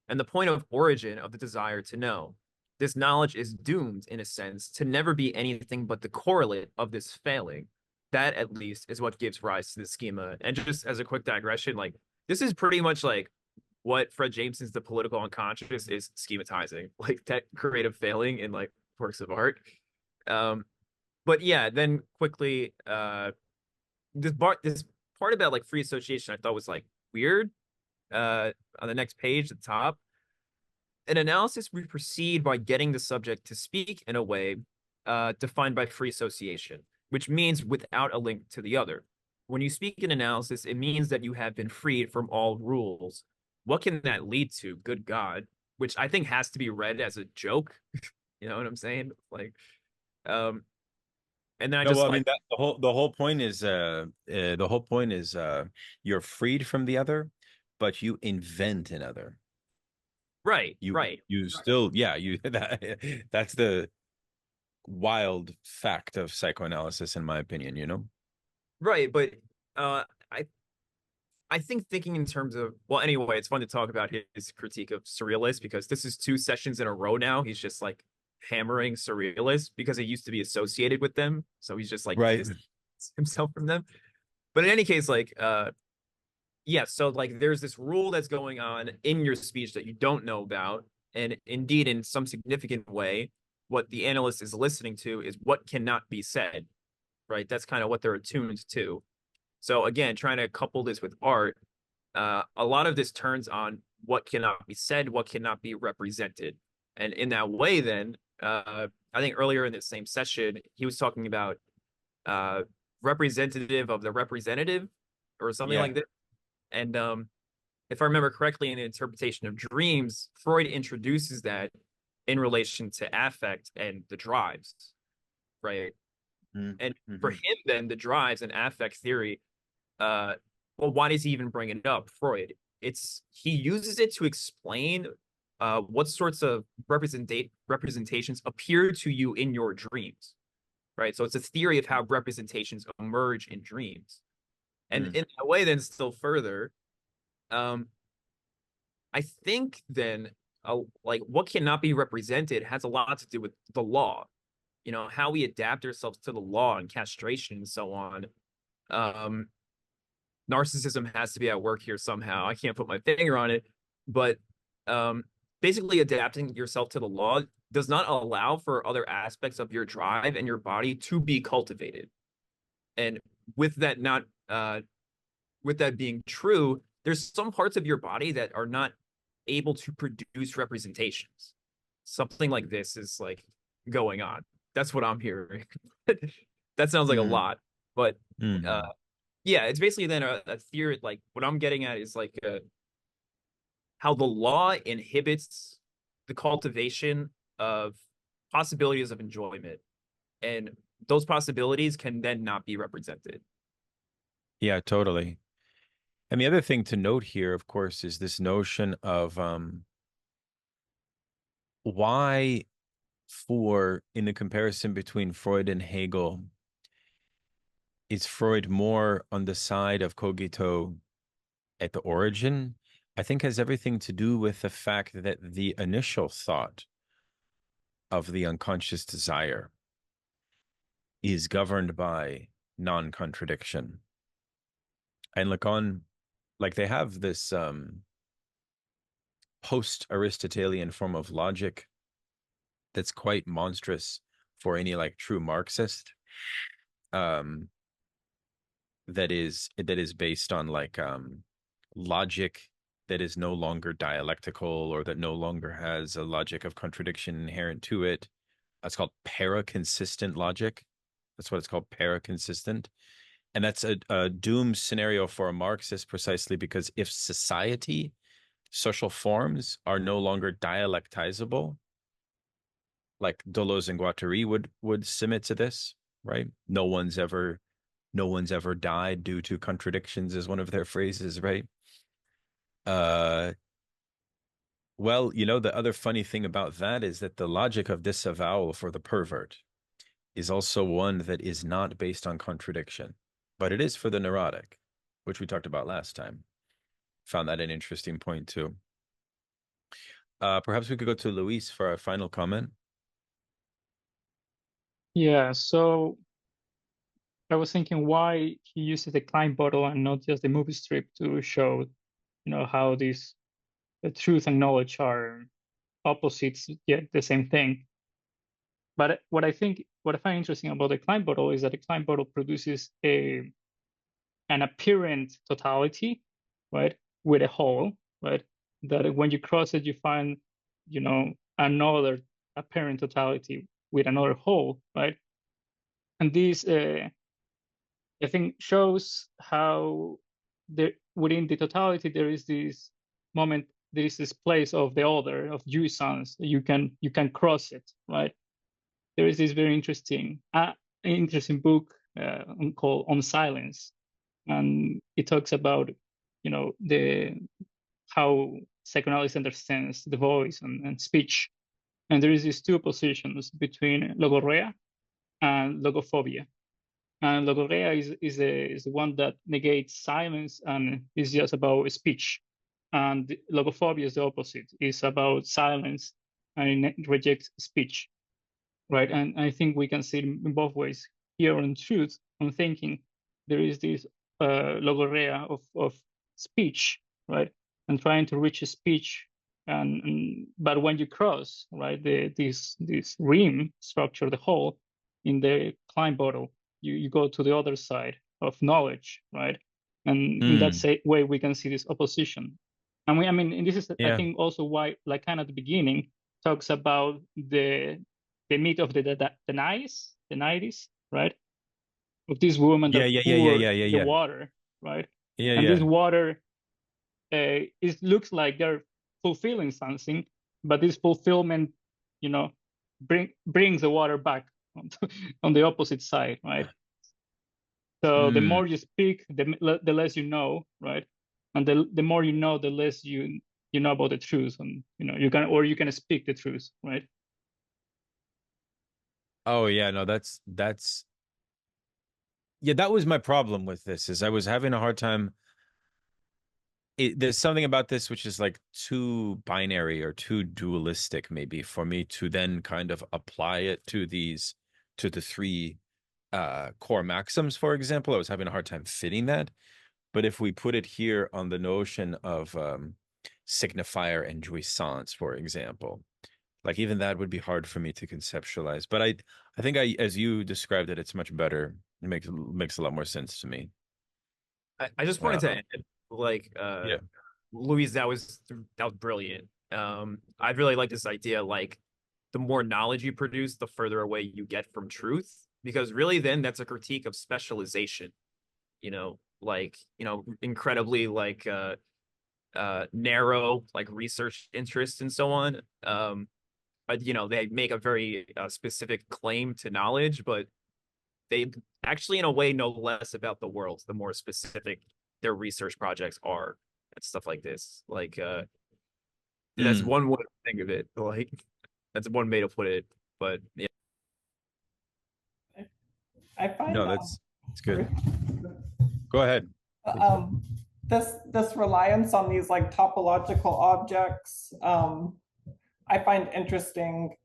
and the point of origin of the desire to know. This knowledge is doomed, in a sense, to never be anything but the correlate of this failing. That, at least, is what gives rise to the schema. And just as a quick digression, like, this is pretty much like what Fred Jameson's The Political Unconscious is schematizing, like that creative failing in like works of art. But yeah, then quickly, this part about like free association I thought was like weird. On the next page at the top, in analysis, we proceed by getting the subject to speak in a way defined by free association, which means without a link to the other. When you speak in analysis, it means that you have been freed from all rules. What can that lead to? Good God, which I think has to be read as a joke. You know what I'm saying? Like, and then I just I mean, the whole point is you're freed from the other, but you invent another. Right. You still, that's the wild fact of psychoanalysis, in my opinion. Right, but I think thinking in terms of, well, anyway, it's fun to talk about his critique of surrealists because this is 2 sessions in a row now. He's just like hammering surrealists because he used to be associated with them. So he's just like himself from them. But in any case, like, yeah, so like there's this rule that's going on in your speech that you don't know about. And indeed, in some significant way, what the analyst is listening to is what cannot be said, right? That's kind of what they're attuned to. So again, trying to couple this with art, a lot of this turns on what cannot be said, what cannot be represented. And in that way, then, I think earlier in this same session, he was talking about representative of the representative or something like that. And if I remember correctly, in the interpretation of dreams, Freud introduces that in relation to affect and the drives, right? And for him, then, the drives and affect theory, well, why does he even bring it up? Freud. He uses it to explain what sorts of representations appear to you in your dreams, right? So it's a theory of how representations emerge in dreams. And in that way, then, still further, I think then, like, what cannot be represented has a lot to do with the law, how we adapt ourselves to the law and castration and so on. Narcissism has to be at work here somehow. I can't put my finger on it, but basically adapting yourself to the law does not allow for other aspects of your drive and your body to be cultivated. And with that with that being true, there's some parts of your body that are not able to produce representations. Something like this is like going on. That's what I'm hearing. That sounds like a lot, but yeah, it's basically then a theory. Like what I'm getting at is like how the law inhibits the cultivation of possibilities of enjoyment, and those possibilities can then not be represented. Yeah, totally. And the other thing to note here, of course, is this notion of why, in the comparison between Freud and Hegel, is Freud more on the side of cogito at the origin? I think has everything to do with the fact that the initial thought of the unconscious desire is governed by non-contradiction. And Lacan, like they have this post-Aristotelian form of logic that's quite monstrous for any like true Marxist, that is based on like logic that is no longer dialectical, or that no longer has a logic of contradiction inherent to it. It's called paraconsistent logic. That's what it's called, paraconsistent. And that's a doomed scenario for a Marxist, precisely because if society, social forms are no longer dialectizable, like Deleuze and Guattari would submit to this, right? No one's ever died due to contradictions is one of their phrases, right? Well, you know, the other funny thing about that is that the logic of disavowal for the pervert is also one that is not based on contradiction, but it is for the neurotic, which we talked about last time. Found that an interesting point too. Perhaps we could go to Luis for our final comment. Yeah, so I was thinking why he uses the Klein bottle and not just the movie strip to show, you know, how these the truth and knowledge are opposites yet the same thing. But what I find interesting about the Klein bottle is that the Klein bottle produces an apparent totality, right, with a hole, right? That when you cross it, you find, you know, another apparent totality with another hole, right? And this, I think, shows how within the totality there is this moment, there is this place of the other, of jouissance. You can cross it, right? There is this very interesting book called On Silence, and it talks about, you know, how psychoanalysis understands the voice and speech, and there is these two positions between logorrhea and logophobia. And logorrhea is the one that negates silence and is just about speech, and logophobia is the opposite. It's about silence and it rejects speech, right? And I think we can see it in both ways. Here on truth, on thinking, there is this logorrhea of speech, right? And trying to reach a speech, but when you cross, right, this rim structure, the hole in the Klein bottle, you go to the other side of knowledge, right? And in that way, we can see this opposition. And this is, I think, also why Lacan at the beginning talks about the myth of the Danais, right? Of this woman that poured the water, right? And this water, it looks like they're fulfilling something, but this fulfillment, you know, brings the water back on the opposite side, right? So the more you speak, the less you know, right? And the more you know, the less you know about the truth, and you know you can speak the truth, right? Oh yeah, no, that's yeah, that was my problem with this, is I was having a hard time. There's something about this which is like too binary or too dualistic, maybe, for me to then kind of apply it to the three core maxims, for example. I was having a hard time fitting that. But if we put it here on the notion of signifier and jouissance, for example, like even that would be hard for me to conceptualize. But I think as you described it, it's much better. It makes a lot more sense to me. I just wanted to add, like, Luis, that was brilliant. I'd really like this idea, like, the more knowledge you produce, the further away you get from truth, because really then that's a critique of specialization, you know, like, you know, incredibly like narrow, like research interests and so on. But, you know, they make a very specific claim to knowledge, but they actually, in a way, know less about the world the more specific their research projects are and stuff like this. Like, that's one way to think of it. Like, that's one way to put it. But yeah, I find it's good. Go ahead. This reliance on these like topological objects, I find interesting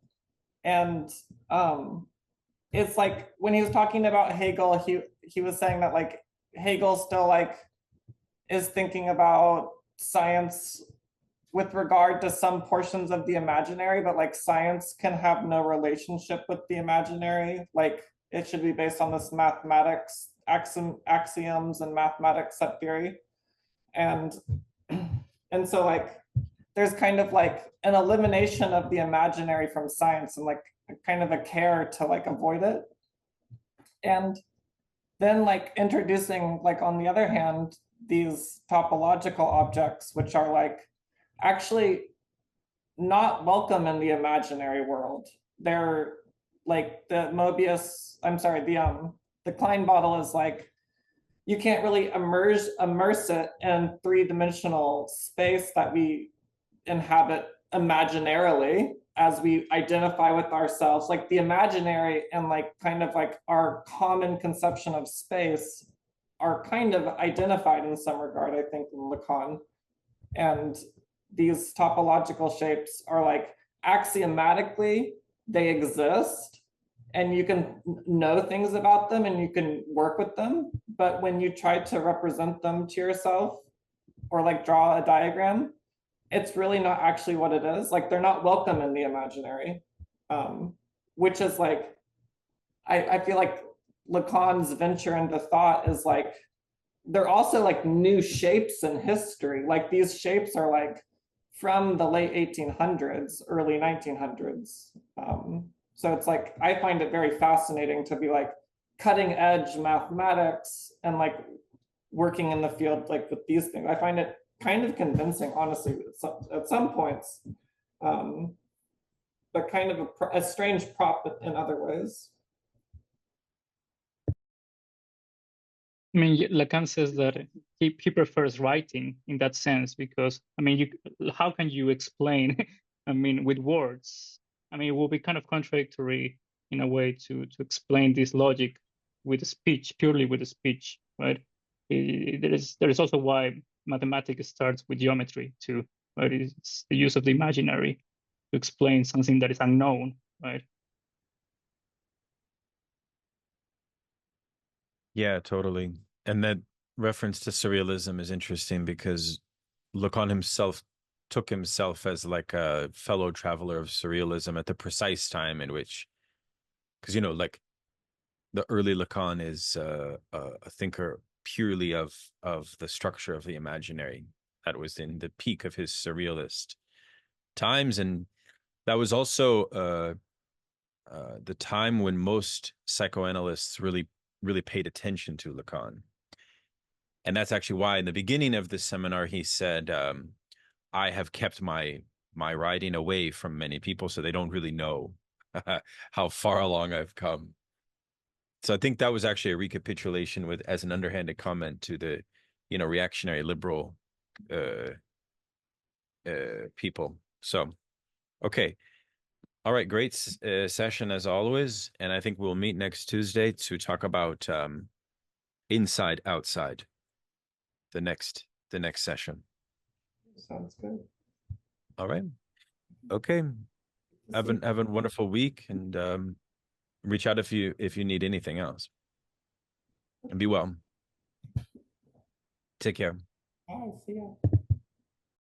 And it's like when he was talking about Hegel, he was saying that like Hegel still like is thinking about science with regard to some portions of the imaginary, but like science can have no relationship with the imaginary. Like it should be based on this mathematics, axioms and mathematics set theory. And so like there's kind of like an elimination of the imaginary from science and like kind of a care to like avoid it. And then like introducing like on the other hand, these topological objects, which are like actually not welcome in the imaginary world. They're like the Mobius, I'm sorry, the Klein bottle is like, you can't really immerse it in three-dimensional space that we inhabit imaginarily as we identify with ourselves. Like the imaginary and like kind of like our common conception of space are kind of identified in some regard, I think, in Lacan. And these topological shapes are like axiomatically they exist and you can know things about them and you can work with them, but when you try to represent them to yourself or like draw a diagram, it's really not actually what it is. Like they're not welcome in the imaginary, which is like I feel like Lacan's venture into thought is like they're also like new shapes in history. Like these shapes are like from the late 1800s, early 1900s. So it's like, I find it very fascinating to be like cutting edge mathematics and like working in the field like with these things. I find it kind of convincing, honestly, at some points, but kind of a strange prop in other ways. I mean, Lacan says that he prefers writing in that sense because, I mean, how can you explain, I mean, with words? I mean, it will be kind of contradictory in a way to explain this logic with speech, purely with the speech, right? There is also why mathematics starts with geometry too, right? It's the use of the imaginary to explain something that is unknown, right? Yeah, totally. And that reference to surrealism is interesting because Lacan himself took himself as like a fellow traveler of surrealism at the precise time in which, because, you know, like the early Lacan is a thinker purely of the structure of the imaginary. That was in the peak of his surrealist times. And that was also the time when most psychoanalysts really paid attention to Lacan. And that's actually why in the beginning of the seminar, he said, I have kept my writing away from many people, so they don't really know how far along I've come. So I think that was actually a recapitulation with, as an underhanded comment to the, you know, reactionary liberal people. So, okay. All right. Great session as always. And I think we'll meet next Tuesday to talk about inside, outside, the next session. Sounds good. All right. Okay. Have a wonderful week, and reach out if you need anything else. And be well. Take care. Bye. See ya.